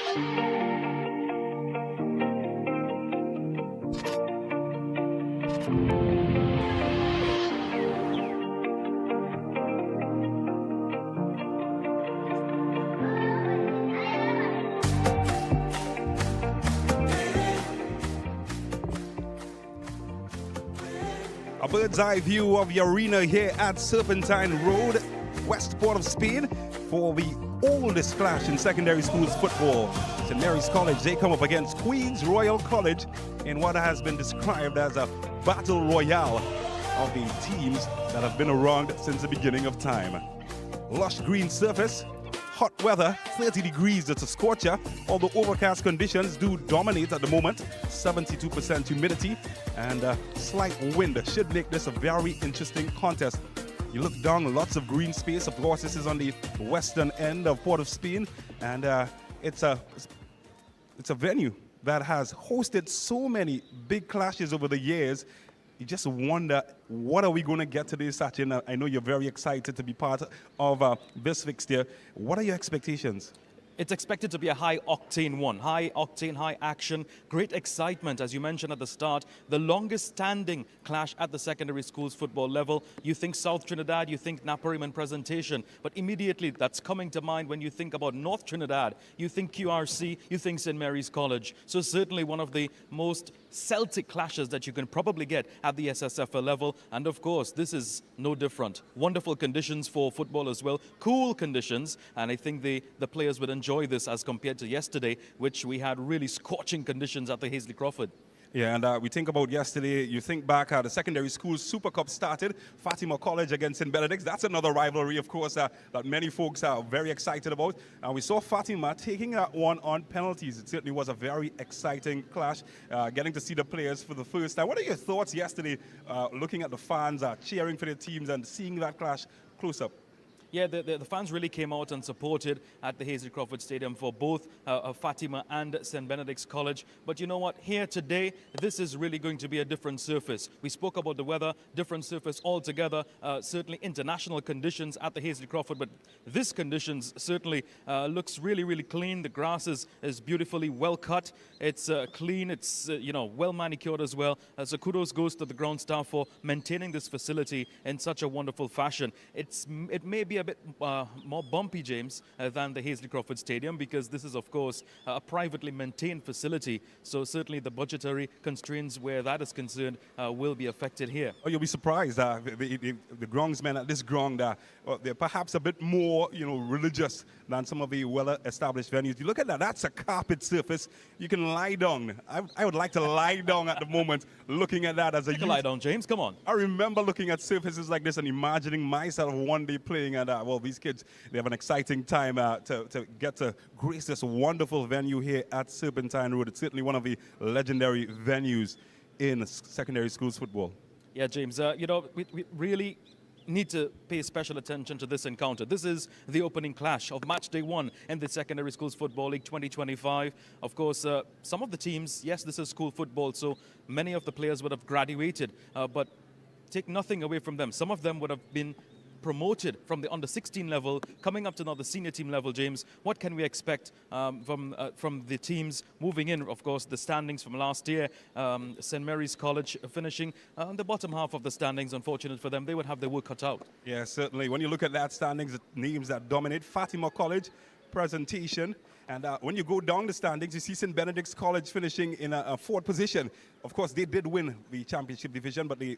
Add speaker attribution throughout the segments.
Speaker 1: A bird's eye view of the arena here at Serpentine Road, west port of Spain, for the oldest clash in secondary schools football. St. Mary's College, they come up against Queen's Royal College in what has been described as a battle royale of the teams that have been around since the beginning of time. Lush green surface, hot weather, 30 degrees, it's a scorcher, although overcast conditions do dominate at the moment, 72% humidity, and a slight wind should make this a very interesting contest. You look down, lots of green space. Of course, this is on the western end of Port of Spain, and it's a venue that has hosted so many big clashes over the years. You just wonder, what are we going to get today, Sachin? I know you're very excited to be part of this fixture. What are your expectations?
Speaker 2: It's expected to be a high-octane one. High-octane, high-action, great excitement, as you mentioned at the start. The longest-standing clash at the secondary schools football level. You think South Trinidad, you think Napariman Presentation, but immediately that's coming to mind when you think about North Trinidad. You think QRC, you think St. Mary's College. So certainly one of the most Celtic clashes that you can probably get at the SSFL level. And of course, this is no different. Wonderful conditions for football as well. Cool conditions. And I think the players would enjoy this as compared to yesterday, which we had really scorching conditions at the Hazley Crawford.
Speaker 1: Yeah, and we think about yesterday, you think back how the secondary schools Super Cup started, Fatima College against St. Benedict's. That's another rivalry, of course, that many folks are very excited about. And we saw Fatima taking that one on penalties. It certainly was a very exciting clash, getting to see the players for the first time. What are your thoughts yesterday, looking at the fans cheering for their teams and seeing that clash close up?
Speaker 2: Yeah, the fans really came out and supported at the Hazley Crawford Stadium for both Fatima and St. Benedict's College. But you know what? Here today, this is really going to be a different surface. We spoke about the weather, different surface altogether, certainly international conditions at the Hazley Crawford, but this conditions certainly looks really, really clean. The grass is beautifully well cut. It's clean. It's, well manicured as well. So kudos goes to the ground staff for maintaining this facility in such a wonderful fashion. It may be a bit more bumpy, James, than the Hazley Crawford Stadium, because this is, of course, a privately maintained facility. So certainly the budgetary constraints where that is concerned will be affected here.
Speaker 1: Oh, you'll be surprised. The groundsmen at this ground, they're perhaps a bit more, religious than some of the well-established venues. You look at that, that's a carpet surface. You can lie down. I would like to lie down at the moment looking at that as a youth.
Speaker 2: Lie down, James, come on.
Speaker 1: I remember looking at surfaces like this and imagining myself one day playing at well, these kids, they have an exciting time to get to grace this wonderful venue here at Serpentine Road. It's certainly one of the legendary venues in secondary schools football.
Speaker 2: Yeah, James, we really need to pay special attention to this encounter. This is the opening clash of match day one in the Secondary Schools Football League 2025. Of course, some of the teams, yes, this is school football, so many of the players would have graduated, but take nothing away from them. Some of them would have been promoted from the under-16 level, coming up to now the senior team level. James, what can we expect from the teams moving in? Of course, the standings from last year, St. Mary's College finishing on the bottom half of the standings. Unfortunate for them, they would have their work cut out.
Speaker 1: Yeah, certainly. When you look at that standings, the names that dominate, Fatima College, Presentation, and when you go down the standings, you see St. Benedict's College finishing in a fourth position. Of course, they did win the championship division, but they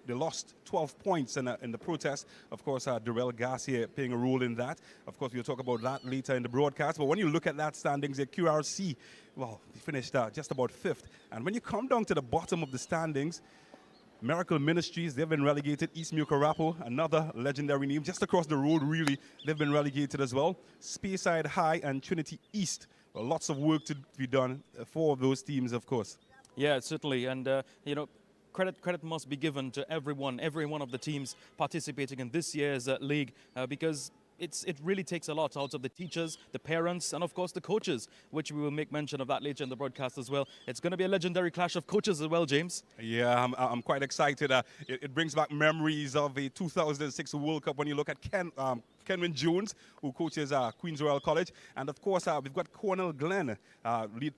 Speaker 1: lost 12 points in the protest. Of course, Durrell Garcia playing a role in that. Of course, we'll talk about that later in the broadcast. But when you look at that standings, the QRC, well, they finished just about fifth. And when you come down to the bottom of the standings, Miracle Ministries, they've been relegated. East Mucurapo, another legendary name. Just across the road, really, they've been relegated as well. Speyside High and Trinity East. Well, lots of work to be done for those teams, of course.
Speaker 2: Yeah, certainly. And, credit must be given to every one of the teams participating in this year's league because it really takes a lot out of the teachers, the parents, and of course the coaches, which we will make mention of that later in the broadcast as well. It's going to be a legendary clash of coaches as well, James.
Speaker 1: Yeah, I'm quite excited. It brings back memories of the 2006 World Cup when you look at Kenwin Jones, who coaches Queens Royal College. And of course, we've got Cornel Glenn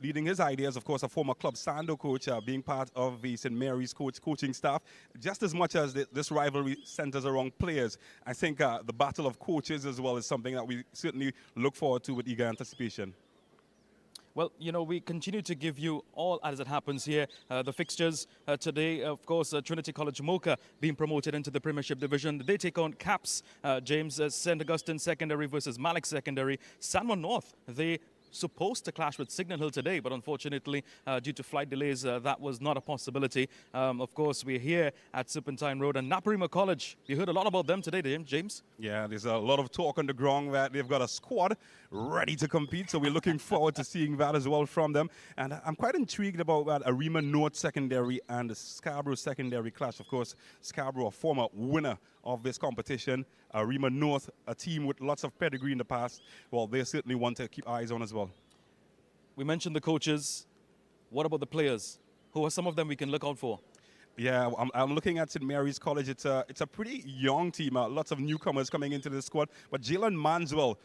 Speaker 1: leading his ideas, of course, a former Club Sando coach, being part of the St. Mary's coaching staff. Just as much as this rivalry centers around players, I think the battle of coaches as well is something that we certainly look forward to with eager anticipation.
Speaker 2: Well, you know, we continue to give you all as it happens here. The fixtures today, of course, Trinity College Mocha being promoted into the Premiership Division. They take on Caps, James, St. Augustine Secondary versus Malik Secondary. Sanmon North, they supposed to clash with Signal Hill today, but unfortunately, due to flight delays, that was not a possibility. Of course, we're here at Serpentine Road and Naparima College. We heard a lot about them today, James.
Speaker 1: Yeah, there's a lot of talk on the ground that they've got a squad ready to compete, so we're looking forward to seeing that as well from them. And I'm quite intrigued about that Arima North Secondary and the Scarborough Secondary clash. Of course, Scarborough, a former winner of this competition. Arima North, a team with lots of pedigree in the past. Well, they certainly want to keep eyes on as well.
Speaker 2: We mentioned the coaches. What about the players? Who are some of them we can look out for?
Speaker 1: Yeah, I'm looking at St. Mary's College. It's a pretty young team. Lots of newcomers coming into the squad. But Jalen Manswell,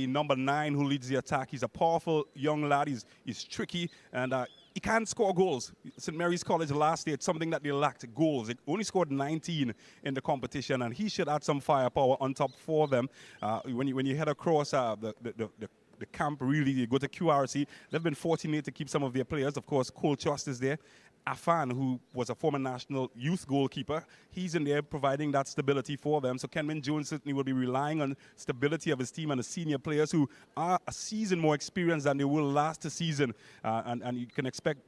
Speaker 1: number 9, who leads the attack. He's a powerful young lad. He's tricky, and he can score goals. St. Mary's College last year, it's something that they lacked, goals. They only scored 19 in the competition, and he should add some firepower on top for them. When you head across the camp, really, you go to QRC. They've been fortunate to keep some of their players. Of course, Cole Trust is there. Afan, who was a former national youth goalkeeper, he's in there providing that stability for them. So Kenwin Jones certainly will be relying on stability of his team and the senior players who are a season more experienced than they will last season. And you can expect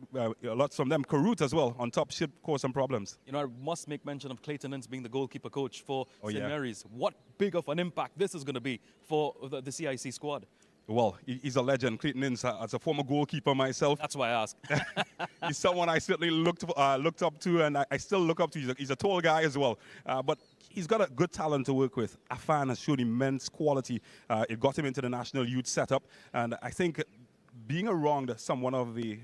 Speaker 1: lots from them. Karut as well, on top, should cause some problems.
Speaker 2: You know, I must make mention of Clayton Ince being the goalkeeper coach for St.
Speaker 1: Yeah.
Speaker 2: Mary's. What big of an impact this is going to be for the CIC squad.
Speaker 1: Well, he's a legend, Clayton Ince, as a former goalkeeper myself.
Speaker 2: That's why I ask.
Speaker 1: He's someone I certainly looked up to, and I still look up to. He's a tall guy as well, but he's got a good talent to work with. Afan has shown immense quality. It got him into the national youth setup, and I think being around someone of the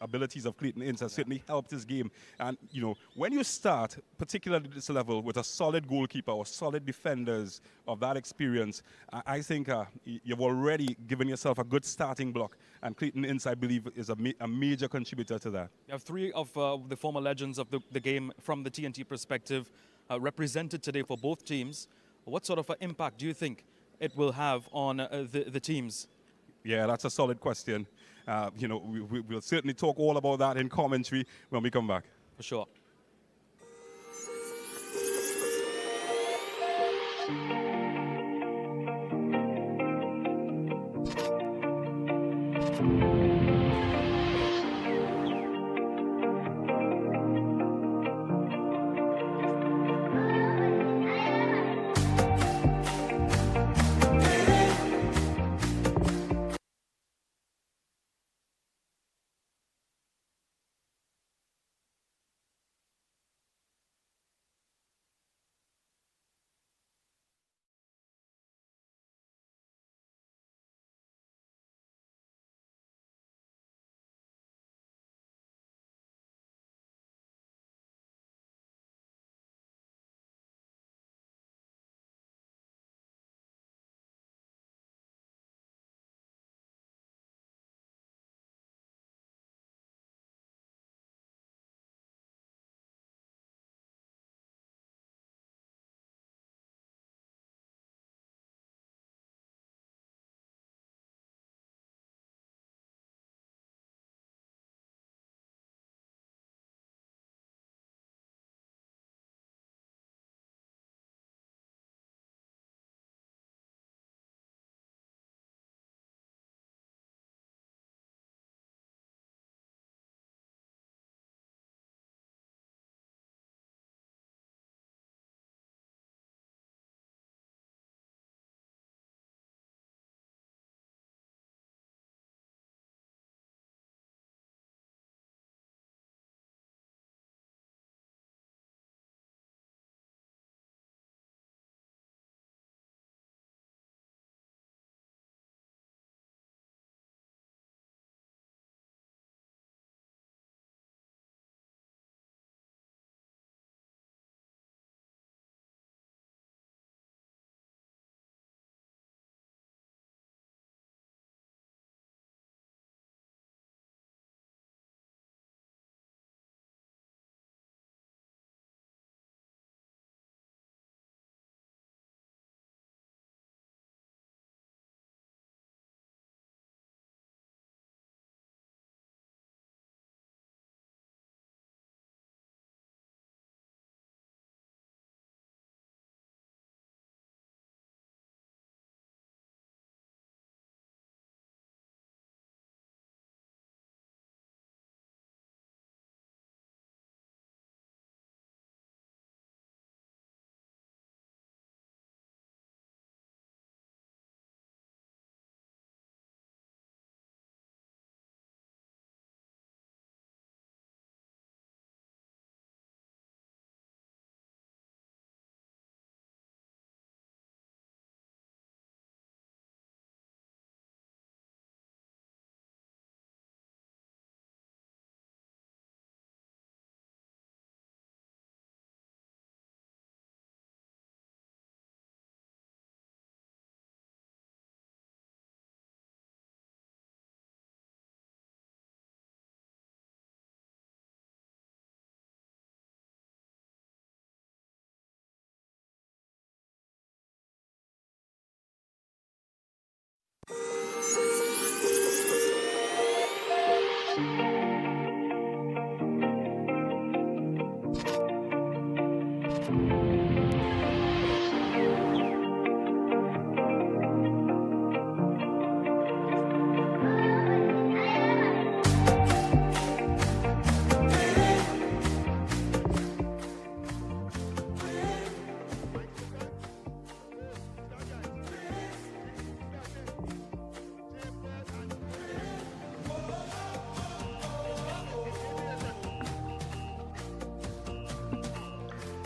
Speaker 1: abilities of Clayton Ince has certainly helped his game. And, you know, when you start, particularly at this level, with a solid goalkeeper or solid defenders of that experience, I think you've already given yourself a good starting block. And Clayton Ince, I believe, is a major contributor to that.
Speaker 2: You have 3 of the former legends of the game from the TNT perspective represented today for both teams. What sort of an impact do you think it will have on the teams?
Speaker 1: Yeah, that's a solid question. You know, we'll certainly talk all about that in commentary when we come back.
Speaker 2: For sure.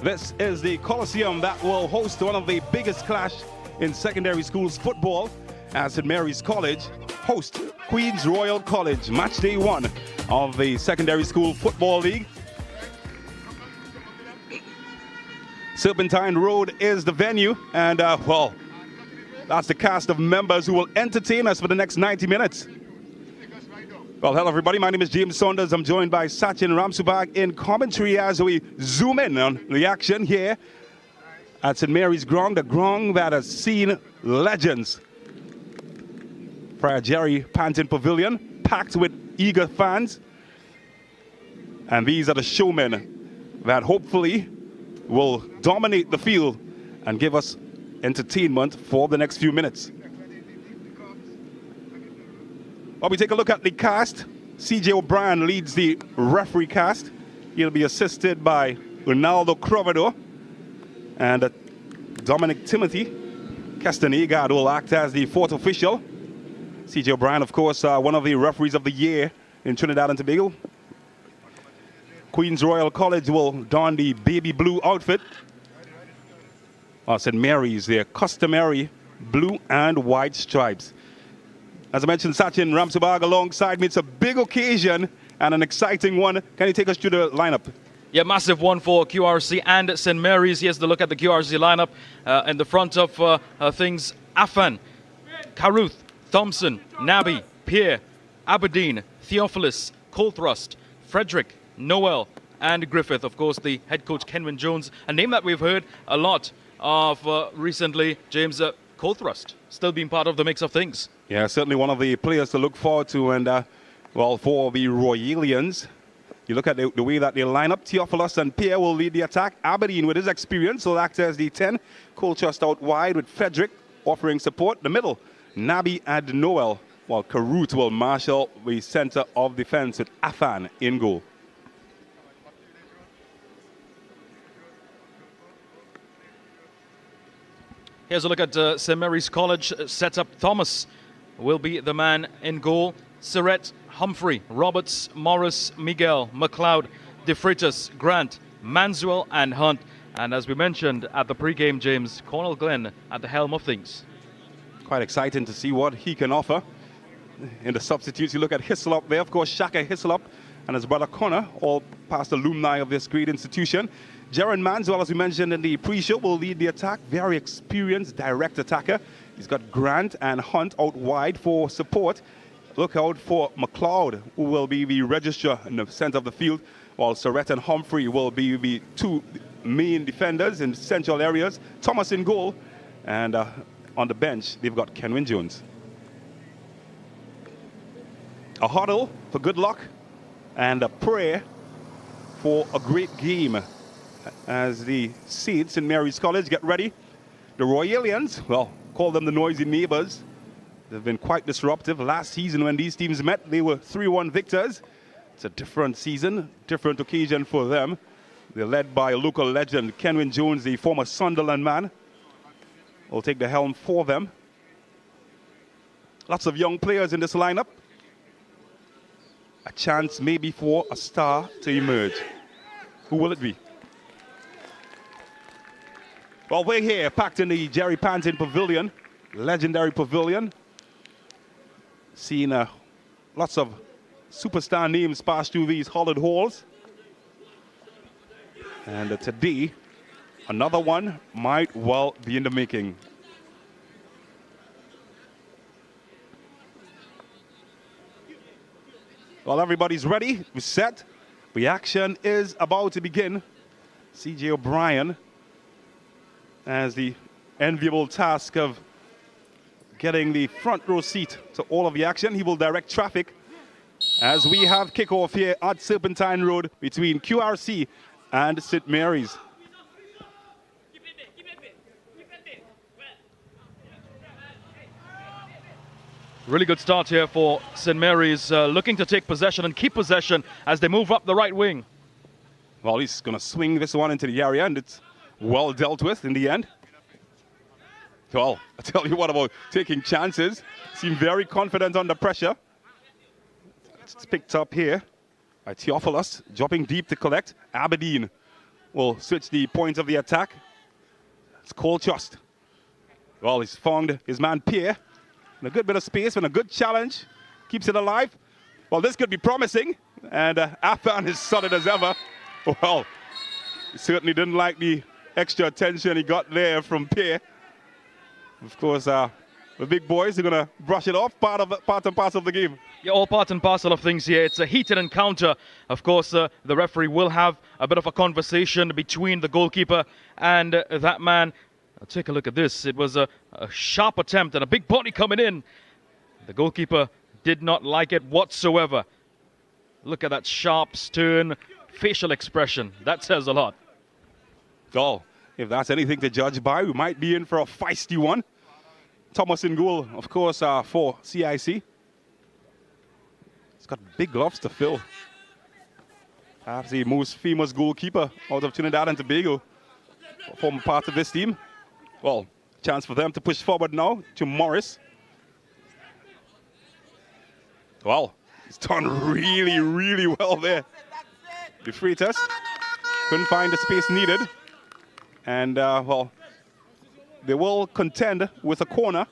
Speaker 1: This is the Coliseum that will host one of the biggest clash in secondary schools football as St. Mary's College hosts Queen's Royal College, match day 1 of the Secondary School Football League. Serpentine Road is the venue, and well, that's the cast of members who will entertain us for the next 90 minutes. Well, hello everybody, my name is James Saunders. I'm joined by Sachin Ramsubag in commentary as we zoom in on the action here at St. Mary's Ground, the ground that has seen legends. Friar Jerry Panton Pavilion, packed with eager fans. And these are the showmen that hopefully will dominate the field and give us entertainment for the next few minutes. Well, we take a look at the cast. CJ O'Brien leads the referee cast. He'll be assisted by Ronaldo Crovado and Dominic Timothy. Castanegard will act as the 4th official. CJ O'Brien, of course, one of the referees of the year in Trinidad and Tobago. Queen's Royal College will don the baby blue outfit. St. Mary's, their customary blue and white stripes. As I mentioned, Sachin Ramsubag alongside me. It's a big occasion and an exciting one. Can you take us through the lineup?
Speaker 2: Yeah, massive one for QRC and St. Mary's. Here's the look at the QRC lineup. In the front of things, Afan, Caruth, Thompson, Nabi, Pierre, Aberdeen, Theophilus, Colthrust, Frederick, Noel, and Griffith. Of course, the head coach, Kenwin Jones, a name that we've heard a lot of recently. James, Colthrust still being part of the mix of things.
Speaker 1: Yeah, certainly one of the players to look forward to. And, well, for the Royalians, you look at the way that they line up. Theophilus and Pierre will lead the attack. Aberdeen, with his experience, will act as the 10. Colchester out wide with Frederick offering support. The middle, Nabi and Noel, while Caruth will marshal the center of defense with Afan in goal.
Speaker 2: Here's a look at St. Mary's College setup. Thomas will be the man in goal. Surrett, Humphrey, Roberts, Morris, Miguel, McLeod, De Freitas, Grant, Manswell, and Hunt. And as we mentioned at the pre-game, James, Cornel Glenn at the helm of things.
Speaker 1: Quite exciting to see what he can offer. In the substitutes, you look at Hislop there. Of course, Shaka Hislop and his brother Connor, all past alumni of this great institution. Jaron Manswell, as we mentioned in the pre-show, will lead the attack. Very experienced direct attacker. He's got Grant and Hunt out wide for support. Look out for McLeod, who will be the registrar in the center of the field, while Surrett and Humphrey will be the 2 main defenders in central areas. Thomas in goal, and on the bench, they've got Kenwin Jones. A huddle for good luck and a prayer for a great game as the St. Mary's College get ready. The Royalians, well, call them the noisy neighbors. They've been quite disruptive. Last season when these teams met, they were 3-1 victors. It's a different season, different occasion for them. They're led by a local legend, Kenwin Jones, the former Sunderland man, will take the helm for them. Lots of young players in this lineup. A chance maybe for a star to emerge. Who will it be? Well, we're here, packed in the Jerry Panton Pavilion, legendary pavilion. Seeing lots of superstar names pass through these hollowed halls. And today, another one might well be in the making. Well, everybody's ready, we're set. The action is about to begin. CJ O'Brien has the enviable task of getting the front row seat to all of the action. He will direct traffic as we have kickoff here at Serpentine Road between QRC and St. Mary's.
Speaker 2: Really good start here for St. Mary's, looking to take possession and keep possession as they move up the right wing.
Speaker 1: Well, he's going to swing this one into the area, and it's well dealt with in the end. Well, I tell you what about taking chances. Seem very confident under pressure. It's picked up here by Theophilus, dropping deep to collect. Aberdeen will switch the point of the attack. It's Cole Trust. Well, he's found his man Pierre in a good bit of space and a good challenge. Keeps it alive. Well, this could be promising. And Afan is solid as ever. Well, he certainly didn't like the extra attention he got there from Pierre. Of course, the big boys are going to brush it off, part and parcel of the game.
Speaker 2: Yeah, all part and parcel of things here. It's a heated encounter. Of course, the referee will have a bit of a conversation between the goalkeeper and that man. Take a look at this. It was a sharp attempt and a big body coming in. The goalkeeper did not like it whatsoever. Look at that sharp, stern facial expression. That says a lot.
Speaker 1: Oh, if that's anything to judge by, we might be in for a feisty one. Thomas in goal, of course, for CIC. He's got big gloves to fill. Perhaps the most famous goalkeeper out of Trinidad and Tobago, former part of this team. Well, chance for them to push forward now to Morris. Well, he's done really, really well there. The Freitas couldn't find the space needed. And, well, they will contend with a corner.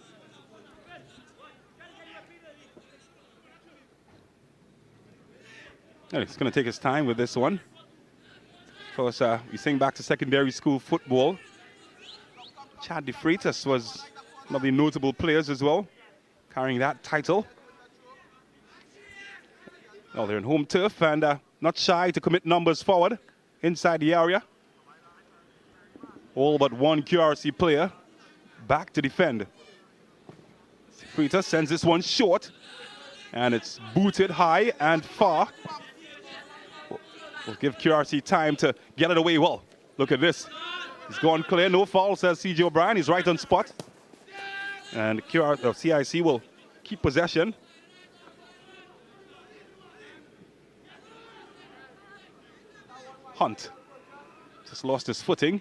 Speaker 1: And he's going to take his time with this one. Of course, we sing back to secondary school football. Chad De Freitas was one of the notable players as well, carrying that title. Well, they're in home turf and not shy to commit numbers forward inside the area. All but one QRC player back to defend. Freitas sends this one short, and it's booted high and far. We'll give QRC time to get it away. Well, look at this. He's gone clear, no foul, says CJ O'Brien. He's right on spot. And CIC will keep possession. Hunt just lost his footing.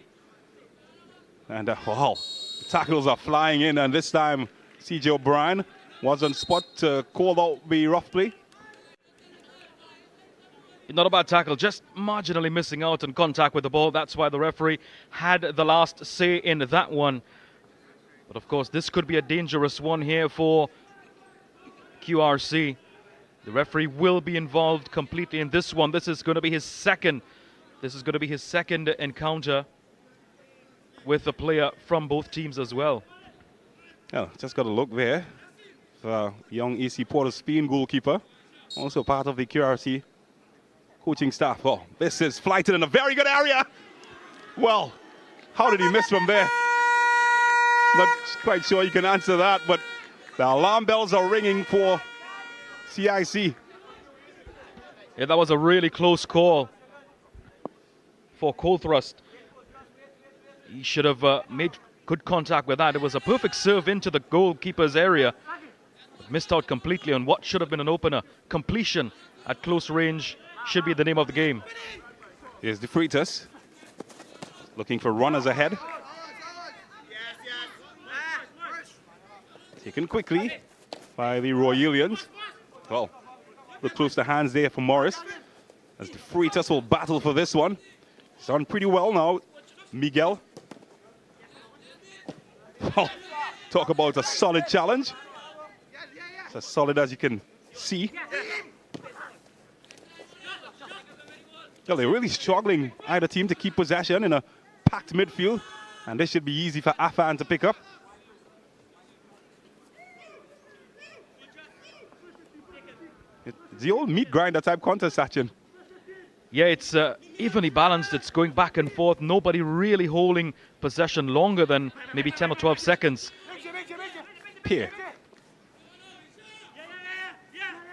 Speaker 1: And wow, the tackles are flying in, and this time CJ O'Brien was on spot to call out the rough play.
Speaker 2: Not a bad tackle, just marginally missing out on contact with the ball. That's why the referee had the last say in that one. But of course, this could be a dangerous one here for QRC. The referee will be involved completely in this one. This is going to be his second. This is going to be his second encounter with a player from both teams as well.
Speaker 1: Yeah, just got a look there. Young AC Port of Spain goalkeeper, also part of the QRC coaching staff. Oh, this is flighted in a very good area. Well, how did he miss from there? Not quite sure you can answer that, but the alarm bells are ringing for CIC.
Speaker 2: Yeah, that was a really close call for Cole Thrust. He should have made good contact with that. It was a perfect serve into the goalkeeper's area. Missed out completely on what should have been an opener. Completion at close range should be the name of the game.
Speaker 1: Here's De Freitas looking for runners ahead. Taken quickly by the Royalians. Well, look close to hands there for Morris, as De Freitas will battle for this one. He's done pretty well now, Miguel. Well, talk about a solid challenge. It's as solid as you can see. Well, they're really struggling, either team, to keep possession in a packed midfield, and this should be easy for Afan to pick up. It's the old meat grinder type contest action.
Speaker 2: Yeah, it's evenly balanced. It's going back and forth. Nobody really holding possession longer than maybe 10 or 12 seconds.
Speaker 1: Pierre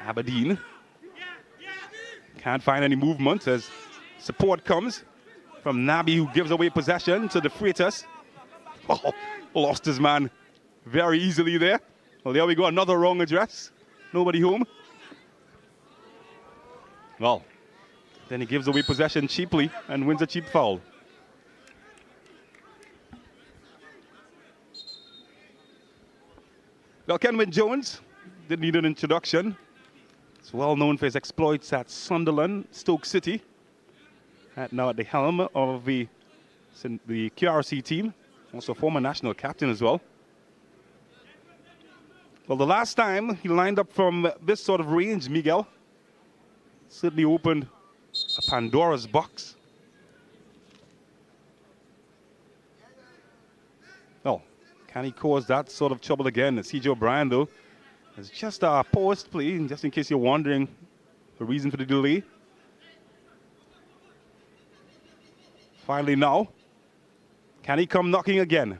Speaker 1: Aberdeen can't find any movement as support comes from Nabi, who gives away possession to the Freitas. Oh, lost his man very easily there. Well, there we go, another wrong address. Nobody home. Well, then he gives away possession cheaply and wins a cheap foul. Well, Kenwin Jones didn't need an introduction. He's well known for his exploits at Sunderland, Stoke City. Now at the helm of the QRC team. Also former national captain as well. Well, the last time he lined up from this sort of range, Miguel, certainly opened a Pandora's box. Oh, can he cause that sort of trouble again? C.J. O'Brien, though, is just a post play, just in case you're wondering the reason for the delay. Finally now, can he come knocking again?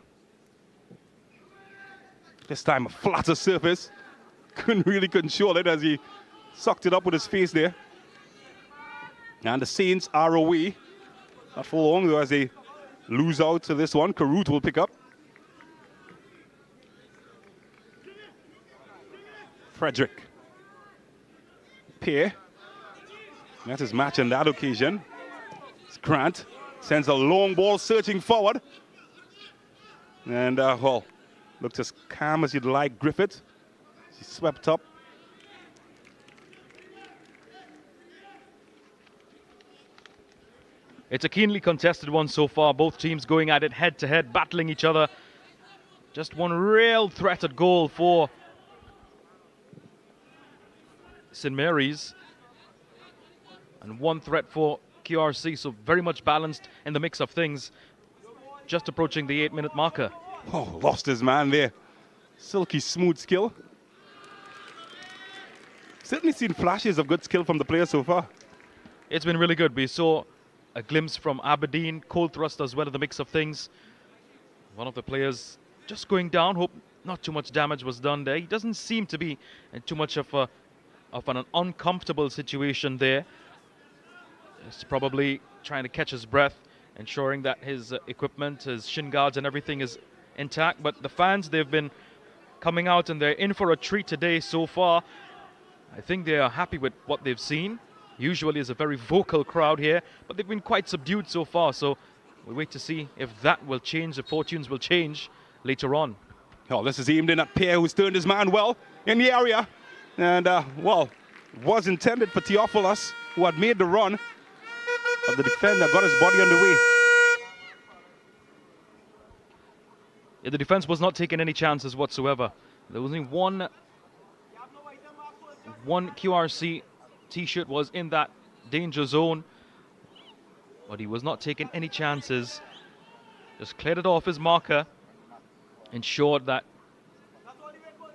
Speaker 1: This time a flatter surface. Couldn't really control it as he sucked it up with his face there. And the Saints are away. Not for long though as they lose out to this one. Karut will pick up. Frederick. Pierre. That's his match on that occasion. It's Grant. Sends a long ball searching forward. And, well, looked as calm as you'd like Griffith. He swept up.
Speaker 2: It's a keenly contested one so far. Both teams going at it head-to-head, battling each other. Just one real threat at goal for St. Mary's. And one threat for QRC, so very much balanced in the mix of things. Just approaching the 8-minute marker.
Speaker 1: Oh, lost his man there. Silky smooth skill. Certainly seen flashes of good skill from the players so far.
Speaker 2: It's been really good. We saw a glimpse from Aberdeen, Cold Thrust as well in the mix of things. One of the players just going down. Hope not too much damage was done there. He doesn't seem to be in too much of an uncomfortable situation there. He's probably trying to catch his breath, ensuring that his equipment, his shin guards and everything is intact. But the fans, they've been coming out and they're in for a treat today so far. I think they are happy with what they've seen. Usually is a very vocal crowd here, but they've been quite subdued so far. So we'll wait to see if that will change, if fortunes will change later on.
Speaker 1: Oh, this is aimed in at Pierre, who's turned his man well in the area. And, well, was intended for Theophilus, who had made the run. But the defender got his body underway.
Speaker 2: Yeah, the defense was not taking any chances whatsoever. There was only one QRC T-shirt was in that danger zone, but he was not taking any chances. Just cleared it off his marker, ensured that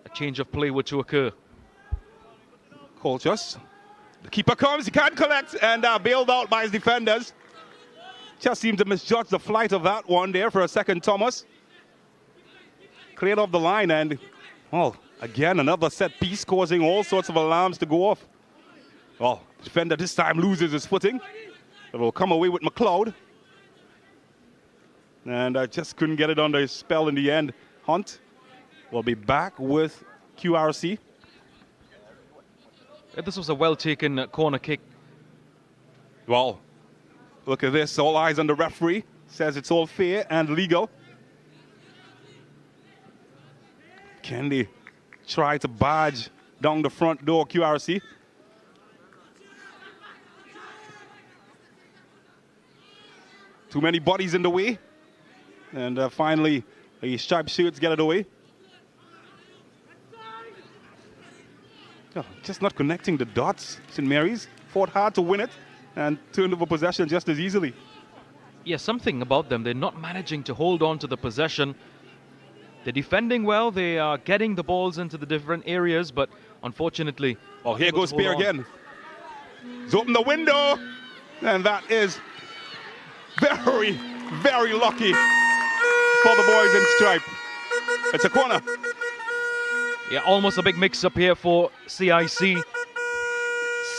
Speaker 2: a change of play were to occur.
Speaker 1: Colchus. The keeper comes, he can't collect, and bailed out by his defenders. Just seemed to misjudge the flight of that one there for a second, Thomas. Cleared off the line, and, well, again, another set piece causing all sorts of alarms to go off. Well, defender this time loses his footing. It will come away with McLeod. And just couldn't get it under his spell in the end. Hunt will be back with QRC.
Speaker 2: This was a well-taken corner kick.
Speaker 1: Well, look at this. All eyes on the referee. Says it's all fair and legal. Can they try to barge down the front door, QRC? Too many bodies in the way. And finally, the striped shirts get it away. Oh, just not connecting the dots. St. Mary's fought hard to win it and turned over possession just as easily.
Speaker 2: Yeah, something about them. They're not managing to hold on to the possession. They're defending well. They are getting the balls into the different areas, but unfortunately...
Speaker 1: Oh, here goes Spear again. He's opened the window, and that is very, very lucky for the boys in stripe. It's a corner.
Speaker 2: Yeah, almost a big mix-up here for CIC.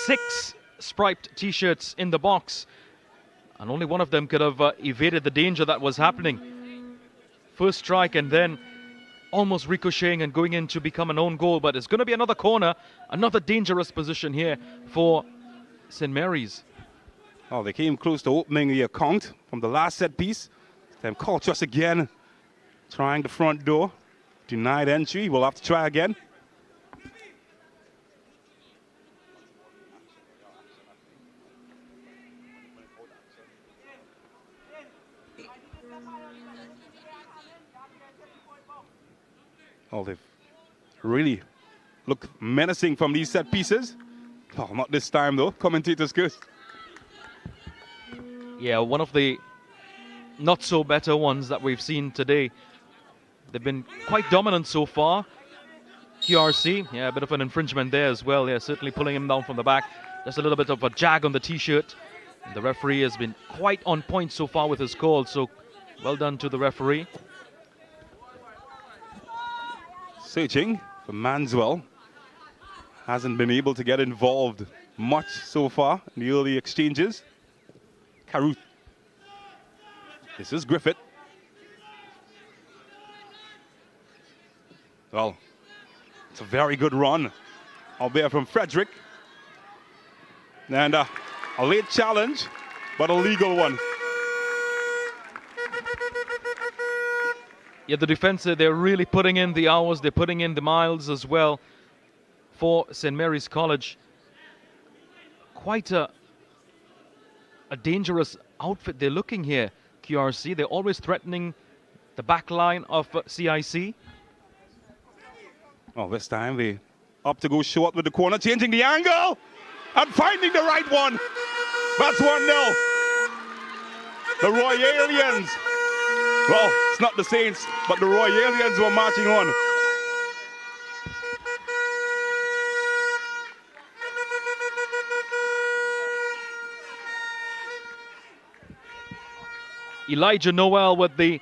Speaker 2: 6 striped T-shirts in the box, and only one of them could have evaded the danger that was happening. First strike and then almost ricocheting and going in to become an own goal, but it's going to be another corner, another dangerous position here for St. Mary's.
Speaker 1: Oh, they came close to opening the account from the last set piece. Then Cultrus again, trying the front door. Denied entry. We'll have to try again. Oh, they've really looked menacing from these set pieces. Oh, not this time though. Commentator's curse.
Speaker 2: Yeah, one of the not so better ones that we've seen today. They've been quite dominant so far. QRC, yeah, a bit of an infringement there as well. Yeah, certainly pulling him down from the back. Just a little bit of a jag on the T-shirt. The referee has been quite on point so far with his call, so well done to the referee.
Speaker 1: Searching for Manswell. Hasn't been able to get involved much so far in the early exchanges. Caruth. This is Griffith. Well, it's a very good run, albeit from Frederick. And a late challenge, but a legal one.
Speaker 2: Yeah, the defense, they're really putting in the hours, they're putting in the miles as well for St. Mary's College. Quite a dangerous outfit they're looking here, QRC. They're always threatening the back line of CIC.
Speaker 1: Well, this time they opt to go short with the corner, changing the angle and finding the right one. That's 1-0. The Royalians. Well, it's not the Saints, but the Royalians were marching on.
Speaker 2: Elijah Noel with the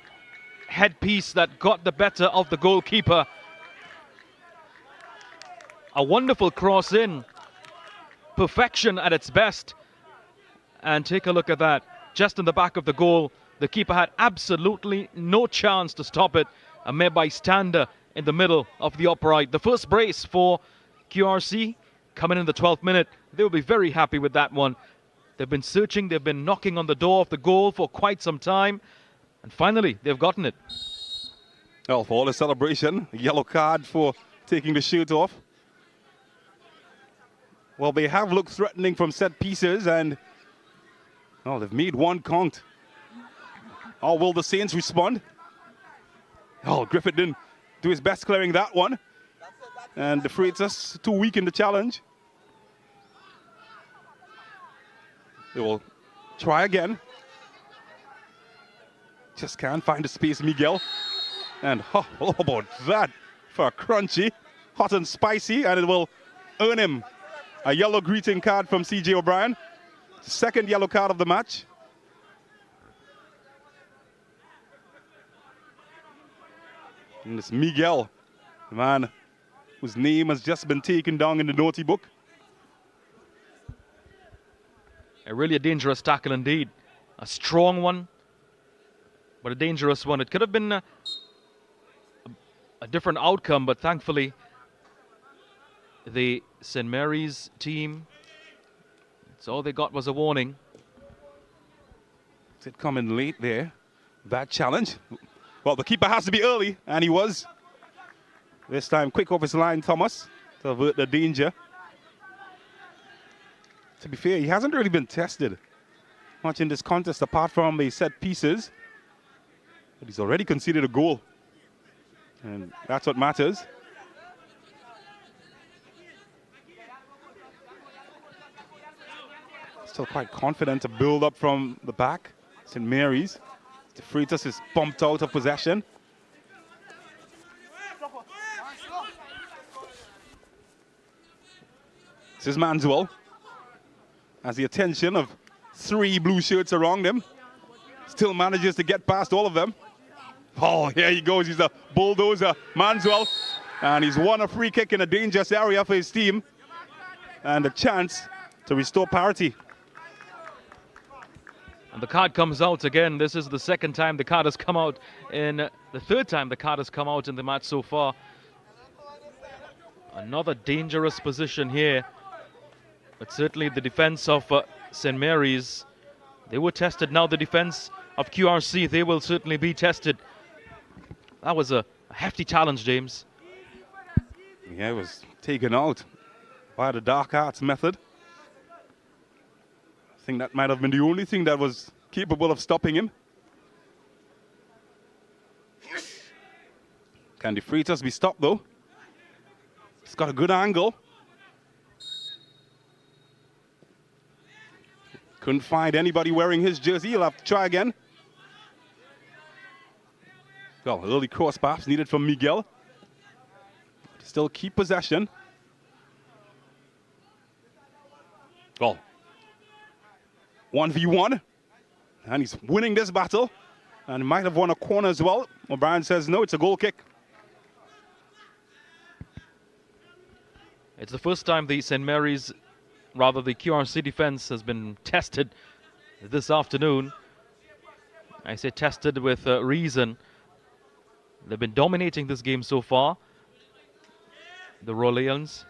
Speaker 2: headpiece that got the better of the goalkeeper. A wonderful cross in. Perfection at its best. And take a look at that. Just in the back of the goal. The keeper had absolutely no chance to stop it. A mere bystander in the middle of the upright. The first brace for QRC coming in the 12th minute. They will be very happy with that one. They've been searching, they've been knocking on the door of the goal for quite some time. And finally, they've gotten it.
Speaker 1: Well, for all the celebration, a yellow card for taking the shirt off. Well, they have looked threatening from set pieces and, well, they've made one count. Oh, will the Saints respond? Oh, Griffith didn't do his best clearing that one. And the Freitas too weak in the challenge. They will try again. Just can't find the space, Miguel. And how about that for a crunchy, hot and spicy, and it will earn him a yellow greeting card from CJ O'Brien. Second yellow card of the match. And it's Miguel, the man whose name has just been taken down in the naughty book.
Speaker 2: Really a dangerous tackle indeed. A strong one, but a dangerous one. It could have been a different outcome, but thankfully the St. Mary's team, that's all they got was a warning.
Speaker 1: It coming late there, that challenge. Well, the keeper has to be early, and he was. This time, quick off his line, Thomas, to avert the danger. To be fair, he hasn't really been tested much in this contest, apart from the set pieces. But he's already conceded a goal, and that's what matters. Still quite confident to build up from the back. St. Mary's. The Freitas is pumped out of possession. This is Manswell. Has the attention of 3 blue shirts around him. Still manages to get past all of them. Oh, here he goes. He's a bulldozer, Manswell. And he's won a free kick in a dangerous area for his team. And a chance to restore parity.
Speaker 2: And the card comes out again. This is the second time the card has come out the third time the card has come out in the match so far. Another dangerous position here. But certainly the defense of St. Mary's, they were tested. Now the defense of QRC, they will certainly be tested. That was a hefty challenge, James.
Speaker 1: Yeah, it was taken out by the dark arts method. I think that might have been the only thing that was capable of stopping him. Can the Freitas be stopped though? He's got a good angle. Couldn't find anybody wearing his jersey. He'll have to try again. Well, early cross perhaps needed from Miguel. Still keep possession. Well, 1v1. And he's winning this battle. And he might have won a corner as well. O'Brien says no, it's a goal kick.
Speaker 2: It's the first time the St. Mary's, rather the QRC defense has been tested this afternoon. I say tested with reason. They've been dominating this game so far, the Roleans.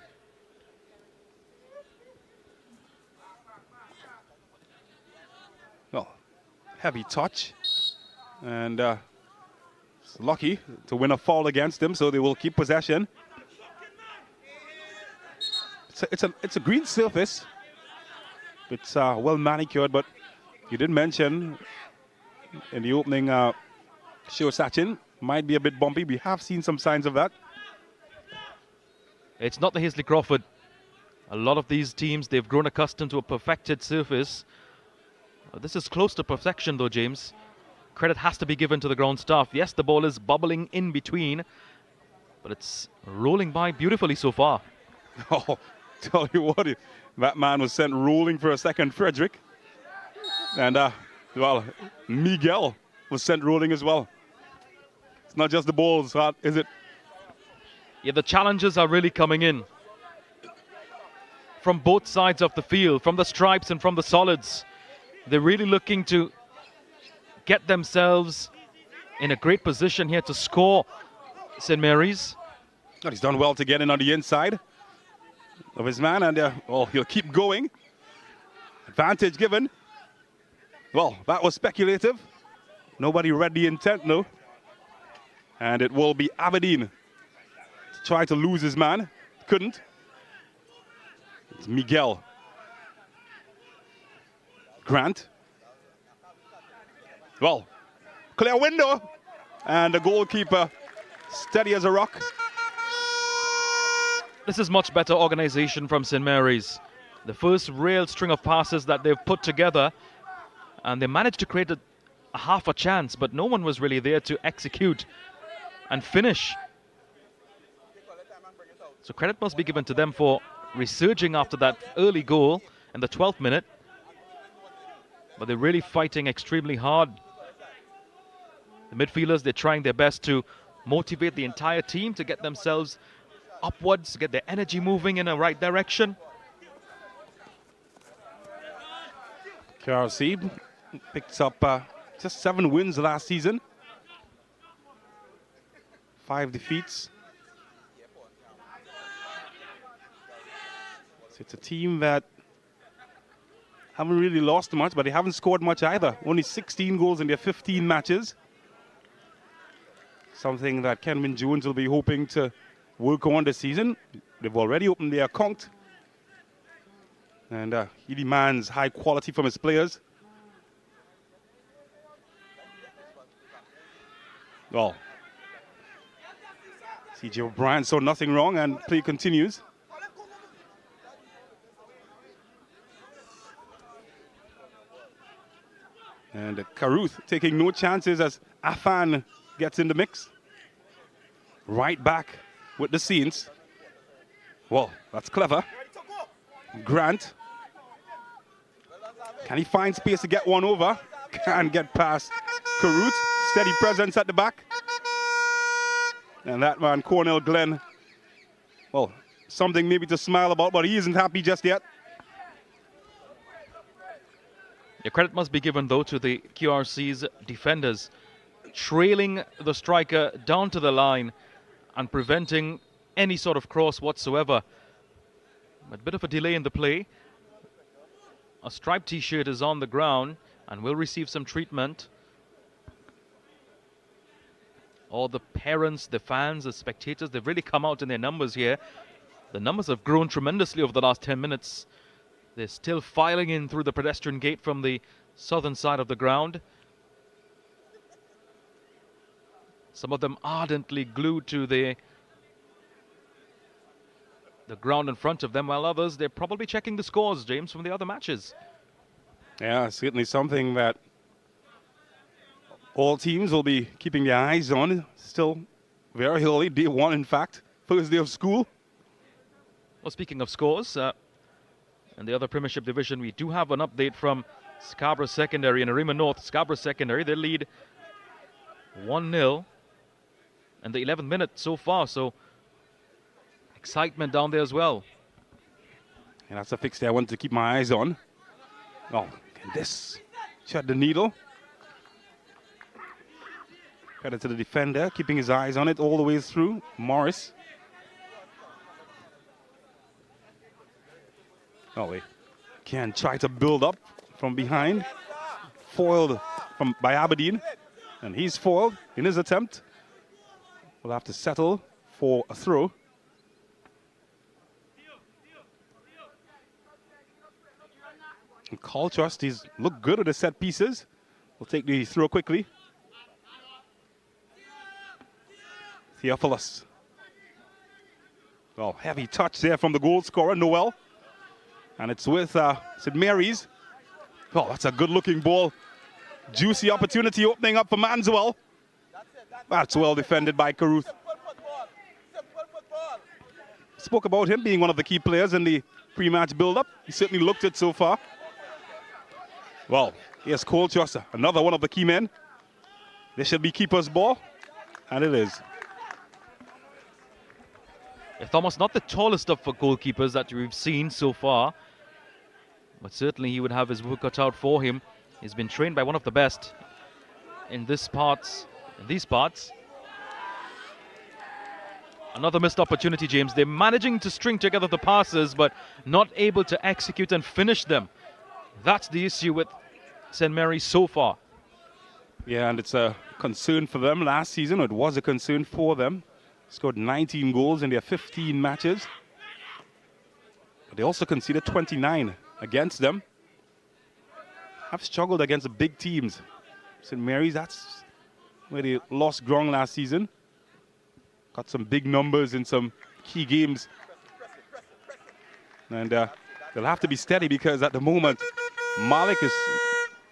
Speaker 1: Well, heavy touch. And lucky to win a foul against them, so they will keep possession. It's a green surface. It's well manicured, but you did mention in the opening show, Sachin, might be a bit bumpy. We have seen some signs of that.
Speaker 2: It's not the Hazley Crawford. A lot of these teams, they've grown accustomed to a perfected surface. This is close to perfection though, James. Credit has to be given to the ground staff. Yes, the ball is bubbling in between, but it's rolling by beautifully so far.
Speaker 1: Oh, tell you what, that man was sent rolling for a second, Frederick. And, well, Miguel was sent rolling as well. It's not just the balls, is it?
Speaker 2: Yeah, the challenges are really coming in. From both sides of the field, from the stripes and from the solids. They're really looking to get themselves in a great position here to score, St. Mary's.
Speaker 1: But he's done well to get in on the inside of his man, and he'll keep going. Advantage given. Well, that was speculative. Nobody read the intent, no. And it will be Aberdeen to try to lose his man. Couldn't. It's Miguel. Grant. Well, clear window. And the goalkeeper steady as a rock.
Speaker 2: This is much better organization from St. Mary's. The first real string of passes that they've put together, and they managed to create a half a chance, but no one was really there to execute and finish. So credit must be given to them for resurging after that early goal in the 12th minute. But they're really fighting extremely hard. The midfielders, they're trying their best to motivate the entire team to get themselves upwards, get their energy moving in the right direction.
Speaker 1: QRC picks up just 7 wins last season. 5 defeats. So it's a team that haven't really lost much, but they haven't scored much either. Only 16 goals in their 15 matches. Something that Kenwin Jones will be hoping to work on this season. They've already opened their account. And he demands high quality from his players. Well, CJ O'Brien saw nothing wrong, and play continues. And Caruth taking no chances as Afan gets in the mix. Right back with the scenes. Well, that's clever. Grant. Can he find space to get one over? Can't get past Caruth. Steady presence at the back. And that man, Cornell Glenn. Well, something maybe to smile about, but he isn't happy just yet.
Speaker 2: The credit must be given, though, to the QRC's defenders, trailing the striker down to the line and preventing any sort of cross whatsoever. A bit of a delay in the play. A striped t-shirt is on the ground and will receive some treatment. All the parents, the fans, the spectators, they've really come out in their numbers here. The numbers have grown tremendously over the last 10 minutes. They're still filing in through the pedestrian gate from the southern side of the ground. Some of them ardently glued to the ground in front of them, while others, they're probably checking the scores, James, from the other matches.
Speaker 1: Yeah, certainly something that all teams will be keeping their eyes on. Still very early, day one, in fact, first day of school.
Speaker 2: Well, speaking of scores, in the other Premiership division, we do have an update from Scarborough Secondary and Arima North. Scarborough Secondary, they lead 1-0 in the 11th minute so far, so excitement down there as well.
Speaker 1: And that's a fixture I want to keep my eyes on. Oh, can this shut the needle? Credit to the defender, keeping his eyes on it all the way through. Morris. Oh, they can try to build up from behind. Foiled by Aberdeen. And he's foiled in his attempt. We'll have to settle for a throw. And Coltrust, he's looked good at the set pieces. We'll take the throw quickly. Theophilus. Oh, heavy touch there from the goal scorer, Noel. And it's with St. Mary's. Oh, that's a good-looking ball. Juicy opportunity opening up for Manswell. That's well defended by Caruth. Spoke about him being one of the key players in the pre-match build-up. He certainly looked it so far. Well, here's Colchester, another one of the key men. This should be keeper's ball, and it is.
Speaker 2: Yeah, Thomas, not the tallest of goalkeepers that we've seen so far, but certainly he would have his work cut out for him. He's been trained by one of the best in these parts. Another missed opportunity, James. They're managing to string together the passes, but not able to execute and finish them. That's the issue with St. Mary's so far.
Speaker 1: Yeah, and it's a concern for them last season. It was a concern for them. Scored 19 goals in their 15 matches. But they also conceded 29 against them. Have struggled against the big teams. St. Mary's, that's where they lost ground last season. Got some big numbers in some key games. And they'll have to be steady because at the moment, Malik is,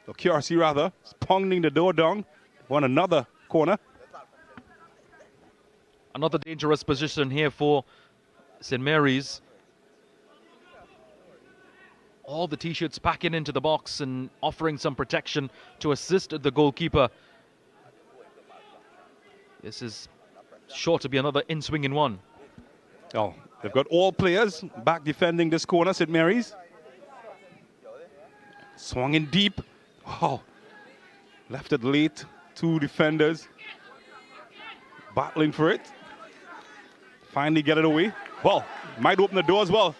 Speaker 1: or QRC rather, is pounding the door down. Won another corner.
Speaker 2: Another dangerous position here for St. Mary's. All the T-shirts packing into the box and offering some protection to assist the goalkeeper. This is sure to be another in-swinging one.
Speaker 1: Oh, they've got all players back defending this corner, St. Mary's. Swung in deep. Oh, left it late. Two defenders battling for it. Finally get it away. Well, might open the door as well.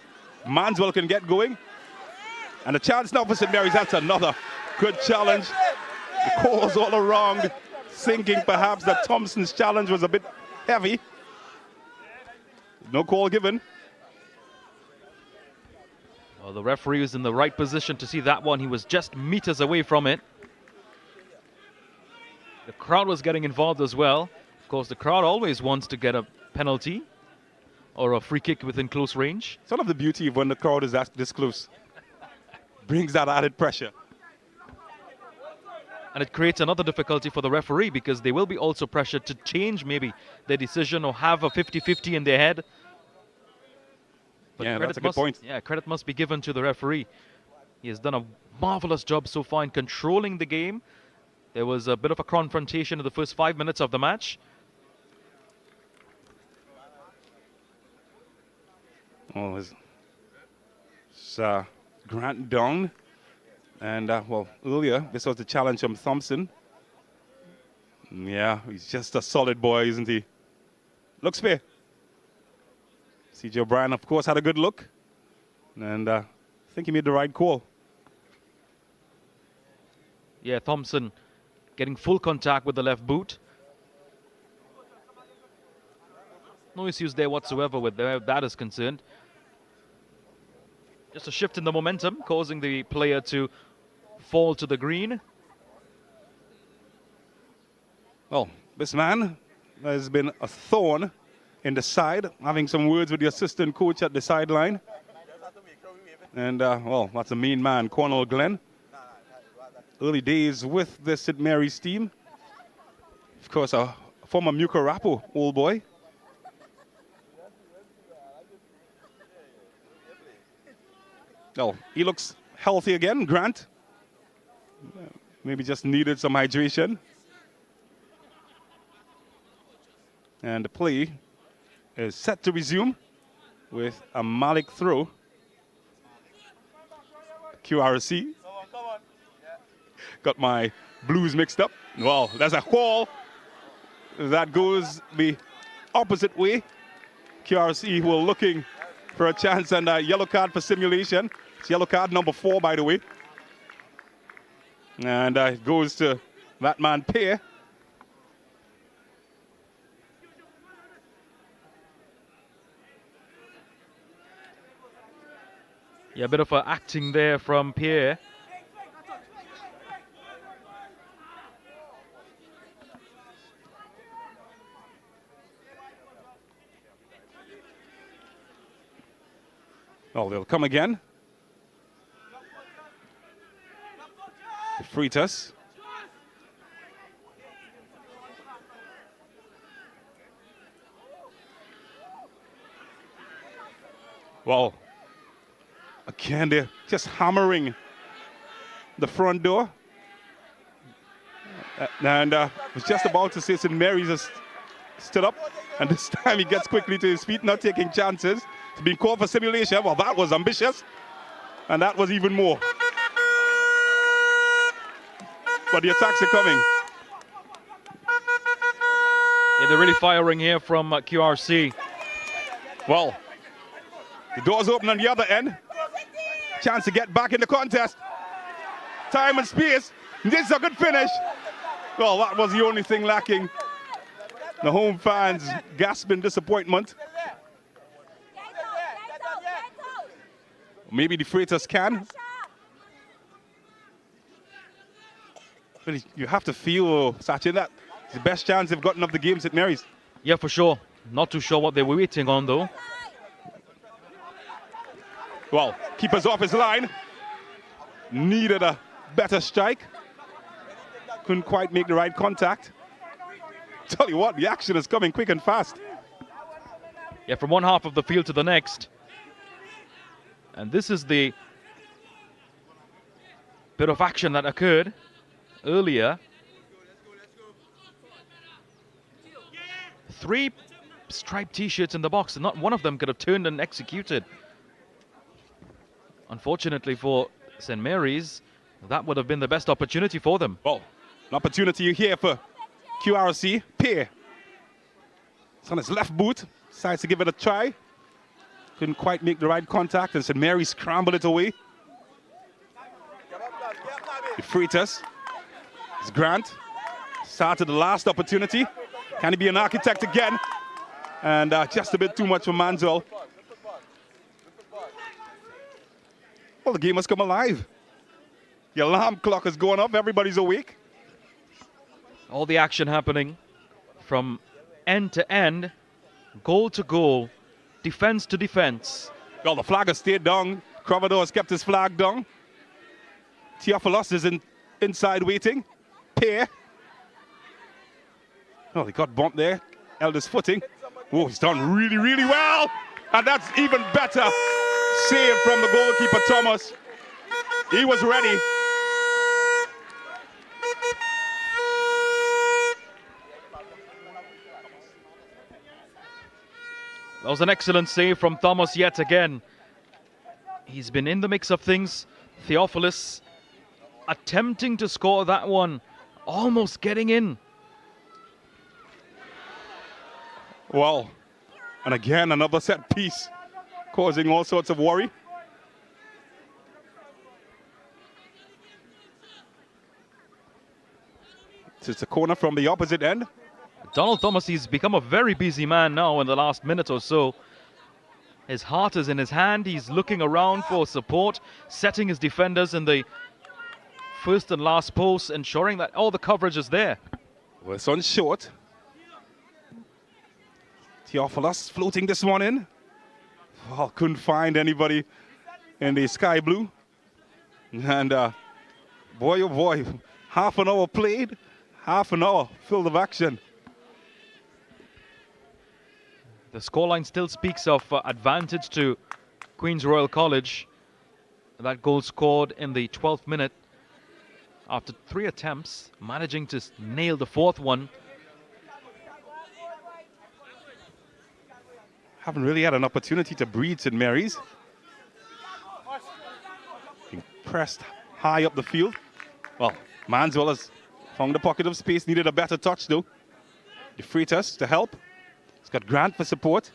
Speaker 1: Manswell can get going. And a chance now for St. Mary's. That's another good challenge. The calls all around, thinking perhaps that Thompson's challenge was a bit heavy. No call given.
Speaker 2: Well, the referee was in the right position to see that one. He was just meters away from it. The crowd was getting involved as well. Of course, the crowd always wants to get a penalty or a free kick within close range.
Speaker 1: Sort of the beauty of when the crowd is this close. Brings that added pressure.
Speaker 2: And it creates another difficulty for the referee because they will be also pressured to change maybe their decision or have a 50-50 in their head. But
Speaker 1: yeah, that's a good point.
Speaker 2: Yeah, credit must be given to the referee. He has done a marvelous job so far in controlling the game. There was a bit of a confrontation in the first 5 minutes of the match. Oh, it's Grant Down.
Speaker 1: And, well, earlier, this was the challenge from Thompson. Yeah, he's just a solid boy, isn't he? Looks fair. C.J. O'Brien, of course, had a good look. And I think he made the right call.
Speaker 2: Yeah, Thompson getting full contact with the left boot. No issues there whatsoever with where that is concerned. Just a shift in the momentum, causing the player to fall to the green.
Speaker 1: Well, this man has been a thorn in the side, having some words with the assistant coach at the sideline. And, well, that's a mean man, Cornell Glenn. Early days with the St. Mary's team. Of course, a former Muka Rapo old boy. Oh, he looks healthy again, Grant. Maybe just needed some hydration. And the play is set to resume with a Malik throw. QRC. Got my blues mixed up. Well, there's a call that goes the opposite way. QRC were looking for a chance and a yellow card for simulation. It's yellow card number 4, by the way. And it goes to that man, Pear.
Speaker 2: Yeah, a bit of acting there from Pierre.
Speaker 1: Oh, they'll come again. Freitas. Wow. Again, they're just hammering the front door. And was just about to say St. Mary's has stood up. And this time he gets quickly to his feet, not taking chances. He's been called for simulation. Well, that was ambitious. And that was even more. But the attacks are coming.
Speaker 2: Yeah, they're really firing here from QRC.
Speaker 1: Well, the door's open on the other end. Chance to get back in the contest. Time and space. This is a good finish. Well, that was the only thing lacking. The home fans gasping disappointment. Maybe the Freitas can. But you have to feel, Sachin, that it's the best chance they've gotten of the games at Mary's.
Speaker 2: Yeah, for sure. Not too sure what they were waiting on, though.
Speaker 1: Well, keeper's off his line. Needed a better strike. Couldn't quite make the right contact. Tell you what, the action is coming quick and fast.
Speaker 2: Yeah, from one half of the field to the next. And this is the bit of action that occurred earlier. 3 striped t-shirts in the box, and not one of them could have turned and executed. Unfortunately for St. Mary's, that would have been the best opportunity for them.
Speaker 1: Well, an opportunity here for QRC. Pear. It's on his left boot. Decides to give it a try. Couldn't quite make the right contact, and St. Mary's scrambled it away. The Freitas. It's Grant. Started the last opportunity. Can he be an architect again? And just a bit too much for Manzel. Well, the game has come alive. The alarm clock is going off. Everybody's awake.
Speaker 2: All the action happening from end to end, goal to goal, defense to defense.
Speaker 1: Well, the flag has stayed down. Crovador has kept his flag down. Theophilus is inside waiting. Pear. Oh, he got bumped there. Held his footing. Oh, he's done really, really well. And that's even better. Save from the goalkeeper, Thomas. He was ready.
Speaker 2: That was an excellent save from Thomas yet again. He's been in the mix of things. Theophilus attempting to score that one, almost getting in.
Speaker 1: Well, and again, another set piece, causing all sorts of worry. It's a corner from the opposite end.
Speaker 2: Donald Thomas, he's become a very busy man now in the last minute or so. His heart is in his hand. He's looking around for support, setting his defenders in the first and last posts, ensuring that all the coverage is there.
Speaker 1: Well, it's on short. Theophilus floating this one in. Oh, couldn't find anybody in the sky blue. And boy, oh boy, half an hour played, half an hour filled of action.
Speaker 2: The scoreline still speaks of advantage to Queen's Royal College. That goal scored in the 12th minute after 3 attempts, managing to nail the 4th one.
Speaker 1: Haven't really had an opportunity to breathe, St. Mary's. Being pressed high up the field. Well, Manswell has found a pocket of space, needed a better touch though. De Freitas to help. He's got Grant for support.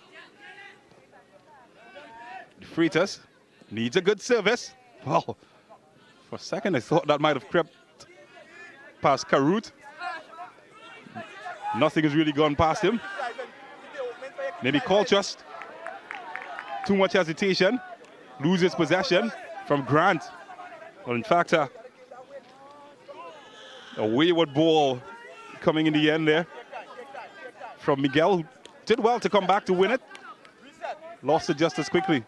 Speaker 1: De Freitas needs a good service. Well, for a second I thought that might have crept past Karut. Nothing has really gone past him. Maybe Colchester. Too much hesitation. Loses possession from Grant. Well, in fact, a wayward ball coming in the end there from Miguel. Did well to come back to win it. Lost it just as quickly.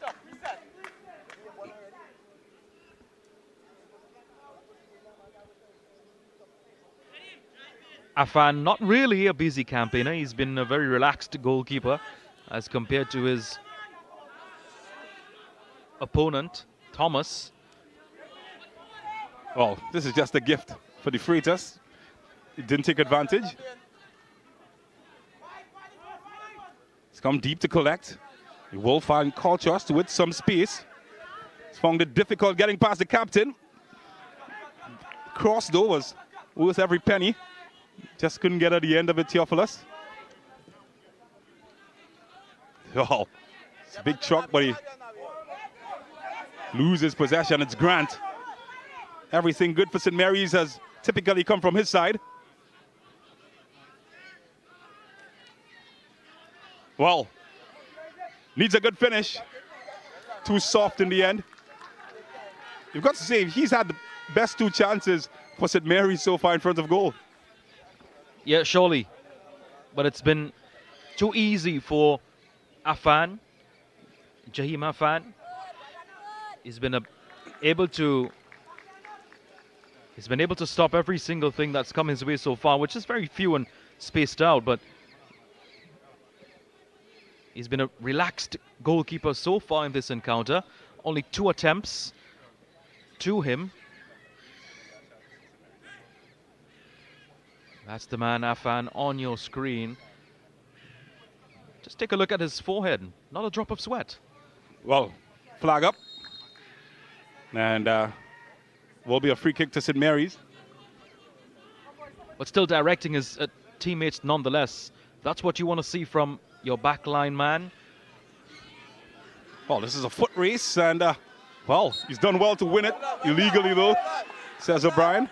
Speaker 2: Afan, not really a busy campaigner. He's been a very relaxed goalkeeper as compared to his opponent, Thomas.
Speaker 1: Oh, this is just a gift for the Freitas. He didn't take advantage. He's come deep to collect. He will find Colchester with some space. He's found it difficult getting past the captain. Cross though was worth every penny. Just couldn't get at the end of it, Theophilus. Oh, it's a big truck, but he loses possession. It's Grant. Everything good for St. Mary's has typically come from his side. Well, needs a good finish. Too soft in the end. You've got to say, he's had the best 2 chances for St. Mary's so far in front of goal.
Speaker 2: Yeah, surely. But it's been too easy for Afan, Jahim Afan. He's been able to stop every single thing that's come his way so far, which is very few and spaced out, but he's been a relaxed goalkeeper so far in this encounter. Only 2 attempts to him. That's the man, Afan, on your screen. Just take a look at his forehead. Not a drop of sweat.
Speaker 1: Well, flag up. And will be a free kick to St. Mary's.
Speaker 2: But still directing his teammates nonetheless. That's what you want to see from your backline man.
Speaker 1: Well, this is a foot race, and well, he's done well to win it. Illegally though, says O'Brien.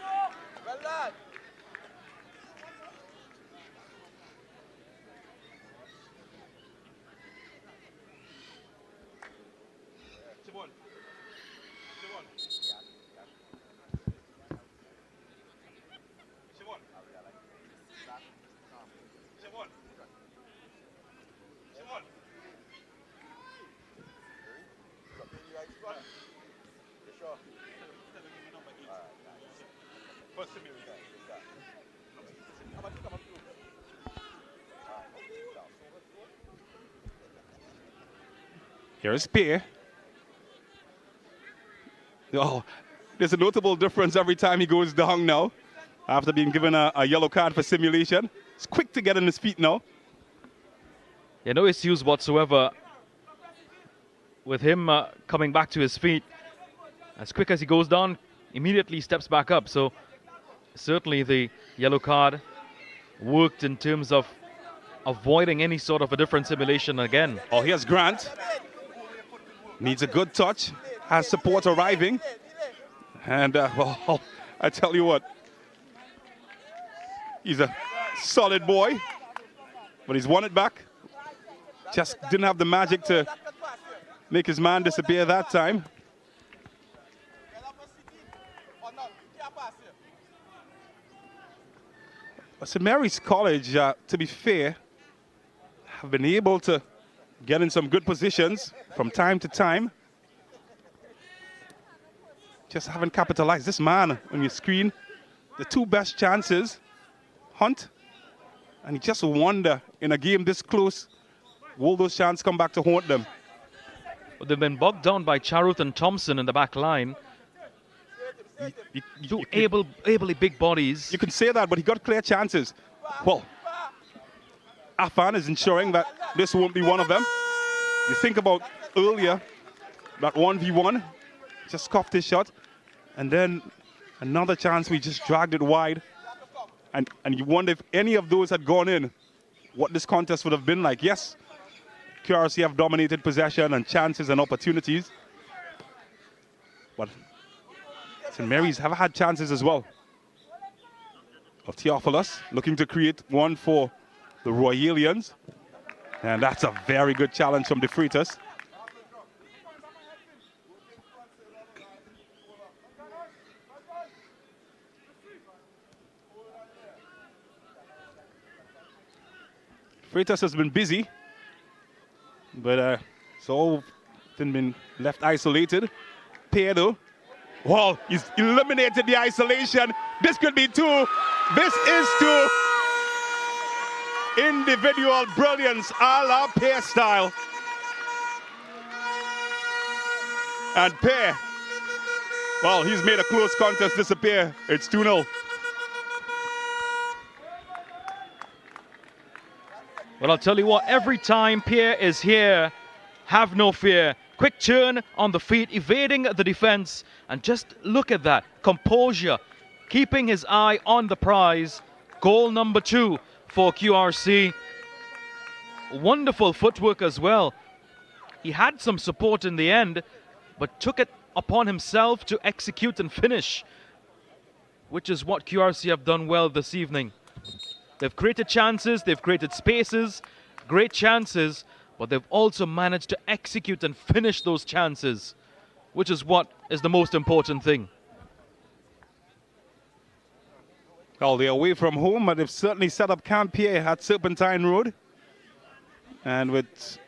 Speaker 1: Here's Spear. Oh, there's a notable difference every time he goes down now, after being given a yellow card for simulation. He's quick to get on his feet now.
Speaker 2: Yeah, no issues whatsoever with him coming back to his feet. As quick as he goes down, immediately steps back up. So certainly the yellow card worked in terms of avoiding any sort of a different simulation again.
Speaker 1: Oh, here's Grant. Needs a good touch. Has support arriving. And, well, I tell you what. He's a solid boy. But he's won it back. Just didn't have the magic to make his man disappear that time. St. Mary's College, to be fair, have been able to get in some good positions from time to time. Just haven't capitalized. This man on your screen, the two best chances, Hunt, and you just wonder in a game this close, will those chances come back to haunt them?
Speaker 2: But they've been bogged down by Charuth and Thompson in the back line. Two ably big bodies.
Speaker 1: You can say that, but he got clear chances. Well, Afan is ensuring that this won't be one of them. You think about earlier, that 1v1, just coughed his shot, and then another chance we just dragged it wide. And you wonder if any of those had gone in, what this contest would have been like. Yes, QRC have dominated possession and chances and opportunities, but St. Mary's have had chances as well. Of Theophilus looking to create one for the Royalians, and that's a very good challenge from De Freitas. Freitas has been busy, but so been left isolated. Pedro, well, he's eliminated the isolation. This could be two. This is two. Individual brilliance a la Pear style. And Pear, well, he's made a close contest disappear. It's 2-0.
Speaker 2: Well, I'll tell you what, every time Pierre is here, have no fear. Quick turn on the feet, evading the defense. And just look at that, composure, keeping his eye on the prize. Goal number 2 for QRC. Wonderful footwork as well. He had some support in the end, but took it upon himself to execute and finish, which is what QRC have done well this evening. They've created chances, they've created spaces, great chances, but they've also managed to execute and finish those chances, which is what is the most important thing.
Speaker 1: Well, they're away from home, but they've certainly set up camp here at Serpentine Road. And with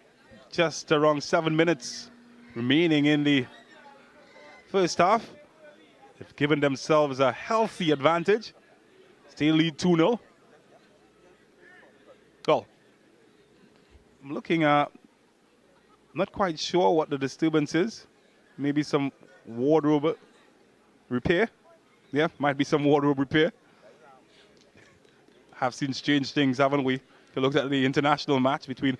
Speaker 1: just around 7 minutes remaining in the first half, they've given themselves a healthy advantage. Still lead 2-0. Well, I'm looking at, not quite sure what the disturbance is. Maybe some wardrobe repair. Yeah, might be some wardrobe repair. Have seen strange things, haven't we? If you looked at the international match between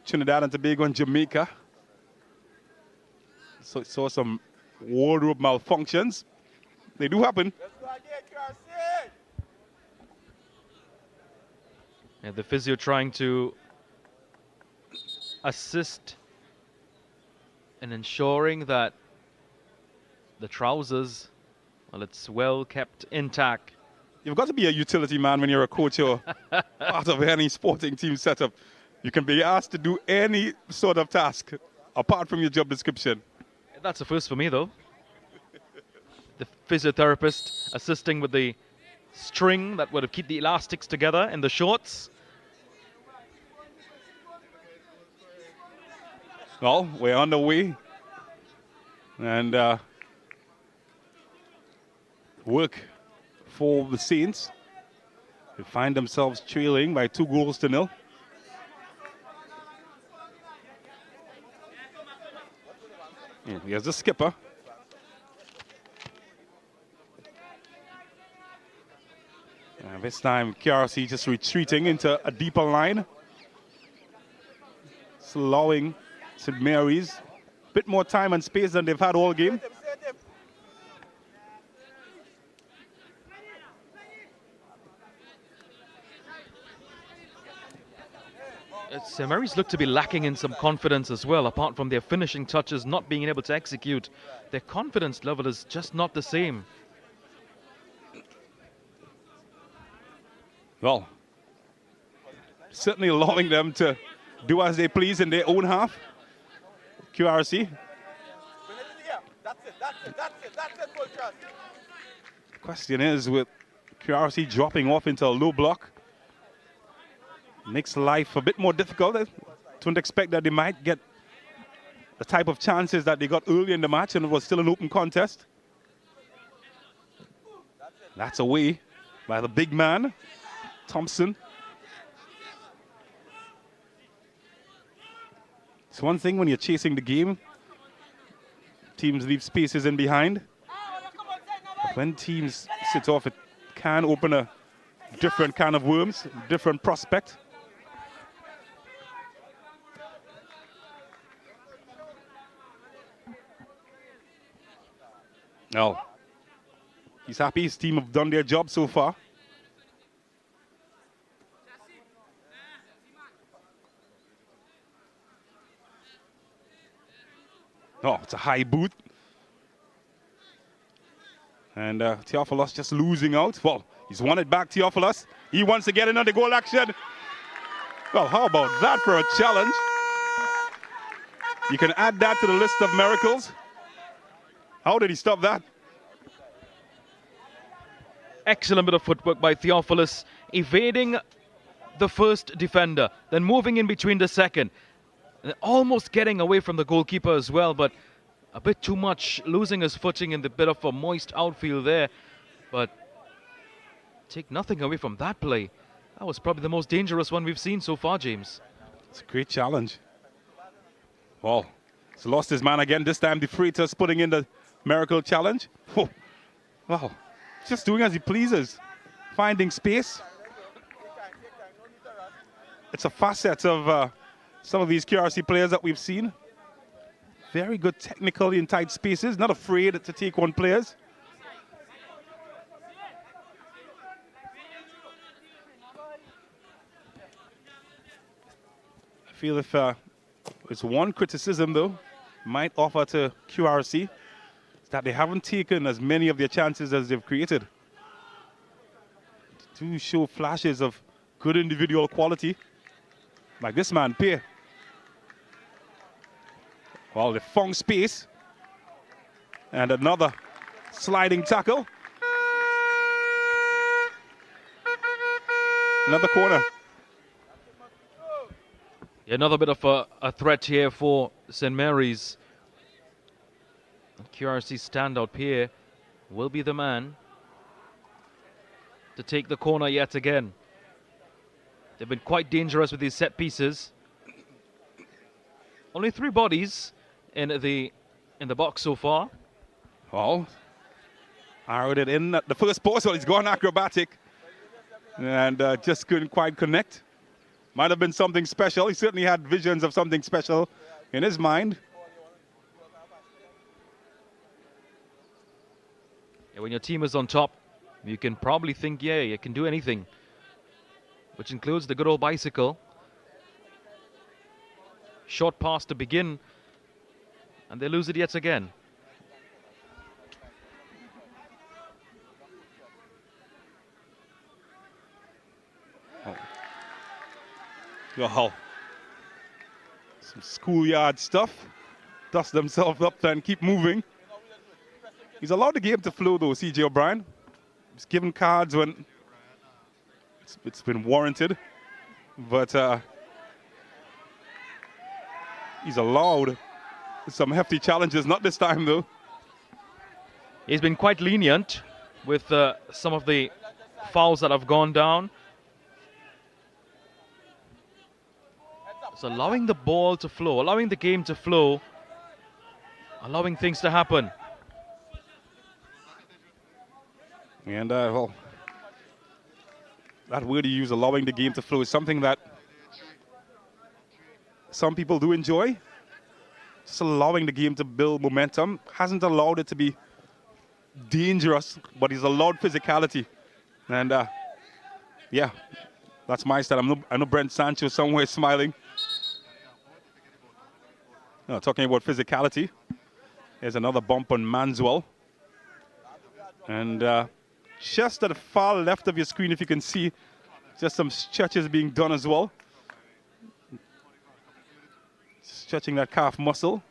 Speaker 1: Trinidad and Tobago and Jamaica. So saw some wardrobe malfunctions. They do happen.
Speaker 2: And the physio trying to assist in ensuring that the trousers, well, it's well kept intact.
Speaker 1: You've got to be a utility man when you're a coach or part of any sporting team setup. You can be asked to do any sort of task apart from your job description.
Speaker 2: That's a first for me, though. The physiotherapist assisting with the string that would have kept the elastics together in the shorts.
Speaker 1: Well, we're on the way. And work for the Saints. They find themselves trailing by 2-0. Here's the skipper. And this time, QRC just retreating into a deeper line. Allowing St. Mary's a bit more time and space than they've had all game.
Speaker 2: St. Mary's look to be lacking in some confidence as well, apart from their finishing touches not being able to execute. Their confidence level is just not the same.
Speaker 1: Well, certainly allowing them to do as they please in their own half. QRC. The question is, with QRC dropping off into a low block, makes life a bit more difficult. I don't expect that they might get the type of chances that they got early in the match, and it was still an open contest. That's away by the big man, Thompson. It's one thing when you're chasing the game, teams leave spaces in behind. But when teams sit off, it can open a different kind of worms, different prospect. No. He's happy his team have done their job so far. Oh, it's a high boot. And Theophilus just losing out. Well, he's won it back, Theophilus. He wants to get in on the goal action. Well, how about that for a challenge? You can add that to the list of miracles. How did he stop that?
Speaker 2: Excellent bit of footwork by Theophilus, evading the first defender, then moving in between the second. And almost getting away from the goalkeeper as well, but a bit too much, losing his footing in the bit of a moist outfield there. But take nothing away from that play. That was probably the most dangerous one we've seen so far, James.
Speaker 1: It's a great challenge. Well, he's lost his man again. This time, the Freitas putting in the miracle challenge. Oh, wow, just doing as he pleases, finding space. It's a facet of some of these QRC players that we've seen. Very good technically in tight spaces, not afraid to take on players. I feel if it's one criticism, though, might offer to QRC, is that they haven't taken as many of their chances as they've created. To show flashes of good individual quality, like this man, Pierre. Well, they found space. And another sliding tackle. Another corner.
Speaker 2: Another bit of a threat here for St. Mary's. QRC standout Pierre will be the man to take the corner yet again. They've been quite dangerous with these set pieces. Only 3 bodies in the box so far.
Speaker 1: Well, arrowed it in at the first post, so he's gone acrobatic and just couldn't quite connect. Might have been something special. He certainly had visions of something special in his mind.
Speaker 2: Yeah, when your team is on top, you can probably think, yeah, you can do anything, which includes the good old bicycle. Short pass to begin, and they lose it yet again.
Speaker 1: Wow. Some schoolyard stuff. Dust themselves up and keep moving. He's allowed the game to flow, though, C.J. O'Brien. He's given cards when it's been warranted. But he's allowed some hefty challenges. Not this time, though.
Speaker 2: He's been quite lenient with some of the fouls that have gone down. So allowing the ball to flow, allowing the game to flow, allowing things to happen.
Speaker 1: And, well, that word you use, allowing the game to flow, is something that some people do enjoy. Just allowing the game to build momentum. Hasn't allowed it to be dangerous, but he's allowed physicality. And, yeah, That's my style. I know Brent Sancho somewhere smiling. No, talking about physicality. There's another bump on Manswell. And just at the far left of your screen, if you can see, just some stretches being done as well. Stretching that calf muscle.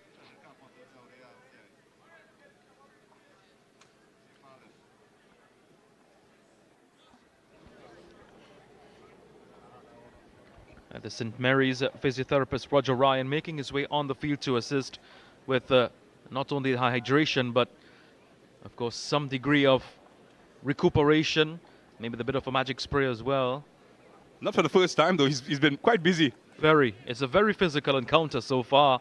Speaker 2: The St. Mary's physiotherapist Roger Ryan making his way on the field to assist with not only the hydration, but of course some degree of recuperation, maybe the bit of a magic spray as well.
Speaker 1: Not for the first time though, he's been quite busy.
Speaker 2: It's a very physical encounter so far.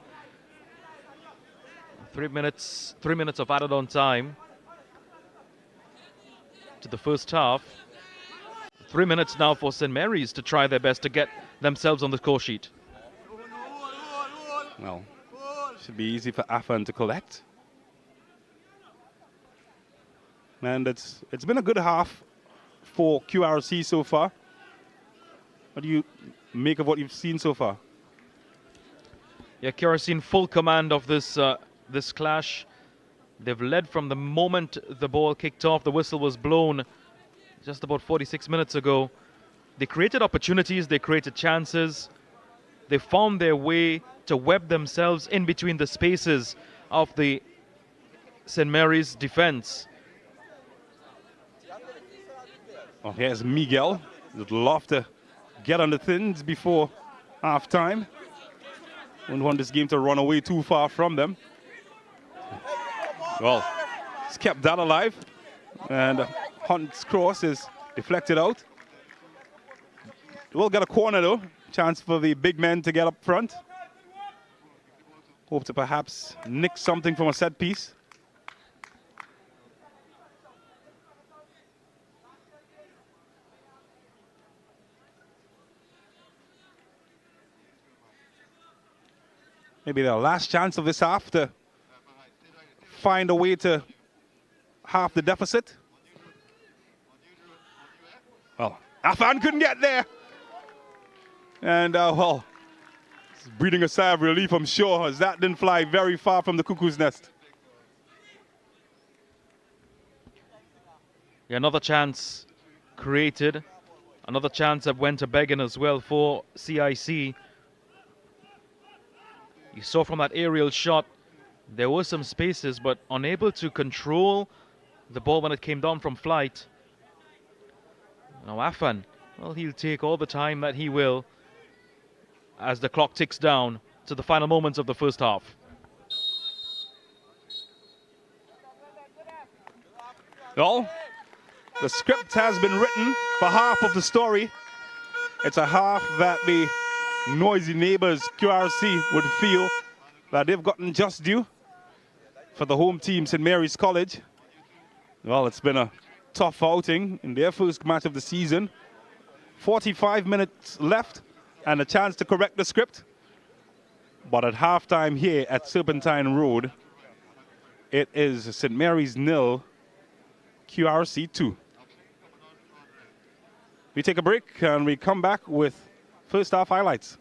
Speaker 2: 3 minutes of added on time to the first half. 3 minutes now for St. Mary's to try their best to get themselves on the score sheet.
Speaker 1: Well, should be easy for Afan to collect. And it's been a good half for QRC so far. What do you make of what you've seen so far?
Speaker 2: Yeah, QRC in full command of this this clash. They've led from the moment the ball kicked off. The whistle was blown just about 46 minutes ago. They created opportunities, they created chances. They found their way to web themselves in between the spaces of the St. Mary's defense.
Speaker 1: Oh, here's Miguel. Would love to get on the thins before half-time. Wouldn't want this game to run away too far from them. Well, he's kept that alive. And Hunt's cross is deflected out. We'll get a corner though. Chance for the big men to get up front. Hope to perhaps nick something from a set piece. Maybe their last chance of this half to find a way to half the deficit. Well, Afan couldn't get there. And, well, it's breathing a sigh of relief, I'm sure, as that didn't fly very far from the cuckoo's nest.
Speaker 2: Yeah, another chance created. Another chance that went to begging as well for CIC. You saw from that aerial shot, there were some spaces, but unable to control the ball when it came down from flight. Now Afan, well, he'll take all the time that he will as the clock ticks down to the final moments of the first half.
Speaker 1: Well, the script has been written for half of the story. It's a half that the noisy neighbors QRC would feel that they've gotten just due for the home team, St. Mary's College. Well, it's been a tough outing in their first match of the season. 45 minutes left and a chance to correct the script. But at halftime here at Serpentine Road, it is St. Mary's 0, QRC 2. We take a break and we come back with first half highlights.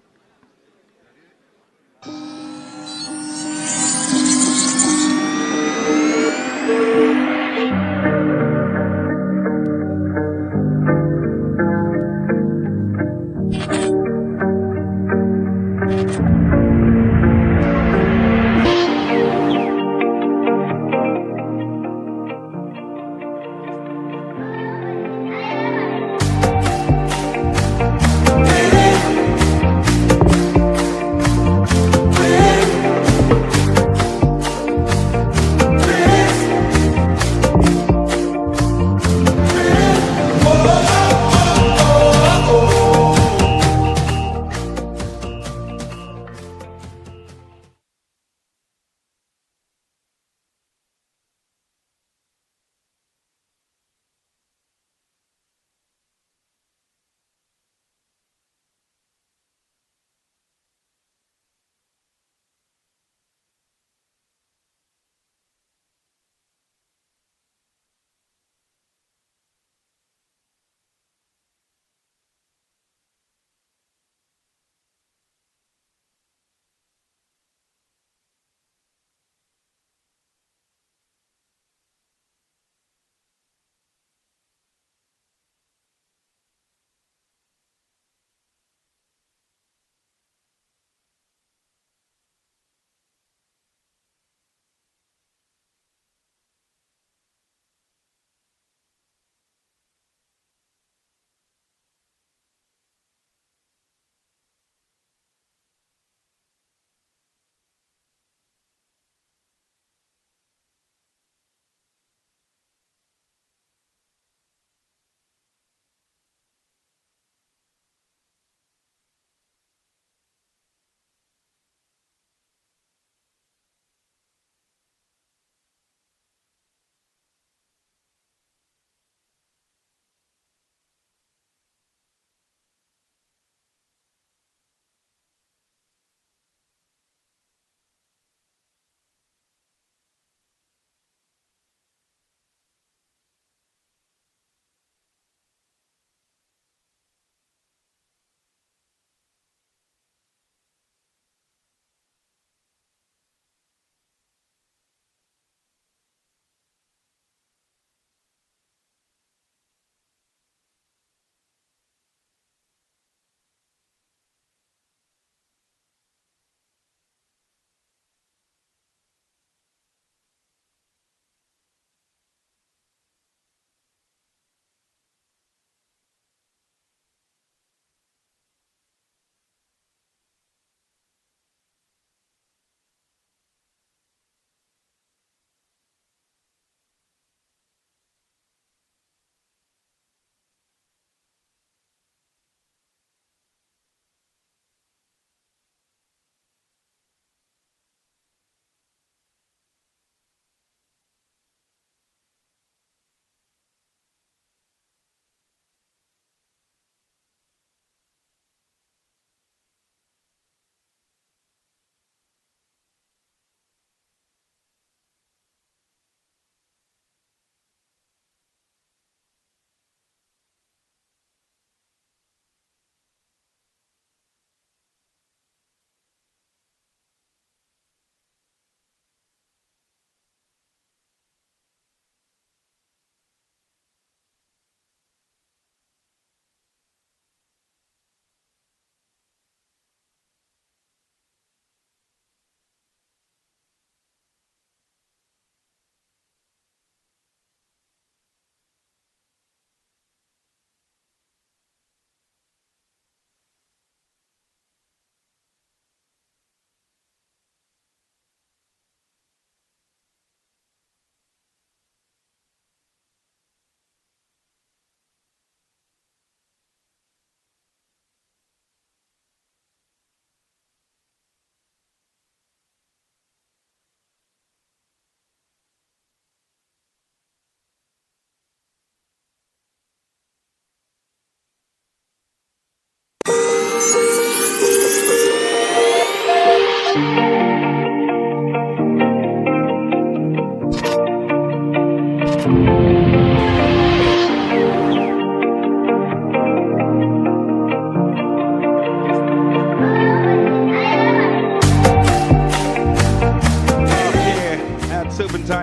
Speaker 1: Serpentine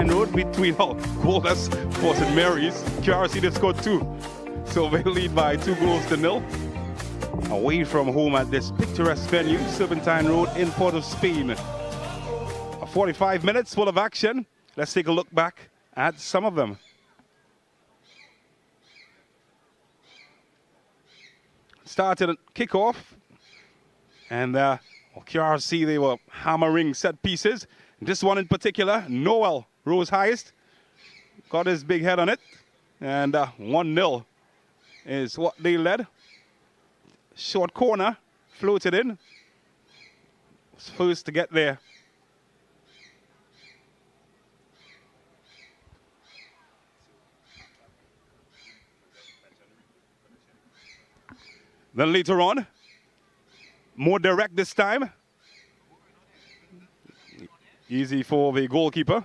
Speaker 1: Road between goalless for St. Mary's. QRC they scored 2. So they lead by 2-0. Away from home at this picturesque venue, Serpentine Road in Port of Spain. 45 minutes full of action. Let's take a look back at some of them. Started at kickoff, and QRC, they were hammering set pieces. This one in particular, Noel rose highest, got his big head on it, and 1-0 is what they led. Short corner, floated in. Was first to get there. Then later on, more direct this time. Easy for the goalkeeper.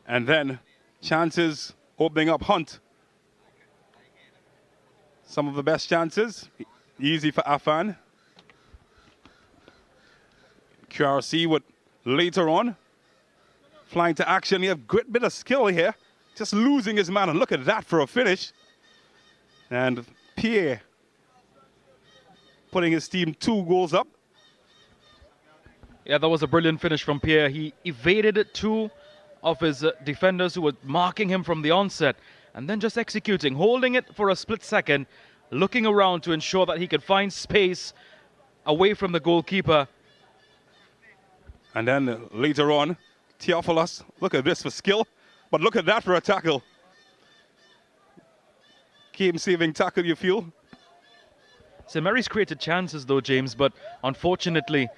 Speaker 1: And then chances opening up Hunt. Some of the best chances. Easy for Afan. QRC would later on flying to action. He have great bit of skill here. Just losing his man. And look at that for a finish. And Pierre putting his team 2 goals up.
Speaker 2: Yeah, that was a brilliant finish from Pierre. He evaded 2 of his defenders who were marking him from the onset, and then just executing, holding it for a split second, looking around to ensure that he could find space away from the goalkeeper.
Speaker 1: And then later on, Theophilus, look at this for skill, but look at that for a tackle. Game-saving tackle, you feel?
Speaker 2: St. Mary's created chances though, James, but unfortunately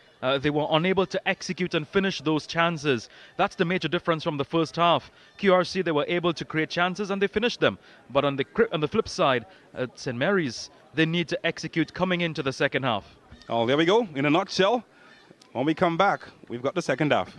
Speaker 2: they were unable to execute and finish those chances. That's the major difference from the first half. QRC, they were able to create chances and they finished them. But on the flip side, St. Mary's, they need to execute coming into the second half.
Speaker 1: Oh, there we go. In a nutshell, when we come back, we've got the second half.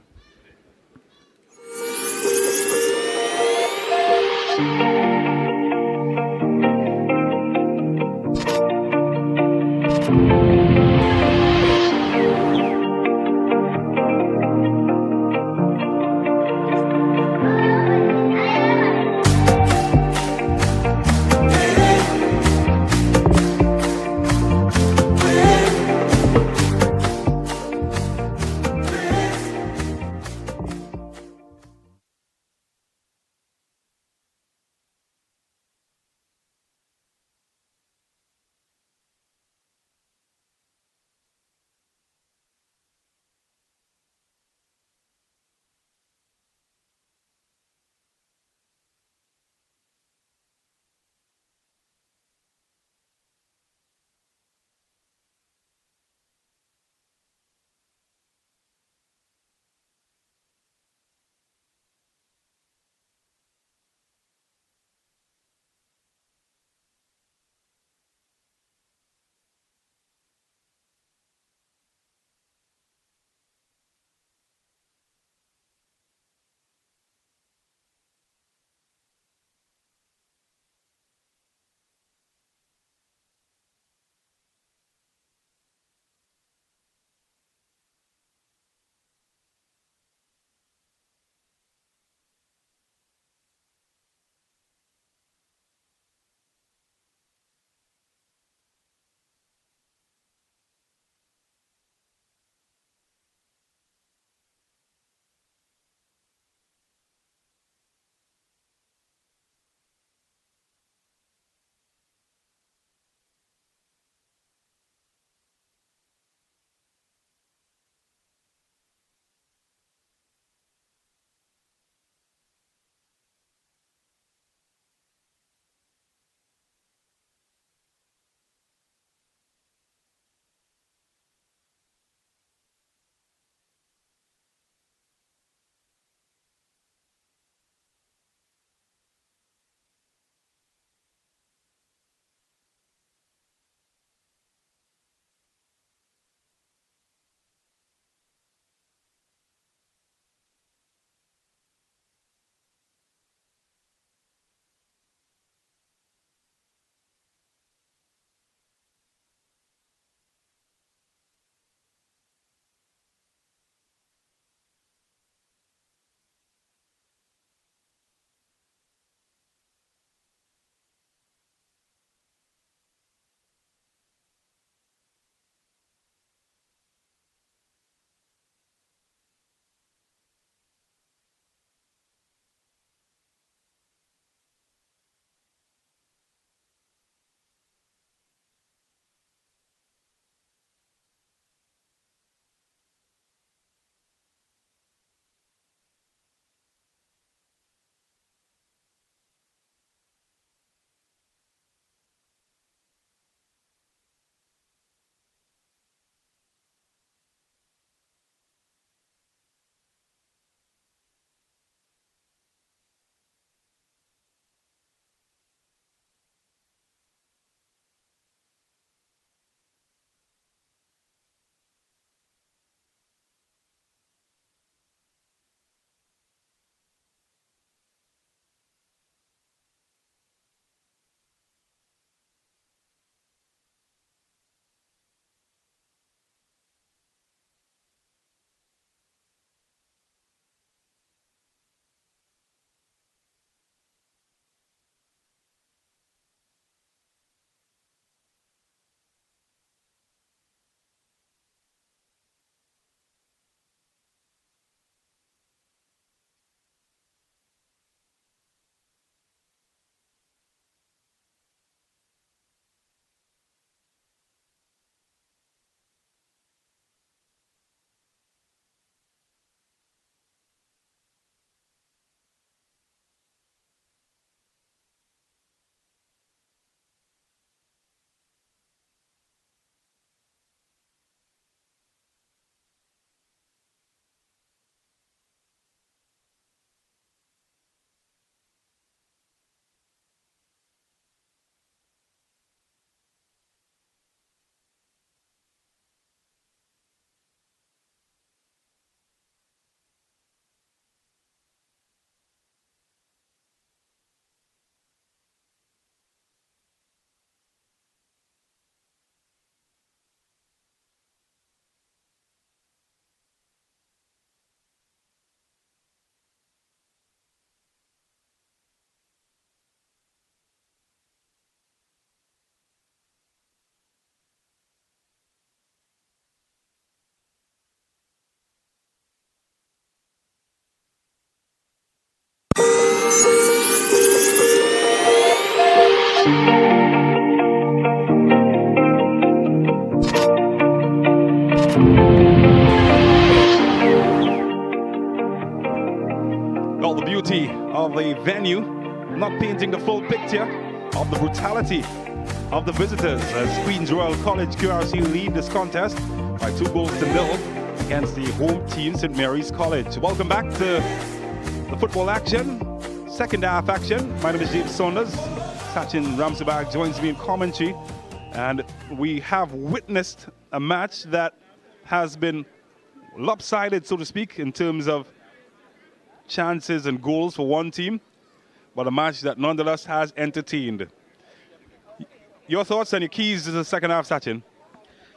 Speaker 1: Well, the beauty of the venue, not painting the full picture of the brutality of the visitors as Queen's Royal College QRC lead this contest by 2-0 against the home team, St. Mary's College. Welcome back to the football action, second half action. My name is James Saunders. Sachin Ramsabag joins me in commentary, and we have witnessed a match that has been lopsided, so to speak, in terms of chances and goals for one team, but a match that nonetheless has entertained. Your thoughts and your keys to the second half, Sachin?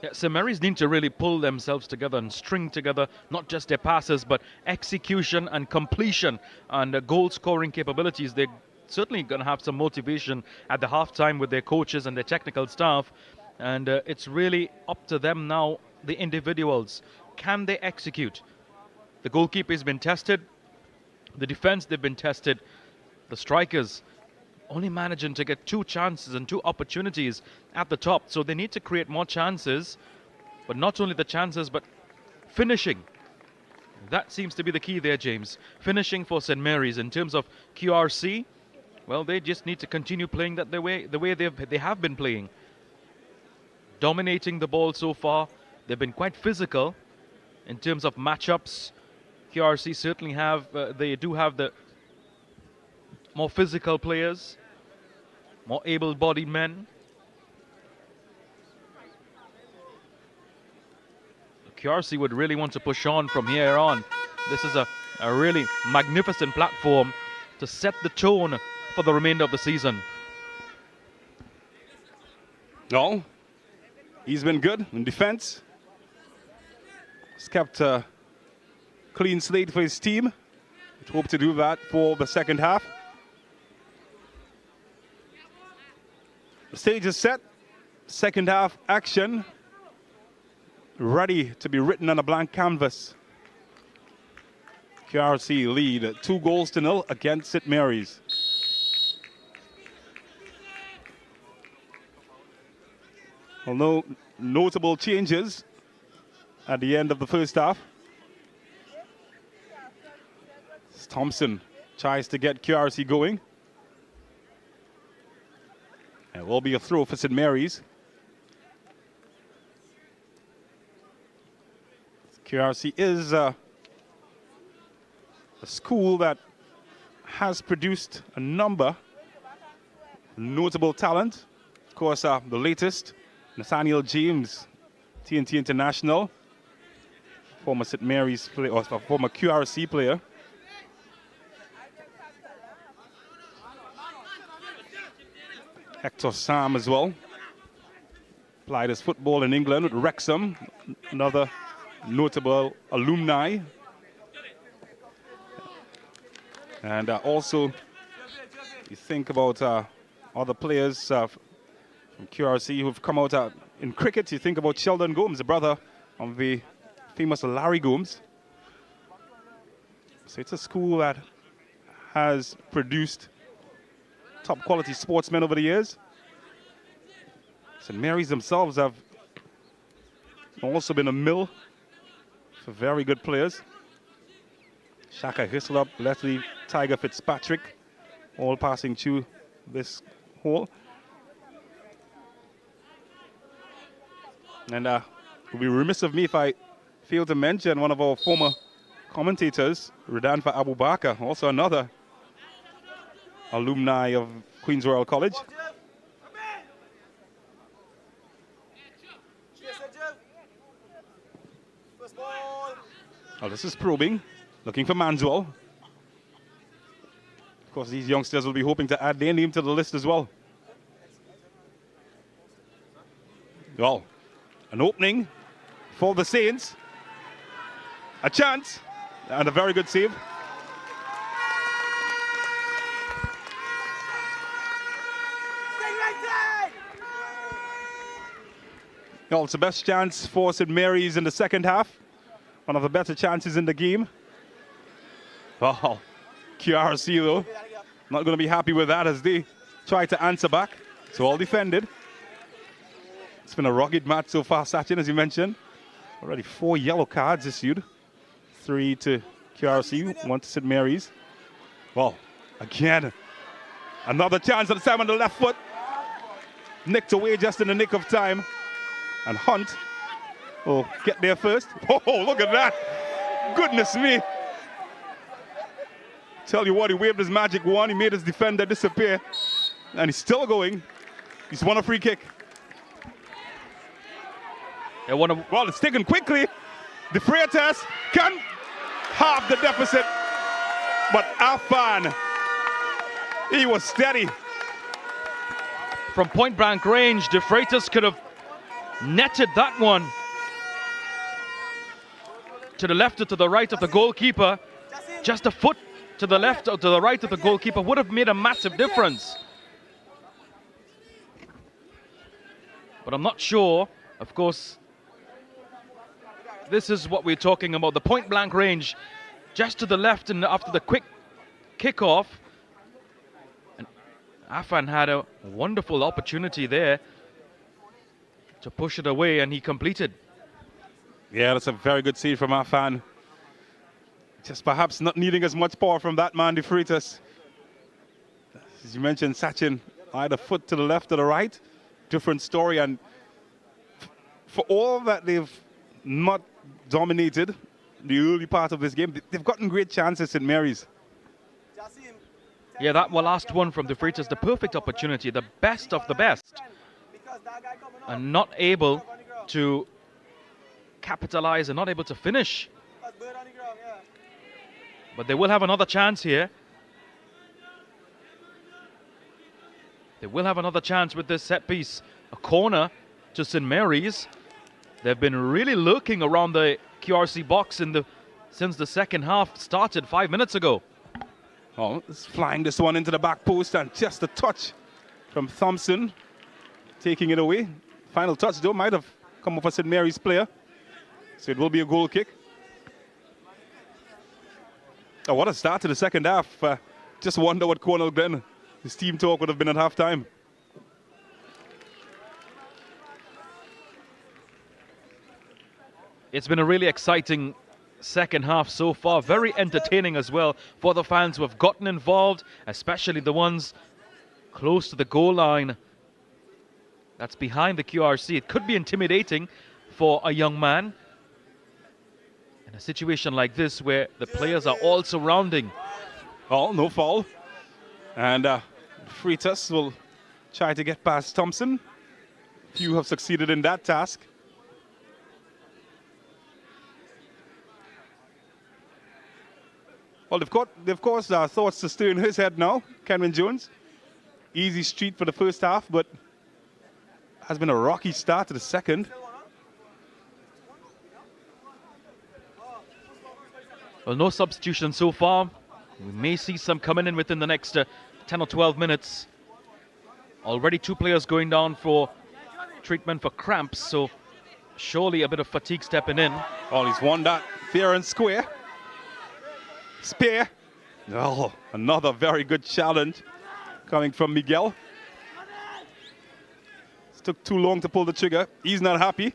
Speaker 2: Yeah, St. Mary's need to really pull themselves together and string together not just their passes, but execution and completion and goal-scoring capabilities. They're certainly going to have some motivation at the halftime with their coaches and their technical staff, and it's really up to them now, the individuals. Can they execute? The goalkeeper has been tested. The defense, they've been tested. The strikers only managing to get 2 chances and 2 opportunities at the top. So they need to create more chances, but not only the chances, but finishing. That seems to be the key there, James. Finishing for St. Mary's. In terms of QRC, well, they just need to continue playing that the way they have been playing. Dominating the ball so far. They've been quite physical in terms of matchups. QRC certainly they do have the more physical players, more able-bodied men. QRC would really want to push on from here on. This is a really magnificent platform to set the tone for the remainder of the season.
Speaker 1: No, he's been good in defense. He's kept clean slate for his team. We hope to do that for the second half. The stage is set. Second half action. Ready to be written on a blank canvas. QRC lead 2-0 against St. Mary's. Well, no notable changes at the end of the first half. Thompson tries to get QRC going. It will be a throw for St. Mary's. QRC is a school that has produced a number of notable talent. Of course, the latest, Nathaniel James, TNT International, former St. Mary's player, or former QRC player. Hector Sam as well. Played his football in England with Wrexham, another notable alumni. And also, you think about other players from QRC who've come out in cricket. You think about Sheldon Gomes, the brother of the famous Larry Gomes. So it's a school that has produced top quality sportsmen over the years. St. Mary's themselves have also been a mill for very good players. Shaka Hislop, Leslie Tiger Fitzpatrick, all passing through this hole. And it would be remiss of me if I fail to mention one of our former commentators, Ridanfa Abu Bakr, also another alumni of Queen's Royal College. Oh, this is probing, looking for Manswell. Of course, these youngsters will be hoping to add their name to the list as well. Well, an opening for the Saints. A chance and a very good save. Well, it's the best chance for St. Mary's in the second half. One of the better chances in the game. Well, QRC though, not going to be happy with that as they try to answer back. It's all defended. It's been a rugged match so far, Sachin, as you mentioned. Already 4 yellow cards issued. 3 to QRC, 1 to St. Mary's. Well, again, another chance at the time on the left foot. Nicked away just in the nick of time. And Hunt will get there first. Oh, look at that. Goodness me. Tell you what, he waved his magic wand. He made his defender disappear. And he's still going. He's won a free kick. Well, it's taken quickly. The Freitas can halve the deficit. But Afan, he was steady.
Speaker 2: From point blank range, De Freitas could have netted that one. To the left or to the right of the goalkeeper. Just a foot to the left or to the right of the goalkeeper would have made a massive difference. But I'm not sure, of course, this is what we're talking about. The point blank range, just to the left and after the quick kickoff. And Afan had a wonderful opportunity there to push it away, and he completed.
Speaker 1: Yeah, that's a very good save from Afan. Just perhaps not needing as much power from that man, De Freitas. As you mentioned, Sachin, either foot to the left or the right. Different story, and for all that they've not dominated the early part of this game, they've gotten great chances, St. Mary's.
Speaker 2: Yeah, that last one from De Freitas, the perfect opportunity, the best of the best, and not able to capitalize and not able to finish. But they will have another chance here. They will have another chance with this set piece. A corner to St. Mary's. They've been really lurking around the QRC box since the second half started 5 minutes ago.
Speaker 1: Oh, it's flying this one into the back post, and just a touch from Thompson, taking it away. Final touch, though, might have come off a St. Mary's player. So it will be a goal kick. Oh, what a start to the second half. Just wonder what Cornell Glen, his team talk would have been at halftime.
Speaker 2: It's been a really exciting second half so far. Very entertaining as well for the fans who have gotten involved, especially the ones close to the goal line. That's behind the QRC. It could be intimidating for a young man in a situation like this where the players are all surrounding.
Speaker 1: Oh, no foul. And Freitas will try to get past Thompson. Few have succeeded in that task. Well, of course, thoughts to stir in his head now, Kenwin Jones. Easy street for the first half, but has been a rocky start to the second.
Speaker 2: Well, no substitution so far. We may see some coming in within the next 10 or 12 minutes. Already 2 players going down for treatment for cramps, so surely a bit of fatigue stepping in.
Speaker 1: Oh, he's won that fair and square. Spear. Oh, another very good challenge coming from Miguel. It took too long to pull the trigger. He's not happy.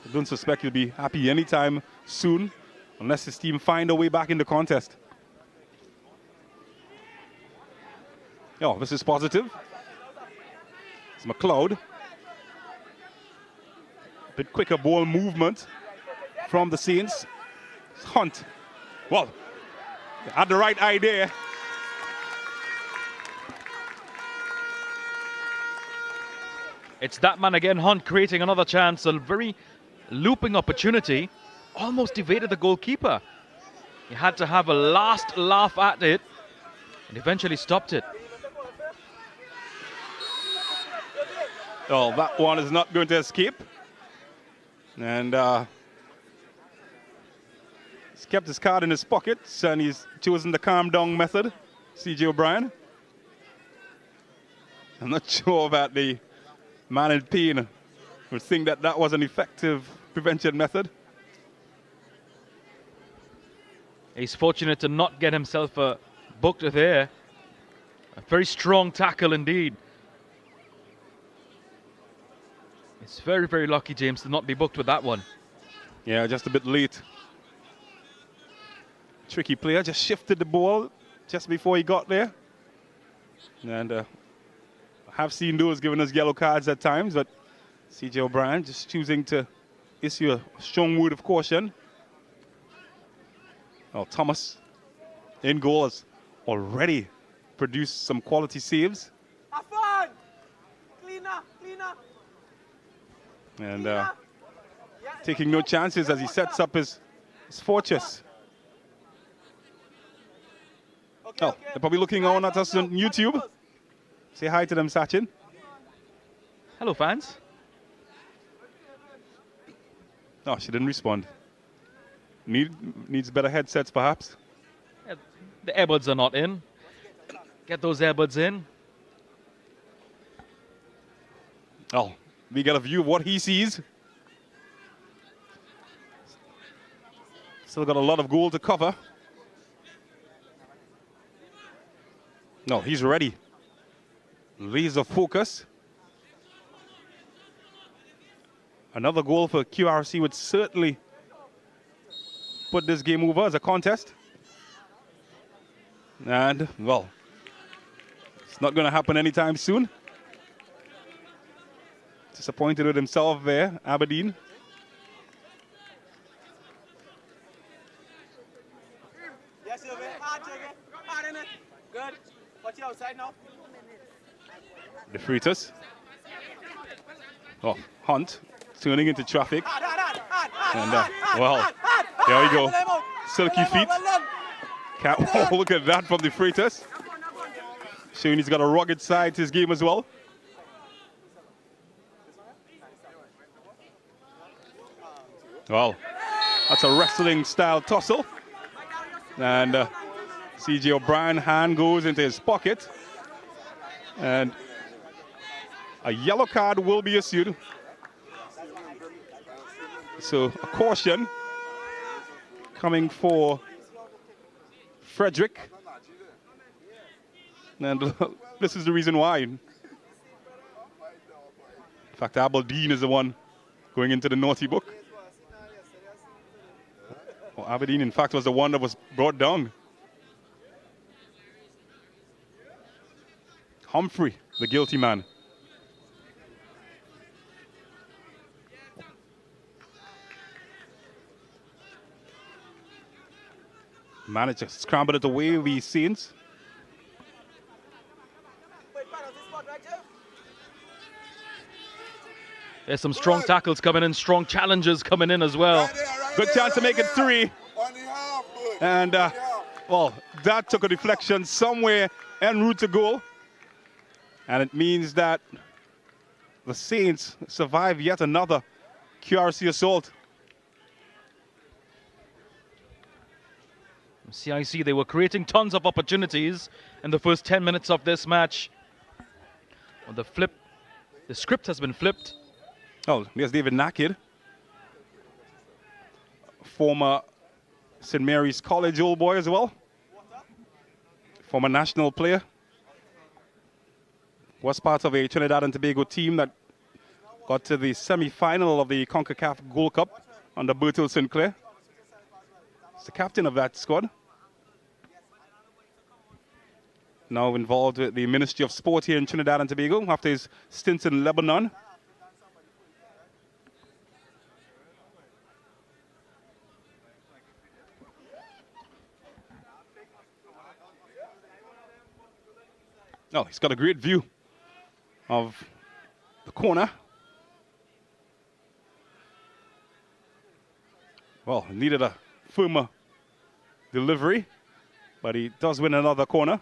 Speaker 1: I don't suspect he'll be happy anytime soon unless his team find a way back in the contest. Oh, this is positive. It's McLeod. A bit quicker ball movement from the Saints. Hunt. Well, had the right idea.
Speaker 2: It's that man again, Hunt, creating another chance. A very looping opportunity. Almost evaded the goalkeeper. He had to have a last laugh at it and eventually stopped it.
Speaker 1: Oh, that one is not going to escape. And he's kept his card in his pockets, and he's chosen the calm down method, C.J. O'Brien. I'm not sure about the man in pain who think that that was an effective prevention method.
Speaker 2: He's fortunate to not get himself booked there. A very strong tackle indeed. It's very, very lucky, James, to not be booked with that one.
Speaker 1: Yeah, just a bit late. Tricky player, just shifted the ball just before he got there. And I have seen those giving us yellow cards at times, but CJ O'Brien just choosing to issue a strong word of caution. Oh, Thomas in goal has already produced some quality saves. And taking no chances as he sets up his fortress. Oh, they're probably looking on at us on YouTube. Say hi to them, Sachin.
Speaker 2: Hello, fans.
Speaker 1: No, she didn't respond. Needs better headsets, perhaps.
Speaker 2: Yeah, the earbuds are not in. Get those earbuds in.
Speaker 1: Oh, we get a view of what he sees. Still got a lot of goal to cover. No, he's ready. Laser focus. Another goal for QRC would certainly put this game over as a contest. And, well, it's not going to happen anytime soon. Disappointed with himself there, Aberdeen.
Speaker 3: Yes, Sylvie. Hard, Sylvie. Hard in it. Good. Watch you outside now.
Speaker 1: The Fritas. Oh, Hunt turning into traffic. And, well, there we go. Silky feet. Oh, look at that from the Fritas. Showing he's got a rugged side to his game as well. Well, that's a wrestling style tussle. And CJ O'Brien hand goes into his pocket. And a yellow card will be issued. So a caution coming for Frederick. And this is the reason why. In fact, Aberdeen is the one going into the naughty book. Well, Aberdeen, in fact, was the one that was brought down. Humphrey, the guilty man. Managed to scramble it away with the Saints.
Speaker 2: There's some strong tackles coming in, strong challenges coming in as well.
Speaker 1: Good chance to make it 3. And, well, that took a deflection somewhere en route to goal. And it means that the Saints survive yet another QRC assault.
Speaker 2: CIC, they were creating tons of opportunities in the first 10 minutes of this match. On the flip, the script has been flipped.
Speaker 1: Oh, there's David Nakid, former St. Mary's College old boy as well, former national player. Was part of a Trinidad and Tobago team that got to the semi-final of the CONCACAF Gold Cup under Bertil Sinclair. He's the captain of that squad. Now involved with the Ministry of Sport here in Trinidad and Tobago after his stint in Lebanon. Oh, he's got a great view of the corner. Well, needed a firmer delivery, but he does win another corner.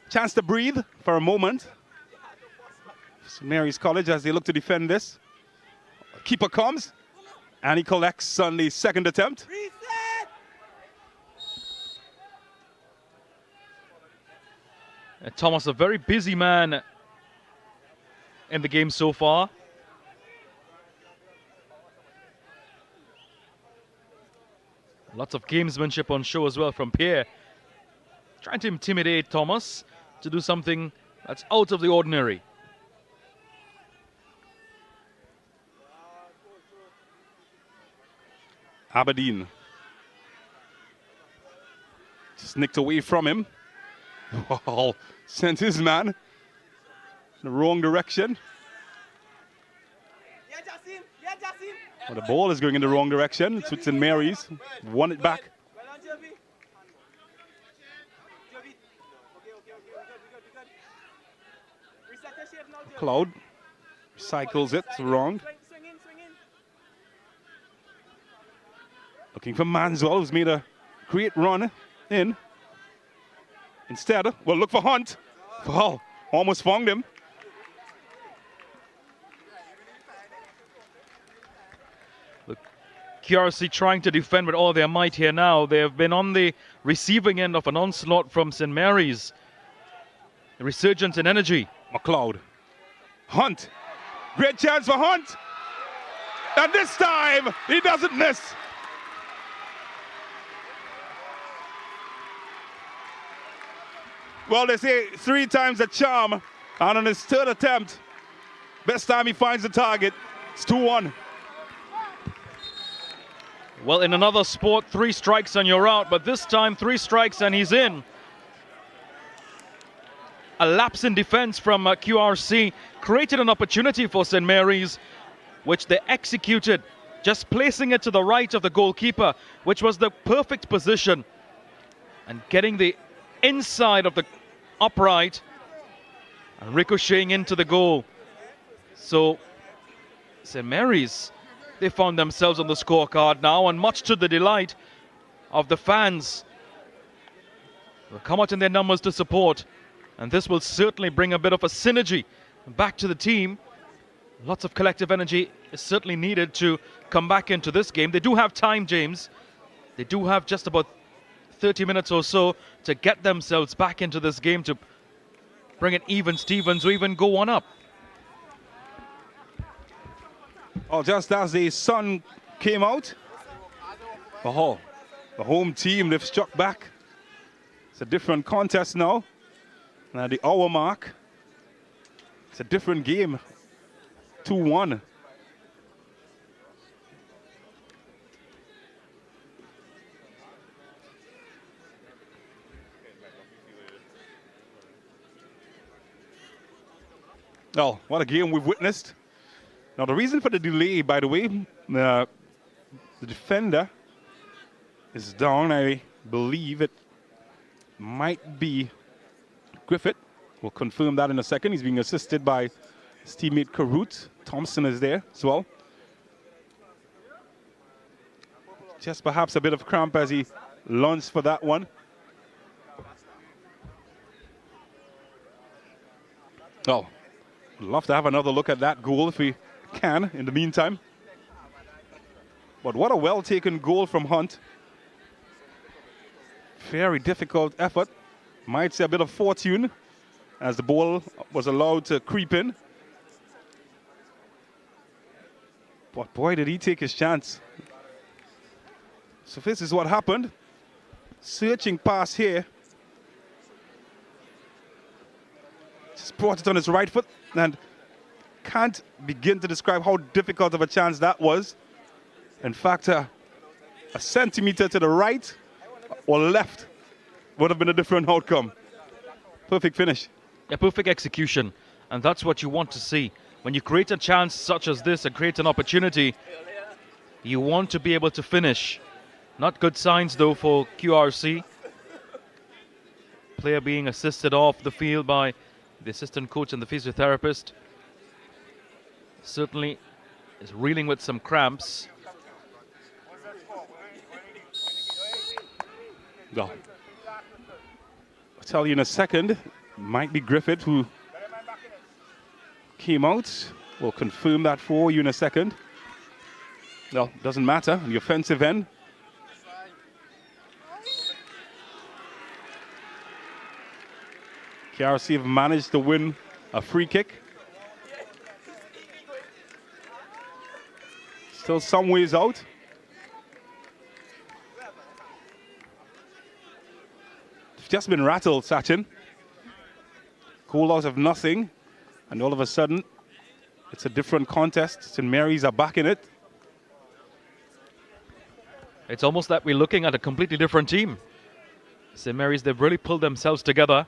Speaker 1: Chance to breathe for a moment. St. Mary's College as they look to defend this. Keeper comes, and he collects on the second attempt.
Speaker 2: Thomas, a very busy man in the game so far. Lots of gamesmanship on show as well from Pierre. Trying to intimidate Thomas to do something that's out of the ordinary.
Speaker 1: Aberdeen. Just nicked away from him. Well, sent his man in the wrong direction.
Speaker 3: Yeah, Jassim. Yeah, Jassim.
Speaker 1: Well, the ball is going in the wrong direction. It's St. Mary's. Won it back.
Speaker 3: Well done, Jervy. Jervy. Okay. We good. Reset the shape now, Jervy.
Speaker 1: Cloud cycles it. It's wrong.
Speaker 3: Swing in.
Speaker 1: Looking for Manswell, who's made a great run in. Instead, well, look for Hunt. Well, almost found him.
Speaker 2: Look, QRC trying to defend with all their might here now. They have been on the receiving end of an onslaught from St. Mary's. A resurgence in energy.
Speaker 1: McLeod. Hunt. Great chance for Hunt. And this time, he doesn't miss. Well, they say 3 times a charm. And on his 3rd attempt, best time he finds the target, it's 2-1.
Speaker 2: Well, in another sport, 3 strikes and you're out. But this time, 3 strikes and he's in. A lapse in defense from QRC created an opportunity for St. Mary's, which they executed, just placing it to the right of the goalkeeper, which was the perfect position, and getting the inside of the upright and ricocheting into the goal. So St. Mary's, they found themselves on the scorecard now, and much to the delight of the fans, will come out in their numbers to support. And this will certainly bring a bit of a synergy back to the team. Lots of collective energy is certainly needed to come back into this game. They do have time, James. They do have just about 30 minutes or so to get themselves back into this game, to bring it even Stevens or even go one up.
Speaker 1: Oh, just as the sun came out, the home team, they've struck back. It's a different contest now. And at the hour mark, it's a different game. 2-1. Oh, what a game we've witnessed. Now, the reason for the delay, by the way, the defender is down. I believe it might be Griffith. We'll confirm that in a second. He's being assisted by his teammate Karut. Thompson is there as well. Just perhaps a bit of cramp as he lunged for that one. Oh, I'd love to have another look at that goal if we can in the meantime. But what a well-taken goal from Hunt. Very difficult effort. Might say a bit of fortune as the ball was allowed to creep in. But boy, did he take his chance. So this is what happened. Searching pass here. Just brought it on his right foot, and can't begin to describe how difficult of a chance that was. In fact, a centimeter to the right or left would have been a different outcome. Perfect finish.
Speaker 2: A perfect execution, and that's what you want to see. When you create a chance such as this and create an opportunity, you want to be able to finish. Not good signs though for QRC. Player being assisted off the field by the assistant coach and the physiotherapist. Certainly is reeling with some cramps.
Speaker 1: No. I'll tell you in a second. Might be Griffith who came out. We'll confirm that for you in a second. No, doesn't matter. On the offensive end. QRC have managed to win a free kick. Still some ways out. just been rattled, Sachin. Cool out of nothing, and all of a sudden, it's a different contest. St. Mary's are back in it.
Speaker 2: It's almost like we're looking at a completely different team. St. Mary's, they've really pulled themselves together.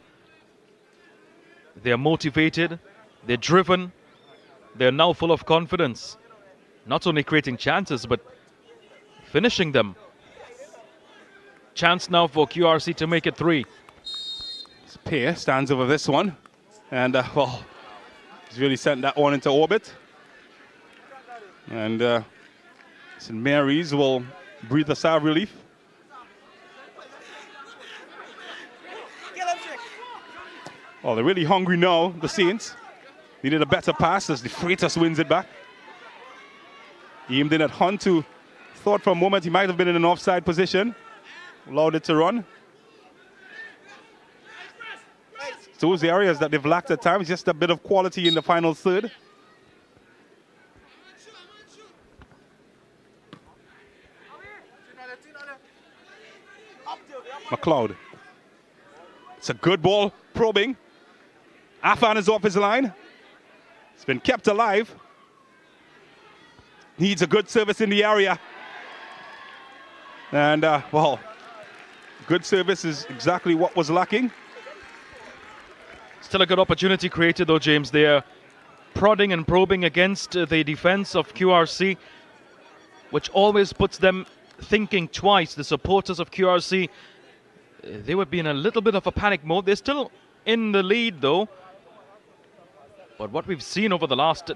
Speaker 2: They're motivated, they're driven, they're now full of confidence. Not only creating chances, but finishing them. Chance now for QRC to make it 3.
Speaker 1: Pear stands over this one, and well, he's really sent that one into orbit. And St. Mary's will breathe a sigh of relief. Oh, they're really hungry now, the Saints. Needed a better pass as the Freitas wins it back. He aimed in at Hunt, who thought for a moment he might have been in an offside position. Allowed it to run. Those areas that they've lacked at times, just a bit of quality in the final third. McLeod. It's a good ball, probing. Afan is off his line. It's been kept alive. Needs a good service in the area. And, well, good service is exactly what was lacking.
Speaker 2: Still a good opportunity created though, James. They're prodding and probing against the defense of QRC, which always puts them thinking twice. The supporters of QRC, they would be in a little bit of a panic mode. They're still in the lead though. But what we've seen over the last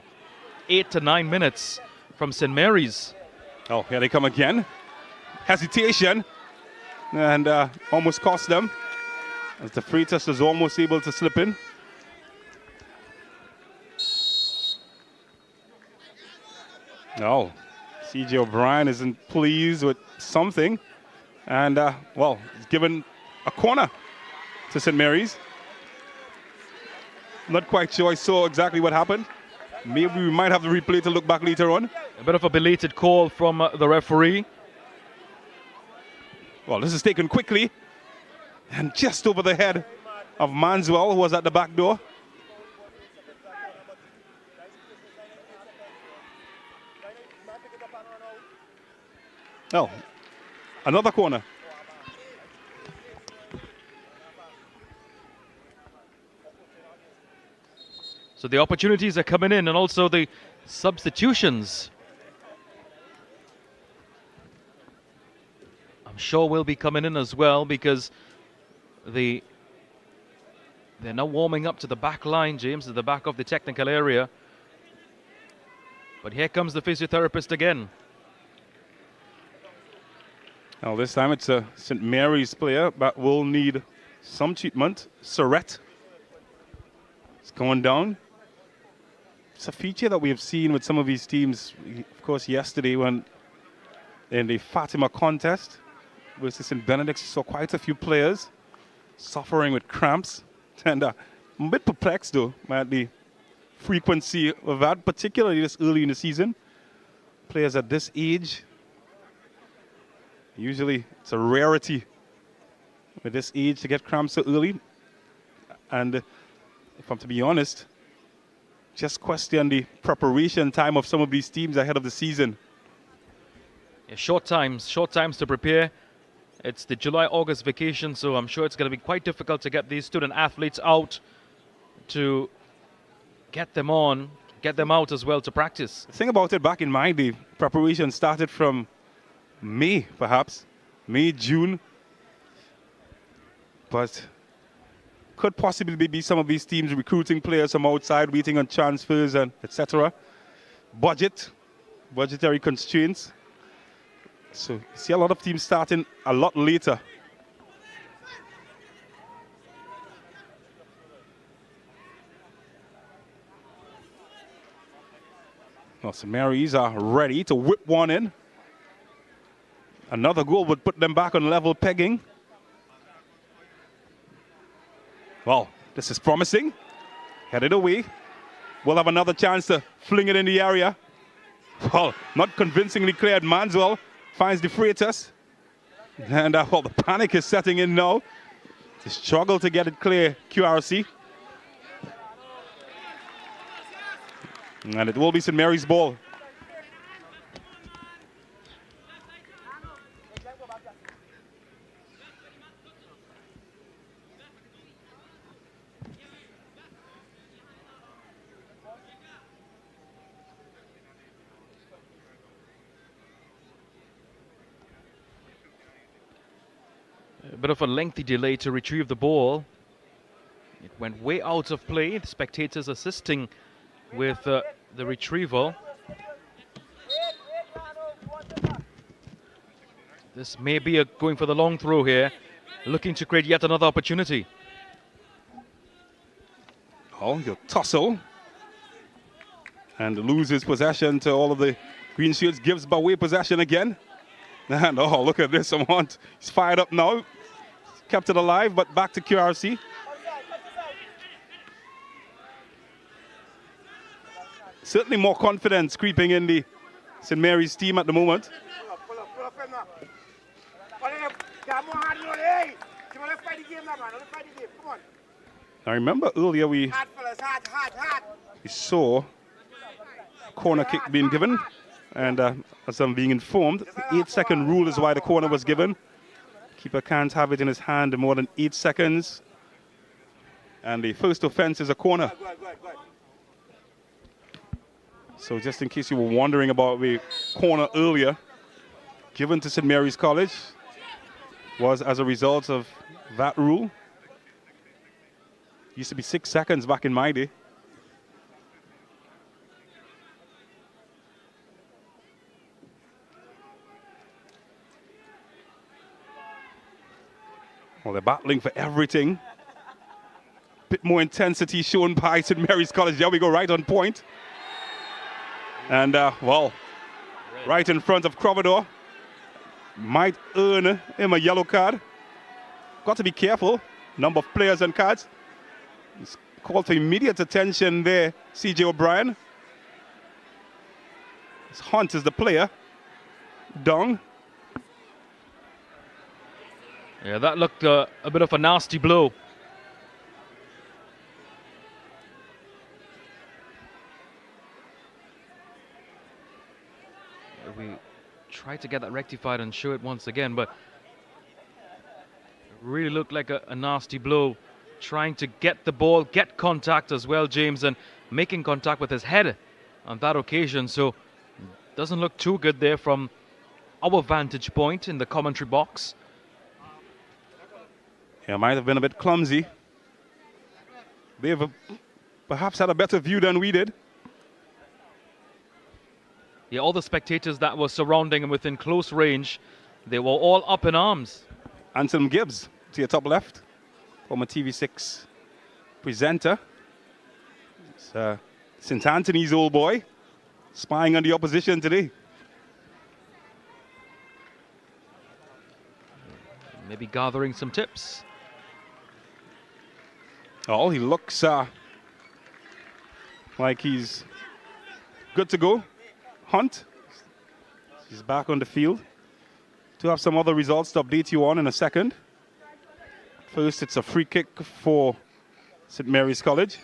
Speaker 2: 8 to 9 minutes from St. Mary's.
Speaker 1: Oh, here they come again. Hesitation. And almost cost them, as the Freitas is almost able to slip in. No, CJ O'Brien isn't pleased with something. And, well, he's given a corner to St. Mary's. Not quite sure I saw exactly what happened. Maybe we might have the replay to look back later on.
Speaker 2: A bit of a belated call from the referee.
Speaker 1: Well, this is taken quickly. And just over the head of Manswell, who was at the back door. Oh, another corner.
Speaker 2: So the opportunities are coming in, and also the substitutions. I'm sure will be coming in as well, because they're now warming up to the back line, James, at the back of the technical area. But here comes the physiotherapist again.
Speaker 1: Now this time it's a St. Mary's player that will need some treatment. Surrett is going down. It's a feature that we have seen with some of these teams, of course, yesterday when in the Fatima contest versus St. Benedict's, saw quite a few players suffering with cramps. And I'm a bit perplexed, though, at the frequency of that, particularly this early in the season. Players at this age, usually it's a rarity with this age to get cramps so early. And if I'm to be honest, just question the preparation time of some of these teams ahead of the season.
Speaker 2: Yeah, short times to prepare. It's the July-August vacation, so I'm sure it's going to be quite difficult to get these student athletes out, to get them out as well to practice.
Speaker 1: The thing about it, back in my day, preparation started from May, perhaps. May, June. But could possibly be some of these teams recruiting players from outside, waiting on transfers and etc. Budgetary constraints. So you see a lot of teams starting a lot later. Well, St. Mary's are ready to whip one in. Another goal would put them back on level pegging. Well, this is promising. Headed away. We'll have another chance to fling it in the area. Well, not convincingly cleared. Manswell finds the Freitas. And well, the panic is setting in now They struggle to get it clear, QRC. And it will be St. Mary's ball.
Speaker 2: A bit of a lengthy delay to retrieve the ball. It went way out of play. The spectators assisting with the retrieval. This may be going for the long throw here, looking to create yet another opportunity.
Speaker 1: Oh, your tussle. And loses possession to all of the green shirts, gives away possession again. And oh, look at this, Amont. He's fired up now. Kept it alive, but back to QRC. Certainly more confidence creeping in the St. Mary's team at the moment. I remember earlier we saw a corner kick being given, and as I'm being informed, the 8-second rule is why the corner was given. Keeper can't have it in his hand more than 8 seconds, and the first offense is a corner. So just in case you were wondering about the corner earlier, given to St. Mary's College, was as a result of that rule. Used to be 6 seconds back in my day. Well, they're battling for everything. Bit more intensity shown by St. Mary's College. There we go, right on point. And, well, right in front of Crovidor. Might earn him a yellow card. Got to be careful. Number of players and cards. He's called for immediate attention there, C.J. O'Brien. Hunt is the player. Dong.
Speaker 2: Yeah, that looked a bit of a nasty blow. We try to get that rectified and show it once again, but it really looked like a nasty blow. Trying to get the ball, get contact as well, James, and making contact with his head on that occasion. So doesn't look too good there from our vantage point in the commentary box.
Speaker 1: Yeah, might have been a bit clumsy. They've perhaps had a better view than we did.
Speaker 2: Yeah, all the spectators that were surrounding him within close range, they were all up in arms.
Speaker 1: Anselm Gibbs to your top left, former TV6 presenter. It's, St. Anthony's old boy, spying on the opposition today.
Speaker 2: Maybe gathering some tips.
Speaker 1: Oh, he looks like he's good to go. Hunt, he's back on the field. To have some other results to update you on in a second. First, it's a free kick for St. Mary's College.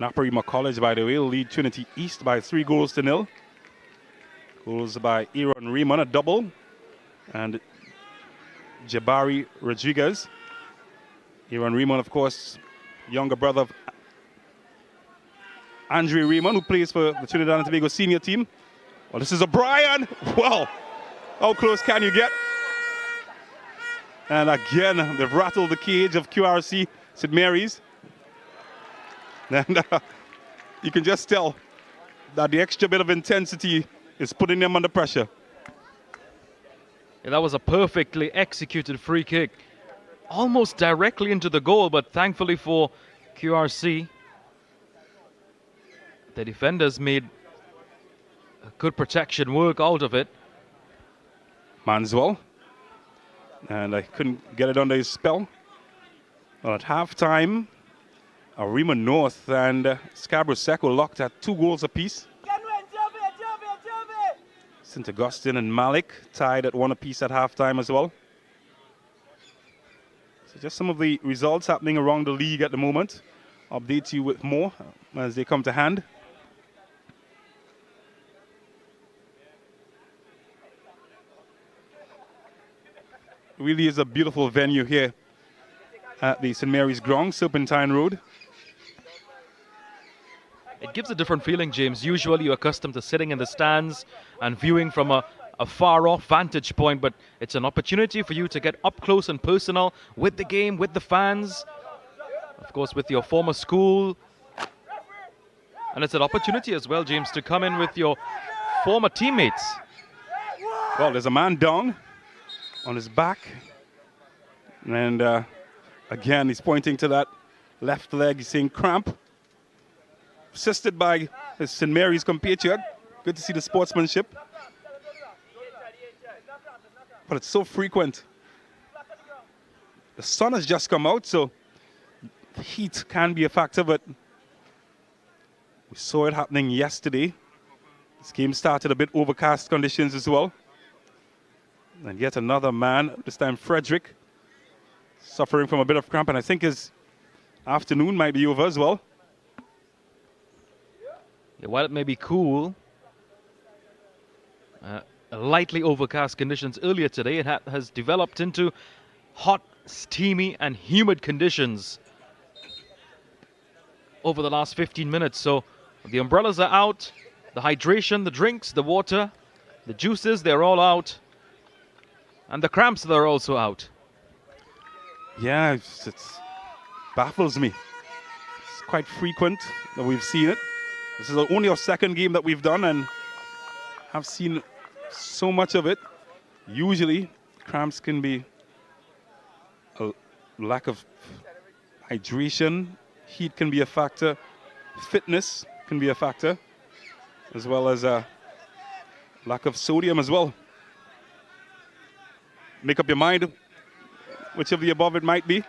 Speaker 1: Naparima College, by the way, will lead Trinity East by 3-0. Goals by Aaron Riemann, a double, and Jabari Rodriguez. Aaron Riemann, of course, younger brother of Andre Riemann, who plays for the Trinidad and Tobago senior team. Well, this is O'Brien. Well, how close can you get? And again, they've rattled the cage of QRC St. Mary's. And you can just tell that the extra bit of intensity is putting them under pressure.
Speaker 2: Yeah, that was a perfectly executed free kick. Almost directly into the goal, but thankfully for QRC, the defenders made a good protection work out of it.
Speaker 1: Manswell. And I couldn't get it under his spell. Well, at halftime, Arima North and Scarborough Seco locked at 2 goals apiece. St. Augustine and Malik tied at 1 apiece at halftime as well. So just some of the results happening around the league at the moment. Update you with more as they come to hand. Really is a beautiful venue here at the St. Mary's Ground, Serpentine Road.
Speaker 2: It gives a different feeling, James. Usually you're accustomed to sitting in the stands and viewing from a far-off vantage point, but it's an opportunity for you to get up close and personal with the game, with the fans, of course, with your former school. And it's an opportunity as well, James, to come in with your former teammates.
Speaker 1: Well, there's a man down on his back. And again, he's pointing to that left leg. He's saying cramp. Assisted by his St. Mary's compatriot. Good to see the sportsmanship. But it's so frequent. The sun has just come out, so the heat can be a factor, but we saw it happening yesterday. This game started a bit overcast conditions as well. And yet another man, this time Frederick, suffering from a bit of cramp, and I think his afternoon might be over as well.
Speaker 2: Yeah, while it may be cool, lightly overcast conditions earlier today, it has developed into hot, steamy and humid conditions over the last 15 minutes. So the umbrellas are out, the hydration, the drinks, the water, the juices, they're all out. And the cramps, they're also out.
Speaker 1: Yeah, it baffles me. It's quite frequent that we've seen it. This is only our second game that we've done, and I've seen so much of it. Usually, cramps can be a lack of hydration. Heat can be a factor. Fitness can be a factor, as well as a lack of sodium as well. Make up your mind which of the above it might be.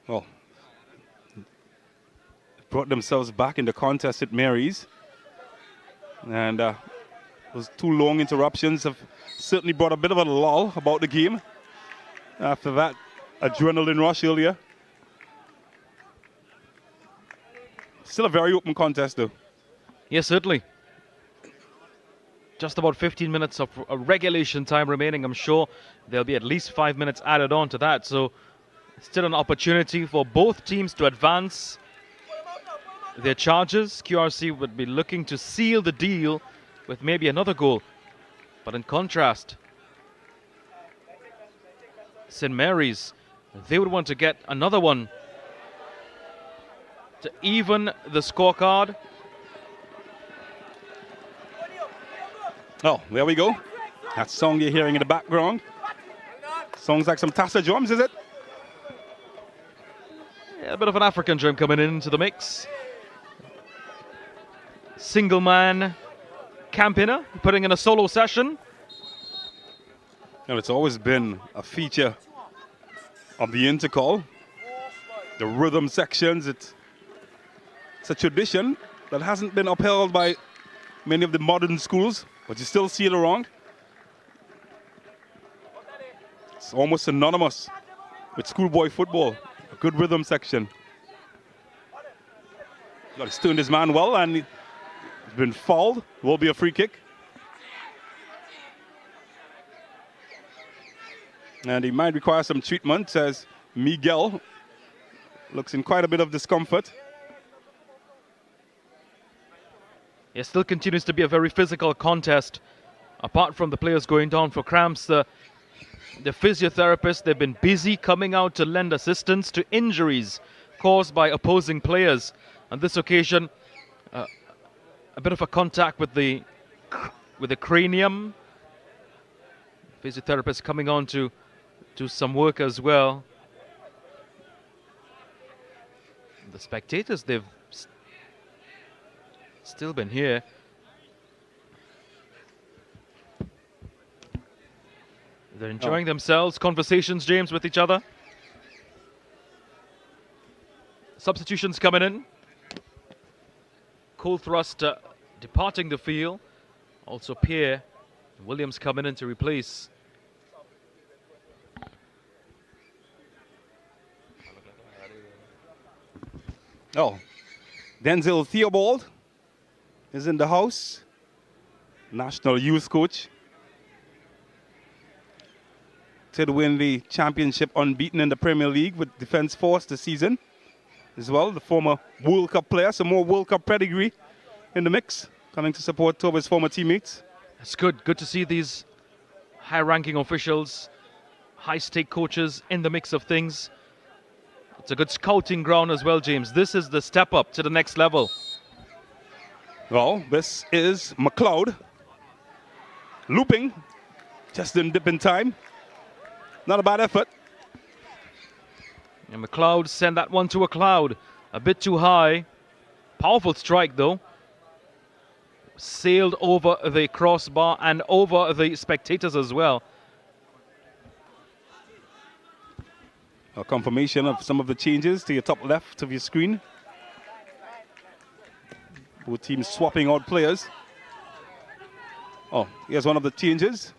Speaker 1: Well, brought themselves back in the contest at Mary's. And those 2 long interruptions have certainly brought a bit of a lull about the game after that adrenaline rush earlier. Still a very open contest, though.
Speaker 2: Yes, certainly. Just about 15 minutes of regulation time remaining. I'm sure there'll be at least 5 minutes added on to that. So still an opportunity for both teams to advance their charges. QRC would be looking to seal the deal with maybe another goal. But in contrast, St. Mary's, they would want to get another one to even the scorecard.
Speaker 1: Oh, there we go. That song you're hearing in the background. Sounds like some Tassa drums, is it?
Speaker 2: Yeah, a bit of an African drum coming into the mix. Single man Campina putting in a solo session.
Speaker 1: And it's always been a feature of the intercall. The rhythm sections, it's a tradition that hasn't been upheld by many of the modern schools, but you still see it around. It's almost synonymous with schoolboy football, a good rhythm section. He's turned his man well, and he's been fouled. Will be a free kick. And he might require some treatment as Miguel looks in quite a bit of discomfort.
Speaker 2: It still continues to be a very physical contest. Apart from the players going down for cramps, the physiotherapists, they've been busy coming out to lend assistance to injuries caused by opposing players. On this occasion, a bit of a contact with the cranium. Physiotherapists coming on to do some work as well. The spectators, they've still been here. They're enjoying themselves. Conversations, James, with each other. Substitutions coming in. Cole Thrust departing the field. Also Pierre Williams coming in to replace.
Speaker 1: Oh, Denzel Theobald is in the house. National youth coach. To win the championship unbeaten in the Premier League with Defence Force this season. As well, the former World Cup player, some more World Cup pedigree in the mix, coming to support two of his former teammates.
Speaker 2: It's good to see these high-ranking officials, high-stake coaches in the mix of things. It's a good scouting ground as well, James. This is the step up to the next level.
Speaker 1: Well, this is McLeod. Looping, just didn't dip in time. Not a bad effort.
Speaker 2: And McLeod sent that one to a cloud. A bit too high. Powerful strike, though. Sailed over the crossbar and over the spectators as well.
Speaker 1: A confirmation of some of the changes to your top left of your screen. Both teams swapping out players. Oh, here's one of the changes.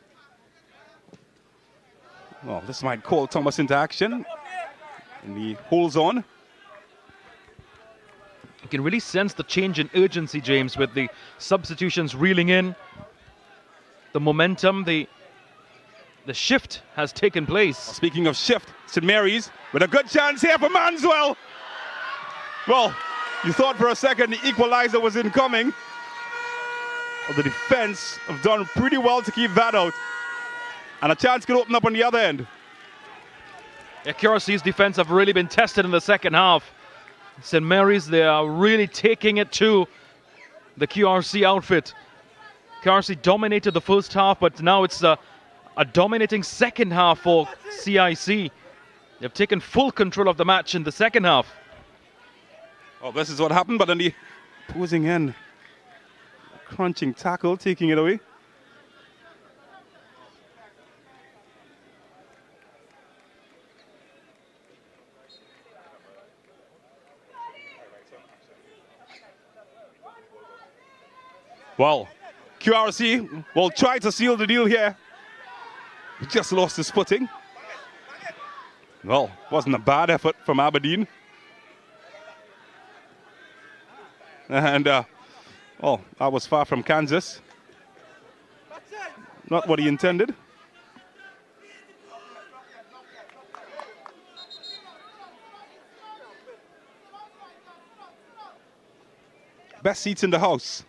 Speaker 1: Oh, this might call Thomas into action. And he holds on.
Speaker 2: You can really sense the change in urgency, James, with the substitutions reeling in. The momentum, the shift has taken place.
Speaker 1: Speaking of shift, St. Mary's with a good chance here for Manswell. Well, you thought for a second the equalizer was incoming. Well, the defense have done pretty well to keep that out. And a chance could open up on the other end.
Speaker 2: Yeah, QRC's defense have really been tested in the second half. St. Mary's, they are really taking it to the QRC outfit. QRC dominated the first half, but now it's a dominating second half for CIC. They've taken full control of the match in the second half.
Speaker 1: Oh, this is what happened, but then the opposing end. Crunching tackle, taking it away. Well, QRC will try to seal the deal here. He just lost his footing. Well, wasn't a bad effort from Aberdeen. And, oh, that was far from Kansas. Not what he intended. Best seats in the house.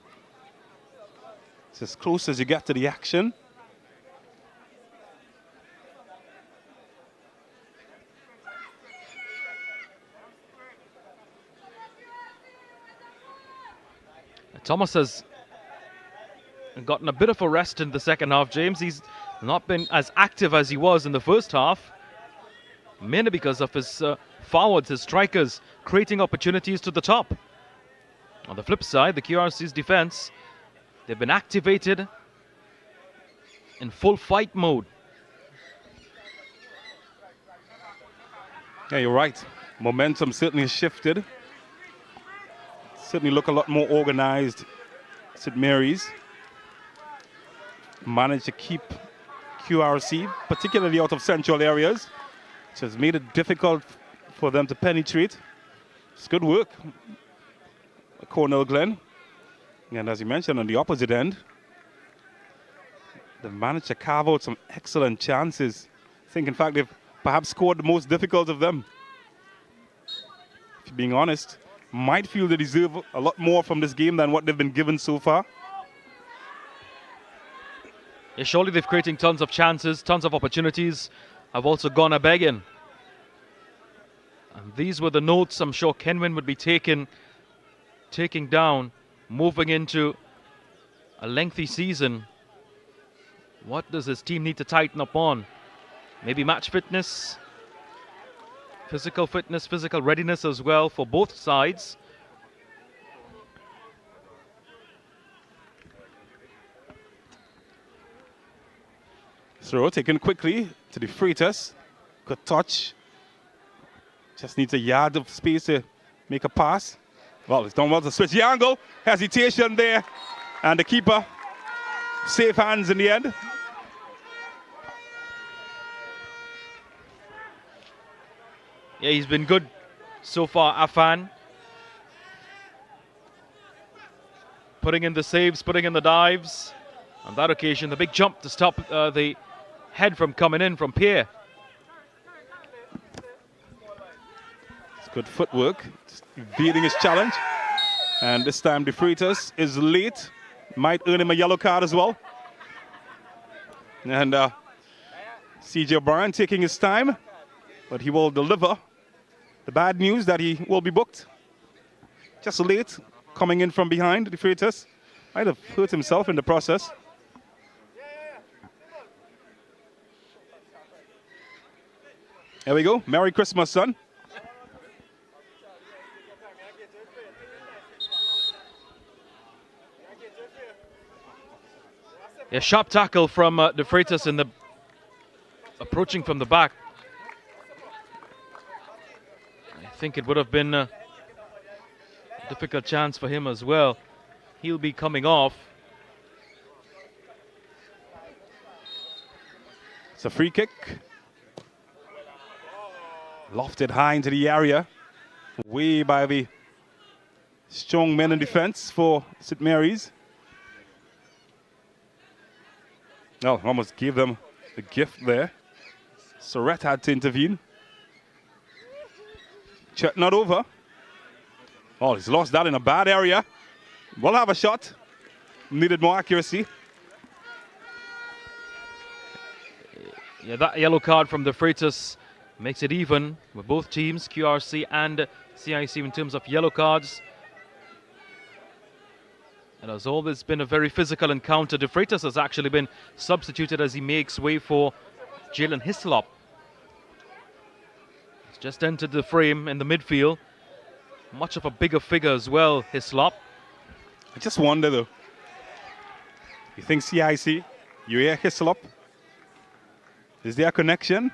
Speaker 1: It's as close as you get to the action.
Speaker 2: Thomas has gotten a bit of a rest in the second half, James. He's not been as active as he was in the first half, mainly because of his forwards, his strikers, creating opportunities to the top. On the flip side, the QRC's defense, they've been activated in full fight mode.
Speaker 1: Yeah, you're right. Momentum certainly has shifted. Certainly look a lot more organized. St. Mary's managed to keep QRC, particularly out of central areas, which has made it difficult for them to penetrate. It's good work, Cornell Glen. And as you mentioned, on the opposite end, they've managed to carve out some excellent chances. I think, in fact, they've perhaps scored the most difficult of them. If you're being honest, might feel they deserve a lot more from this game than what they've been given so far.
Speaker 2: Yeah, surely they're creating tons of chances, tons of opportunities. Have also gone a begging. And these were the notes I'm sure Kenwin would be taking down, moving into a lengthy season. What does his team need to tighten up on? Maybe match fitness, physical fitness, physical readiness as well for both sides.
Speaker 1: Throw taken quickly to the Freitas. Good touch. Just needs a yard of space to make a pass. Well, it's done well to switch the angle. Hesitation there. And the keeper, safe hands in the end.
Speaker 2: Yeah, he's been good so far, Afan. Putting in the saves, putting in the dives. On that occasion, the big jump to stop the head from coming in from Pierre.
Speaker 1: It's good footwork, just evading his challenge. And this time, De Freitas is late. Might earn him a yellow card as well. And CJ O'Brien taking his time, but he will deliver. The bad news that he will be booked. Just late, coming in from behind, De Freitas. Might have hurt himself in the process. There we go. Merry Christmas, son.
Speaker 2: A sharp tackle from De Freitas in the approaching from the back. I think it would have been a difficult chance for him as well. He'll be coming off.
Speaker 1: It's a free kick. Lofted high into the area. Way by the strong men in defense for St. Mary's. No, almost gave them the gift there. Surratt had to intervene. Check not over. Oh, he's lost that in a bad area. We'll have a shot. Needed more accuracy.
Speaker 2: Yeah, that yellow card from De Freitas makes it even with both teams, QRC and CIC, in terms of yellow cards. It has always been a very physical encounter. De Freitas has actually been substituted as he makes way for Jalen Hislop. He's just entered the frame in the midfield. Much of a bigger figure as well, Hislop.
Speaker 1: I just wonder though. You think CIC, you hear Hislop? Is there a connection?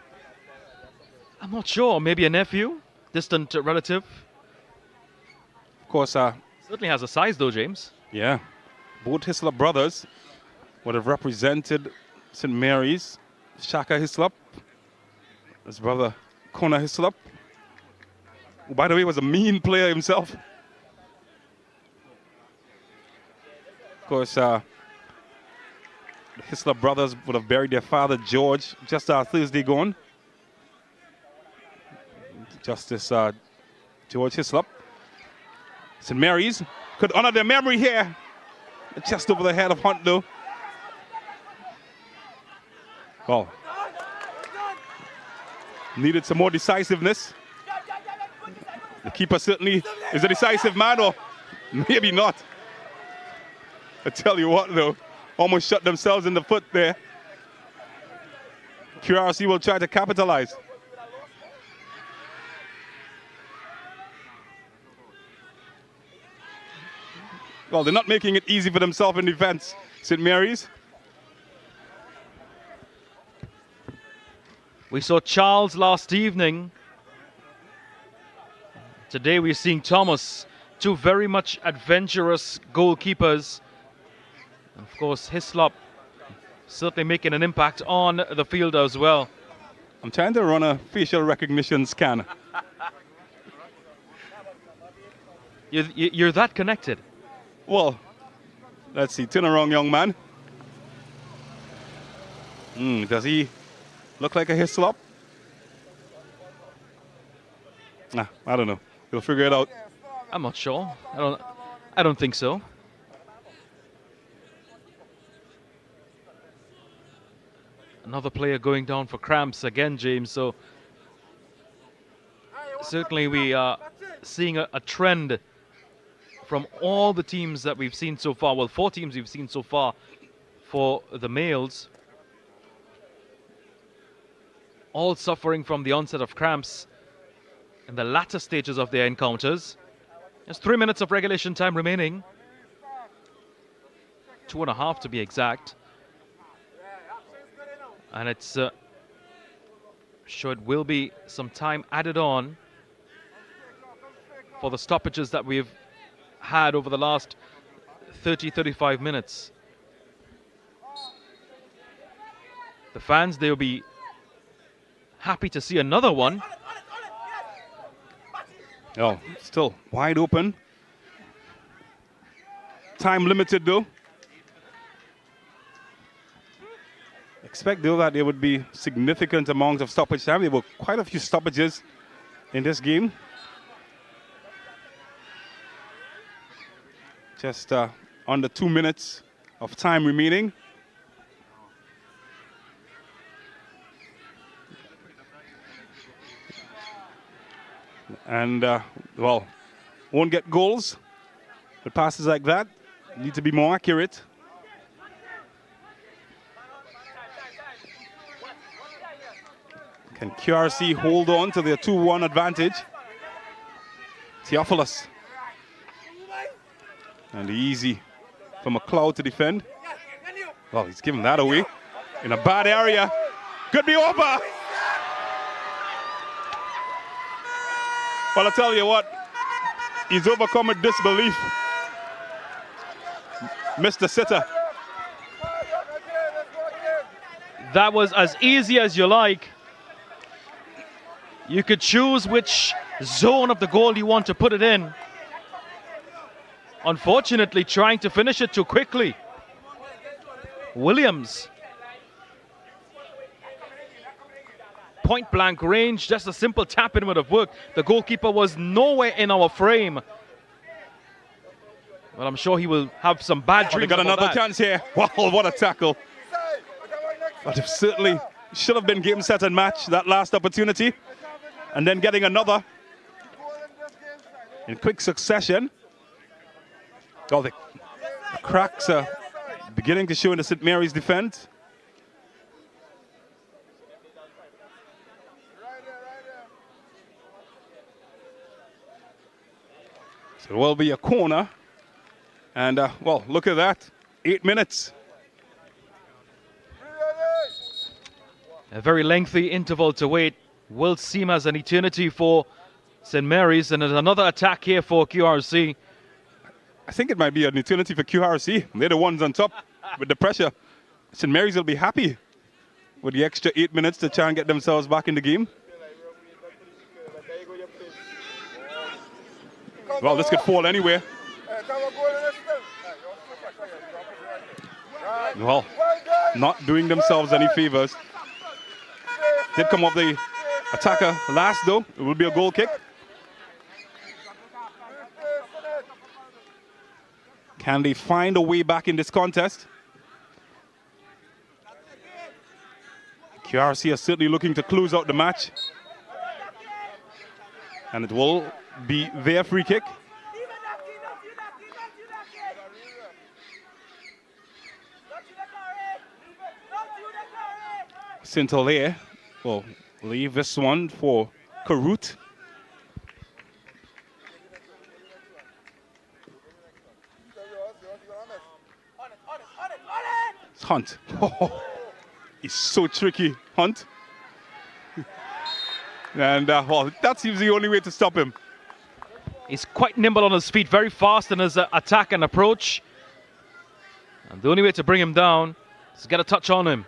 Speaker 2: I'm not sure. Maybe a nephew, distant relative.
Speaker 1: Of course,
Speaker 2: Certainly has a size though, James.
Speaker 1: yeah. Both Hislop brothers would have represented St. Mary's. Shaka Hislop, his brother Kona Hislop, who, by the way, was a mean player himself. Of course, the Hislop brothers would have buried their father, George, just Thursday gone. Justice George Hislop. St. Mary's could honor their memory here. Just over the head of Hunt, though. Well, needed some more decisiveness. The keeper certainly is a decisive man, or maybe not. I tell you what, though, almost shot themselves in the foot there. QRC will try to capitalize. Well, they're not making it easy for themselves in defense, St. Mary's.
Speaker 2: We saw Charles last evening. Today we're seeing Thomas. Two very much adventurous goalkeepers. And of course, Hislop certainly making an impact on the field as well.
Speaker 1: I'm trying to run a facial recognition scan.
Speaker 2: You're that connected.
Speaker 1: Well, let's see. Turn around, young man. Does he look like a Hislop? Nah, I don't know. We'll figure it out.
Speaker 2: I'm not sure. I don't think so. Another player going down for cramps again, James. So certainly we are seeing a trend from all the teams that we've seen so far. Well, 4 teams we've seen so far for the males. All suffering from the onset of cramps in the latter stages of their encounters. There's 3 minutes of regulation time remaining. 2.5 to be exact. And it's sure it will be some time added on for the stoppages that we've had over the last 35 minutes. The fans, they'll be happy to see another one.
Speaker 1: Oh, still wide open. Time limited though. Expect though that there would be significant amounts of stoppage time. There were quite a few stoppages in this game. Just under 2 minutes of time remaining. And, well, won't get goals. But passes like that need to be more accurate. Can QRC hold on to their 2-1 advantage? Theophilus. And easy for McLeod to defend. Well, he's giving that away in a bad area. Could be over. Well, I tell you what, he's overcome with disbelief. Mr. Sitter.
Speaker 2: That was as easy as you like. You could choose which zone of the goal you want to put it in. Unfortunately, trying to finish it too quickly. Williams. Point blank range, just a simple tap in would have worked. The goalkeeper was nowhere in our frame. But I'm sure he will have some bad dreams.
Speaker 1: They got another chance here. Wow, what a tackle. But it certainly should have been game, set and match, that last opportunity. And then getting another in quick succession. Oh, the cracks are beginning to show in the St. Mary's defense. So it will be a corner. And, well, look at that. 8 minutes.
Speaker 2: A very lengthy interval to wait. Will seem as an eternity for St. Mary's. And there's another attack here for QRC.
Speaker 1: I think it might be an eternity for QRC. They're the ones on top with the pressure. St. Mary's will be happy with the extra 8 minutes to try and get themselves back in the game. Well, this could fall anywhere. Well, not doing themselves any favors. Did come off the attacker last, though. It will be a goal kick. Can they find a way back in this contest? QRC are certainly looking to close out the match. And it will be their free kick. Saint-Hilaire will leave this one for Karut. It's Hunt. Oh, he's so tricky, Hunt. And, well, that seems the only way to stop him.
Speaker 2: He's quite nimble on his feet, very fast in his attack and approach. And the only way to bring him down is to get a touch on him.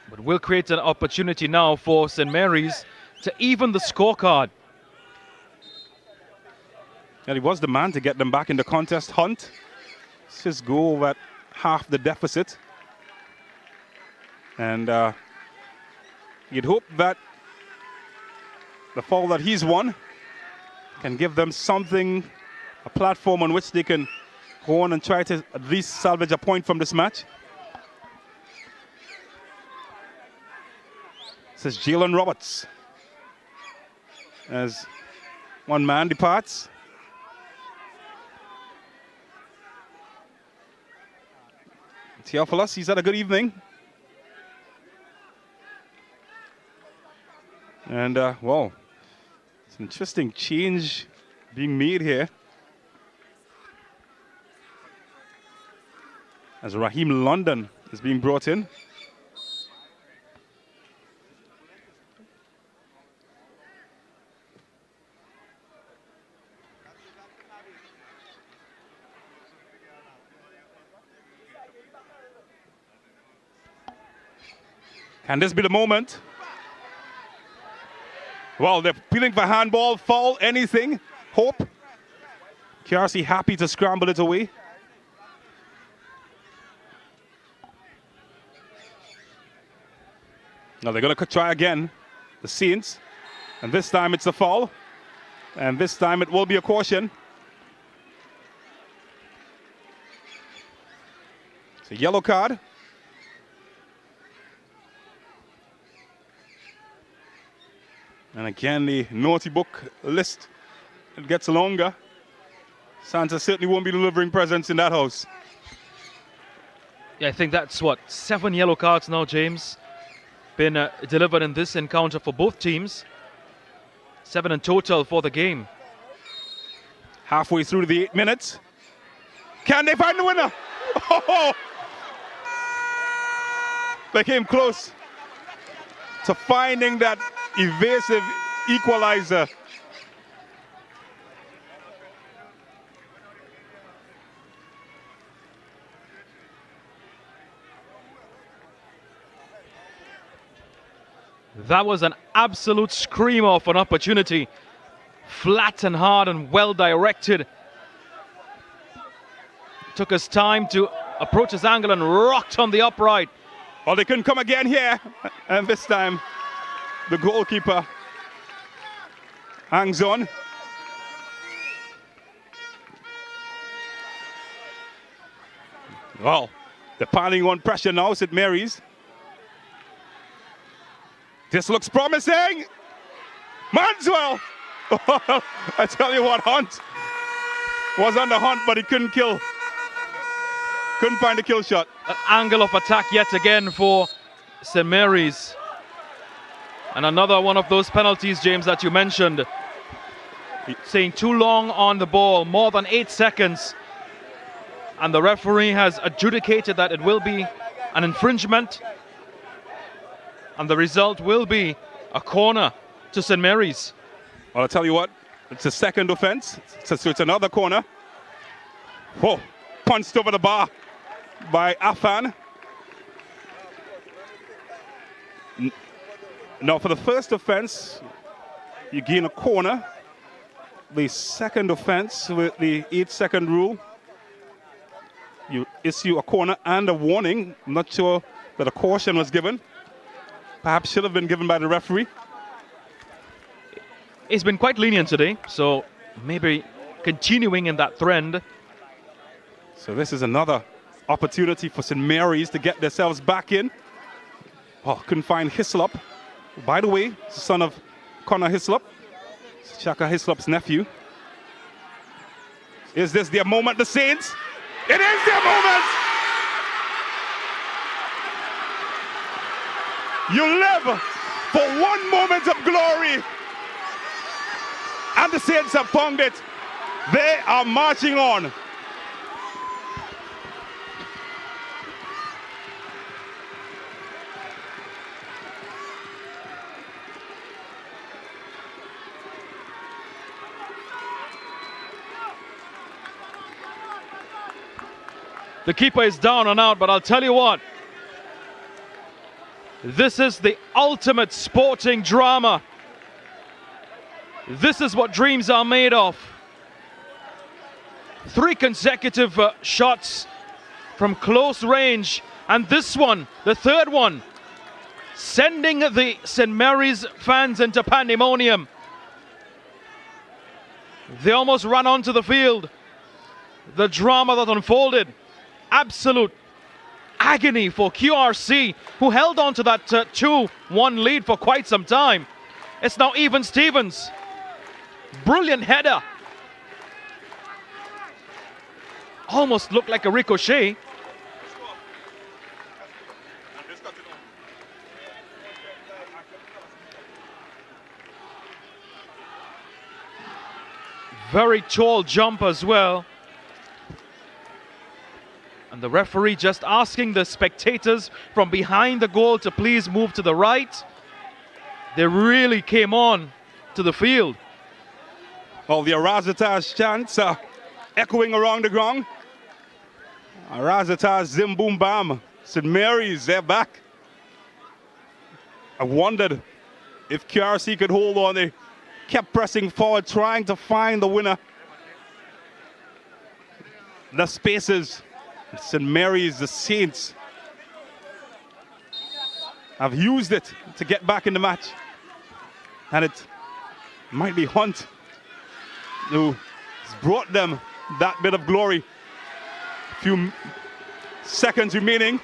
Speaker 2: But we'll create an opportunity now for St. Mary's to even the scorecard.
Speaker 1: And he was the man to get them back in the contest. Hunt. It's his goal at half the deficit. And you'd hope that the foul that he's won can give them something, a platform on which they can go on and try to at least salvage a point from this match. This is Jalen Roberts. As one man departs. Theophilus, he's had a good evening. And, well, it's an interesting change being made here. as Raheem London is being brought in. Can this be the moment? Well, they're appealing for handball, foul, anything. Hope. QRC happy to scramble it away. Now they're going to try again, the Saints. And this time it's a foul. And this time it will be a caution. It's a yellow card. And again, the naughty book list, it gets longer. Santa certainly won't be delivering presents in that house.
Speaker 2: Yeah, I think that's what, 7 yellow cards now, James, been delivered in this encounter for both teams. 7 in total for the game.
Speaker 1: Halfway through the 8 minutes. Can they find the winner? Oh! They came close to finding that evasive equalizer.
Speaker 2: That was an absolute screamer of an opportunity. Flat and hard and well directed. Took his time to approach his angle and rocked on the upright.
Speaker 1: Well, they couldn't come again here. And this time, the goalkeeper hangs on. Well, they're piling on pressure now, St. Mary's. This looks promising. Manswell. I tell you what, Hunt was under Hunt, but he couldn't kill. Couldn't find a kill shot.
Speaker 2: An angle of attack yet again for St. Mary's. And another one of those penalties, James, that you mentioned. Saying too long on the ball, more than 8 seconds. And the referee has adjudicated that it will be an infringement. And the result will be a corner to St. Mary's.
Speaker 1: Well, I'll tell you what, it's a second offense, so it's another corner. Whoa, punched over the bar by Afan. Now, for the first offense, you gain a corner. The second offense, with the 8-second rule, you issue a corner and a warning. I'm not sure that a caution was given. Perhaps should have been given by the referee.
Speaker 2: It's been quite lenient today, so maybe continuing in that trend.
Speaker 1: So this is another opportunity for St. Mary's to get themselves back in. Oh, couldn't find Hislop. By the way, son of Connor Hislop, Shaka Hislop's nephew. Is this their moment, the Saints? It is their moment! You live for one moment of glory. And the Saints have found it. They are marching on.
Speaker 2: The keeper is down and out, but I'll tell you what. This is the ultimate sporting drama. This is what dreams are made of. 3 consecutive shots from close range. And this one, the third one, sending the St. Mary's fans into pandemonium. They almost ran onto the field. The drama that unfolded. Absolute agony for QRC, who held on to that 2-1 lead for quite some time. It's now even Stevens. Brilliant header. Almost looked like a ricochet. Very tall jump as well. And And the referee just asking the spectators from behind the goal to please move to the right. They really came on to the field.
Speaker 1: Well, the Arazatas chants echoing around the ground. Arazatas, Zim Boom Bam, St. Mary's, they're back. I wondered if QRC could hold on. They kept pressing forward, trying to find the winner. The spaces, St. Mary's, the Saints have used it to get back in the match. And it might be Hunt who has brought them that bit of glory. Few seconds remaining.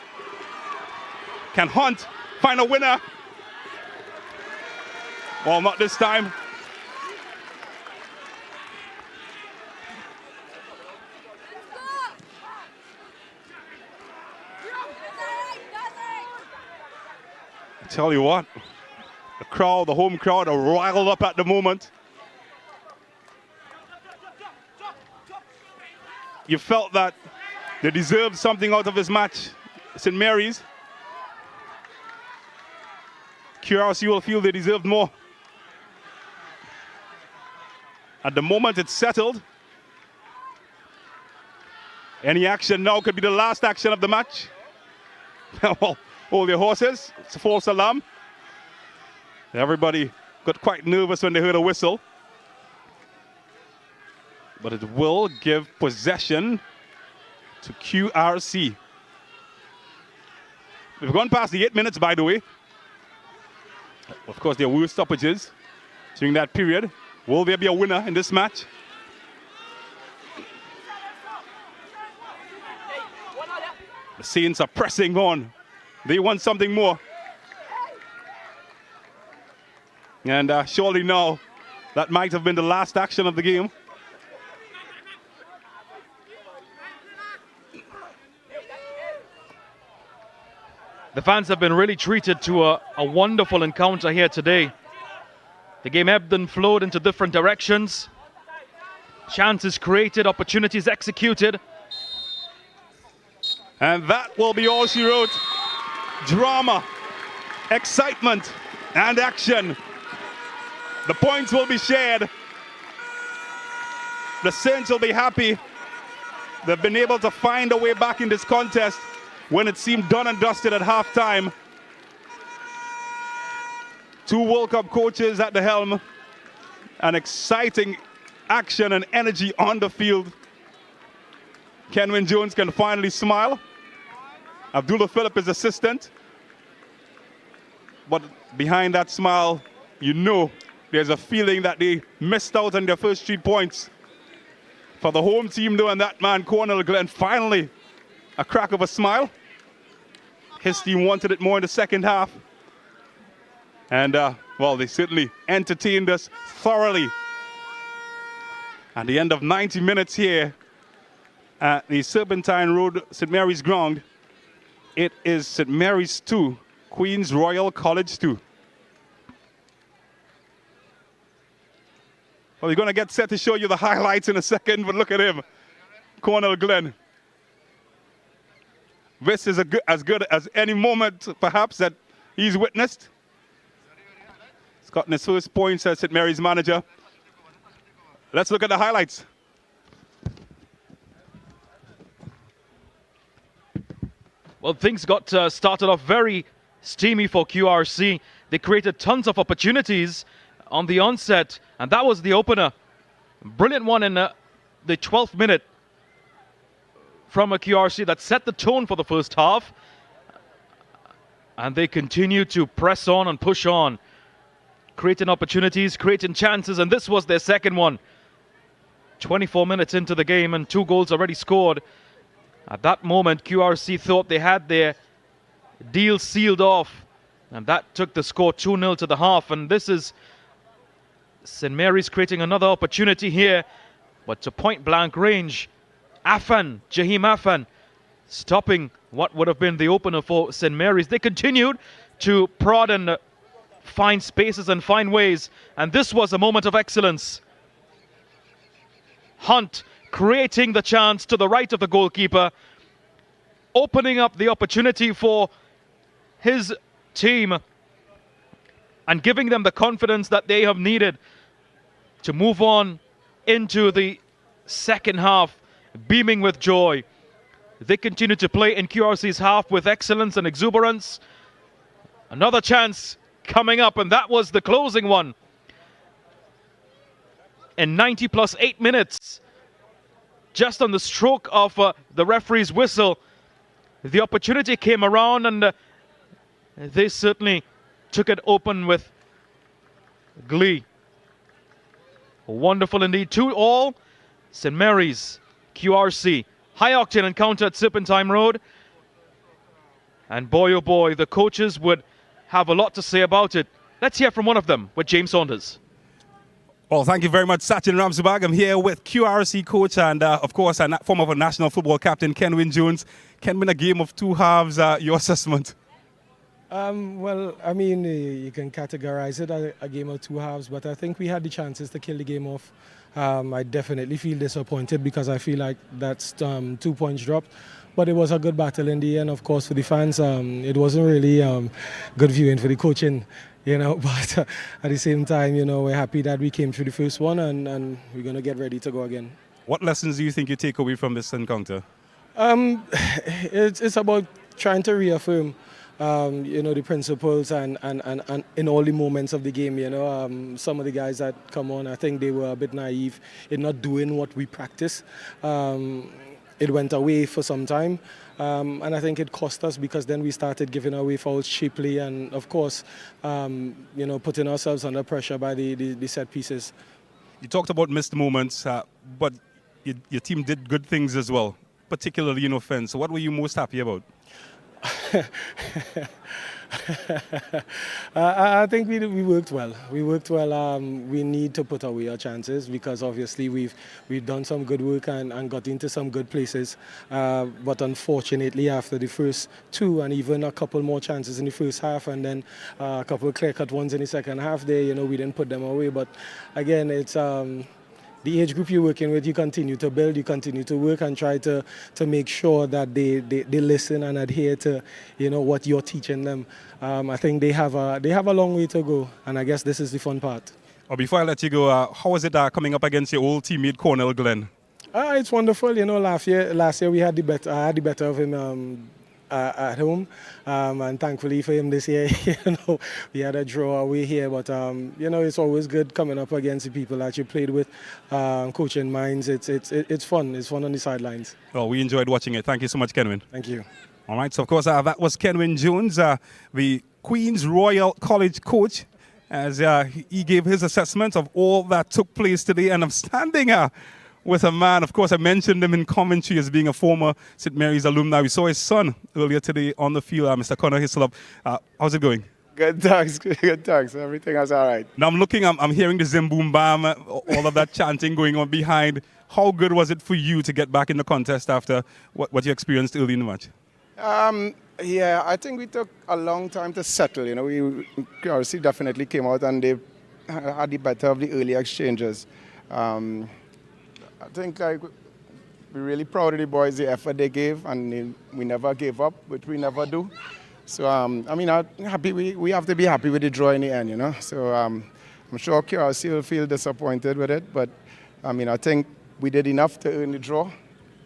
Speaker 1: Can Hunt find a winner? Well, not this time. I tell you what, the crowd, the home crowd, are riled up at the moment. You felt that they deserved something out of this match, St. Mary's. QRC will feel they deserved more. At the moment, it's settled. Any action now could be the last action of the match. Well, hold your horses. It's a false alarm. Everybody got quite nervous when they heard a whistle. But it will give possession to QRC. We've gone past the 8 minutes, by the way. Of course, there were stoppages during that period. Will there be a winner in this match? The Saints are pressing on. They want something more. And surely now, that might have been the last action of the game.
Speaker 2: The fans have been really treated to a wonderful encounter here today. The game ebbed and flowed into different directions. Chances created, opportunities executed.
Speaker 1: And that will be all she wrote. Drama, excitement, and action. The points will be shared. The Saints will be happy. They've been able to find a way back in this contest when it seemed done and dusted at halftime. Two World Cup coaches at the helm. An exciting action and energy on the field. Kenwin Jones can finally smile. Abdullah Phillip is assistant. But behind that smile, you know there's a feeling that they missed out on their first 3 points. For the home team though, and that man, Cornell Glenn, finally a crack of a smile. His team wanted it more in the second half. And, well, they certainly entertained us thoroughly. At the end of 90 minutes here at the Serpentine Road, St. Mary's ground, it is St. Mary's 2, Queen's Royal College 2. Well, we're going to get set to show you the highlights in a second, but look at him, Cornell Glenn. This is as good as any moment, perhaps, that he's witnessed. He's gotten his first points as St. Mary's manager. Let's look at the highlights.
Speaker 2: Well, things got started off very steamy for QRC. They created tons of opportunities on the onset, and that was the opener. Brilliant one in the 12th minute from a QRC that set the tone for the first half. And they continue to press on and push on, creating opportunities, creating chances, and this was their second one. 24 minutes into the game and 2 goals already scored. At that moment, QRC thought they had their deal sealed off, and that took the score 2-0 to the half. And this is St. Mary's creating another opportunity here, but to point-blank range. Jaheem Afan, stopping what would have been the opener for St. Mary's. They continued to prod and find spaces and find ways, and this was a moment of excellence. Hunt creating the chance to the right of the goalkeeper. opening up the opportunity for his team and giving them the confidence that they have needed to move on into the second half, beaming with joy. They continue to play in QRC's half with excellence and exuberance. Another chance coming up, and that was the closing one. In 90 plus 8 minutes, just on the stroke of the referee's whistle, the opportunity came around, and they certainly took it open with glee. Wonderful indeed. 2-2, St. Mary's, QRC. High-octane encounter at Serpentine Road. And boy, oh boy, the coaches would have a lot to say about it. Let's hear from one of them with James Saunders.
Speaker 1: Well, thank you very much, Sachin Ramsubag. I'm here with QRC coach and, of course, a former national football captain, Kenwin Jones. Kenwin, a game of two halves, your assessment?
Speaker 4: Well, I mean, you can categorize it as a game of two halves, but I think we had the chances to kill the game off. I definitely feel disappointed because I feel like that's 2 points dropped. But it was a good battle in the end, of course, for the fans. It wasn't really good viewing for the coaching, you know, but at the same time, you know, we're happy that we came through the first one and we're going to get ready to go again.
Speaker 1: What lessons do you think you take away from this encounter?
Speaker 4: It's about trying to reaffirm, you know, the principles and in all the moments of the game, you know. Some of the guys that come on, I think they were a bit naive in not doing what we practice. It went away for some time, and I think it cost us because then we started giving away fouls cheaply and, of course, you know, putting ourselves under pressure by the set pieces.
Speaker 1: You talked about missed moments, but your team did good things as well, particularly in offense. So what were you most happy about?
Speaker 4: I think we worked well. We worked well. We need to put away our chances because obviously we've done some good work and got into some good places. But unfortunately, after the first two and even a couple more chances in the first half and then a couple of clear-cut ones in the second half, there, you know, we didn't put them away. But again, it's the age group you're working with, you continue to build, you continue to work and try to make sure that they listen and adhere to, you know, what you're teaching them. I think they have a long way to go, and I guess this is the fun part.
Speaker 1: Well, before I let you go, how was it coming up against your old teammate Cornell Glenn?
Speaker 4: It's wonderful. You know, last year we had I had the better of him at home, and thankfully for him this year, you know, we had a draw away here. But you know, it's always good coming up against the people that you played with, coaching minds. It's fun. It's fun on the sidelines.
Speaker 1: Well, we enjoyed watching it. Thank you so much, Kenwin.
Speaker 4: Thank you.
Speaker 1: All right. So of course, that was Kenwin Jones, the Queen's Royal College coach, as he gave his assessment of all that took place today. And I'm standing with a man, of course, I mentioned him in commentary as being a former St. Mary's alumni. We saw his son earlier today on the field, Mr. Connor Hislop. How's it going?
Speaker 5: Good, thanks. Good, thanks. Everything is all right.
Speaker 1: Now I'm hearing the Zim Boom Bam, all of that chanting going on behind. How good was it for you to get back in the contest after what you experienced early in the match?
Speaker 5: Yeah, I think we took a long time to settle. You know, QRC definitely came out and they had the better of the early exchanges. I think we're really proud of the boys, the effort they gave, and we never gave up, which we never do. So, I mean, I'm happy. We have to be happy with the draw in the end, you know. So, I'm sure QRC will feel disappointed with it, but, I mean, I think we did enough to earn the draw.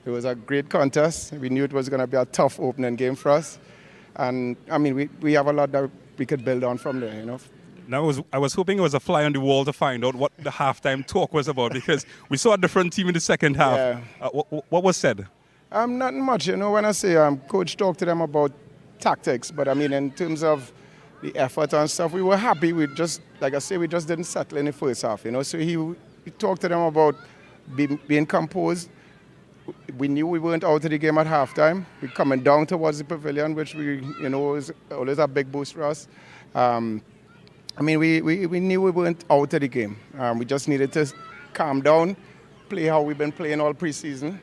Speaker 5: It was a great contest. We knew it was going to be a tough opening game for us. And, I mean, we have a lot that we could build on from there, you know.
Speaker 1: Now, I was hoping it was a fly on the wall to find out what the halftime talk was about because we saw a different team in the second half.
Speaker 5: Yeah.
Speaker 1: What was said?
Speaker 5: Nothing much. You know, when I say coach talked to them about tactics, but I mean, in terms of the effort and stuff, we were happy. We just, like I say, we just didn't settle in the first half, you know. So he talked to them about being composed. We knew we weren't out of the game at halftime. We're coming down towards the pavilion, which you know, is always a big boost for us. I mean, we knew we weren't out of the game. We just needed to calm down, play how we've been playing all preseason.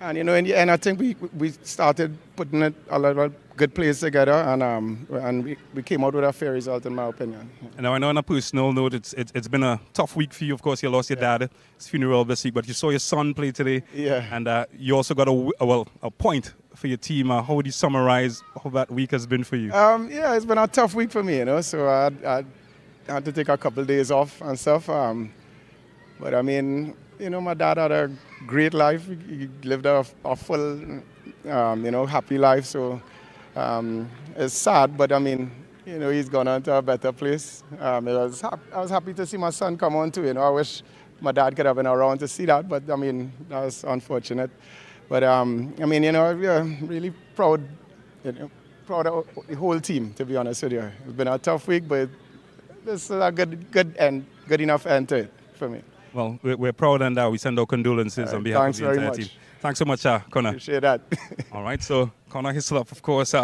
Speaker 5: And, you know, in the end, I think we started putting a lot of good plays together, and we came out with a fair result, in my opinion.
Speaker 1: And now I know on a personal note, it's been a tough week for you. Of course, you lost your dad, his funeral this week, but you saw your son play today.
Speaker 5: Yeah.
Speaker 1: And you also got a point for your team. How would you summarize how that week has been for you?
Speaker 5: Yeah, it's been a tough week for me, you know. So I had to take a couple of days off and stuff. But I mean, you know, my dad had a great life. He lived a full, you know, happy life. So it's sad, but I mean, you know, he's gone on to a better place. I was happy to see my son come on too. You know, I wish my dad could have been around to see that, but I mean, that was unfortunate. But I mean, you know, we are really proud, you know, proud of the whole team, to be honest with you. It's been a tough week, but this is a good enough end to it for me.
Speaker 1: Well, we're proud, and we send our condolences on behalf of the entire team. Thanks so much, Connor.
Speaker 5: Appreciate that.
Speaker 1: All right, so Connor Hislop, of course,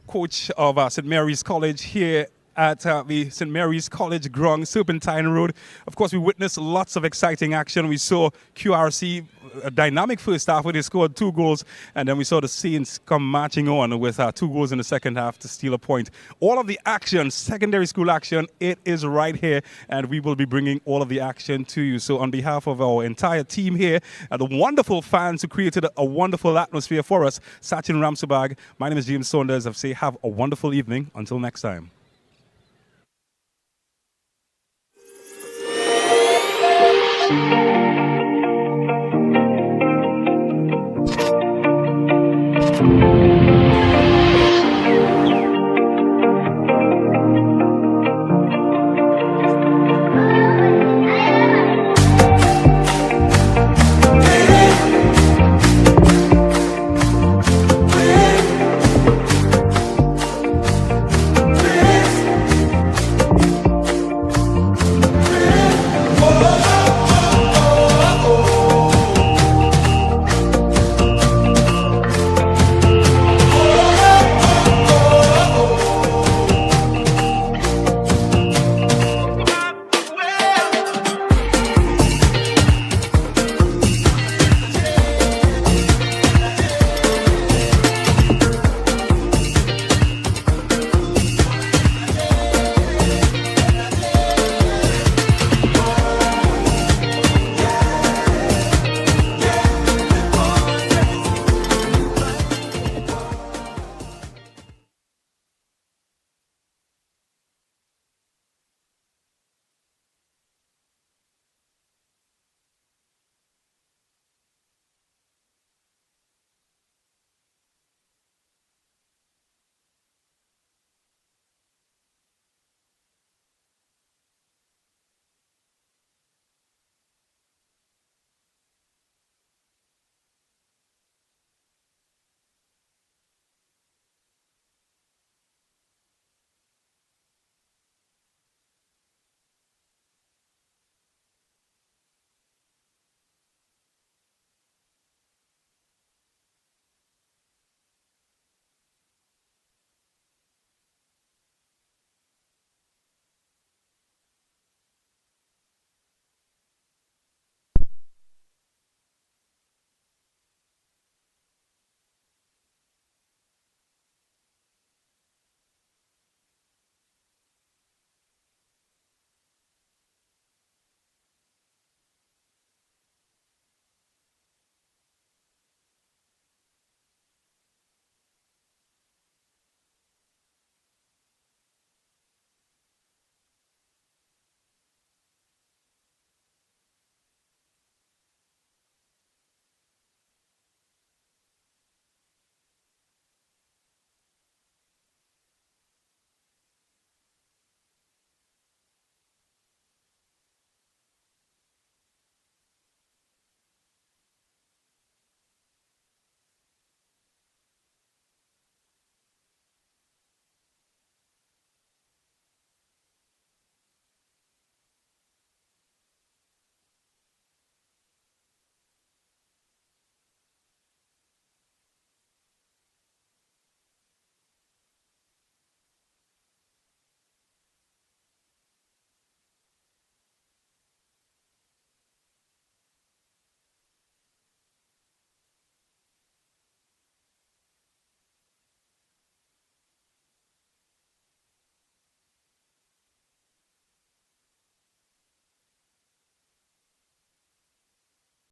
Speaker 1: coach of St. Mary's College here at the St. Mary's College Grung, Serpentine Road. Of course, we witnessed lots of exciting action. We saw QRC, a dynamic first half where they scored 2 goals, and then we saw the Saints come marching on with 2 goals in the second half to steal a point. All of the action, secondary school action, it is right here, and we will be bringing all of the action to you. So on behalf of our entire team here, the wonderful fans who created a wonderful atmosphere for us, Sachin Ramsabag, my name is James Saunders. I say have a wonderful evening. Until next time.
Speaker 6: Thank you.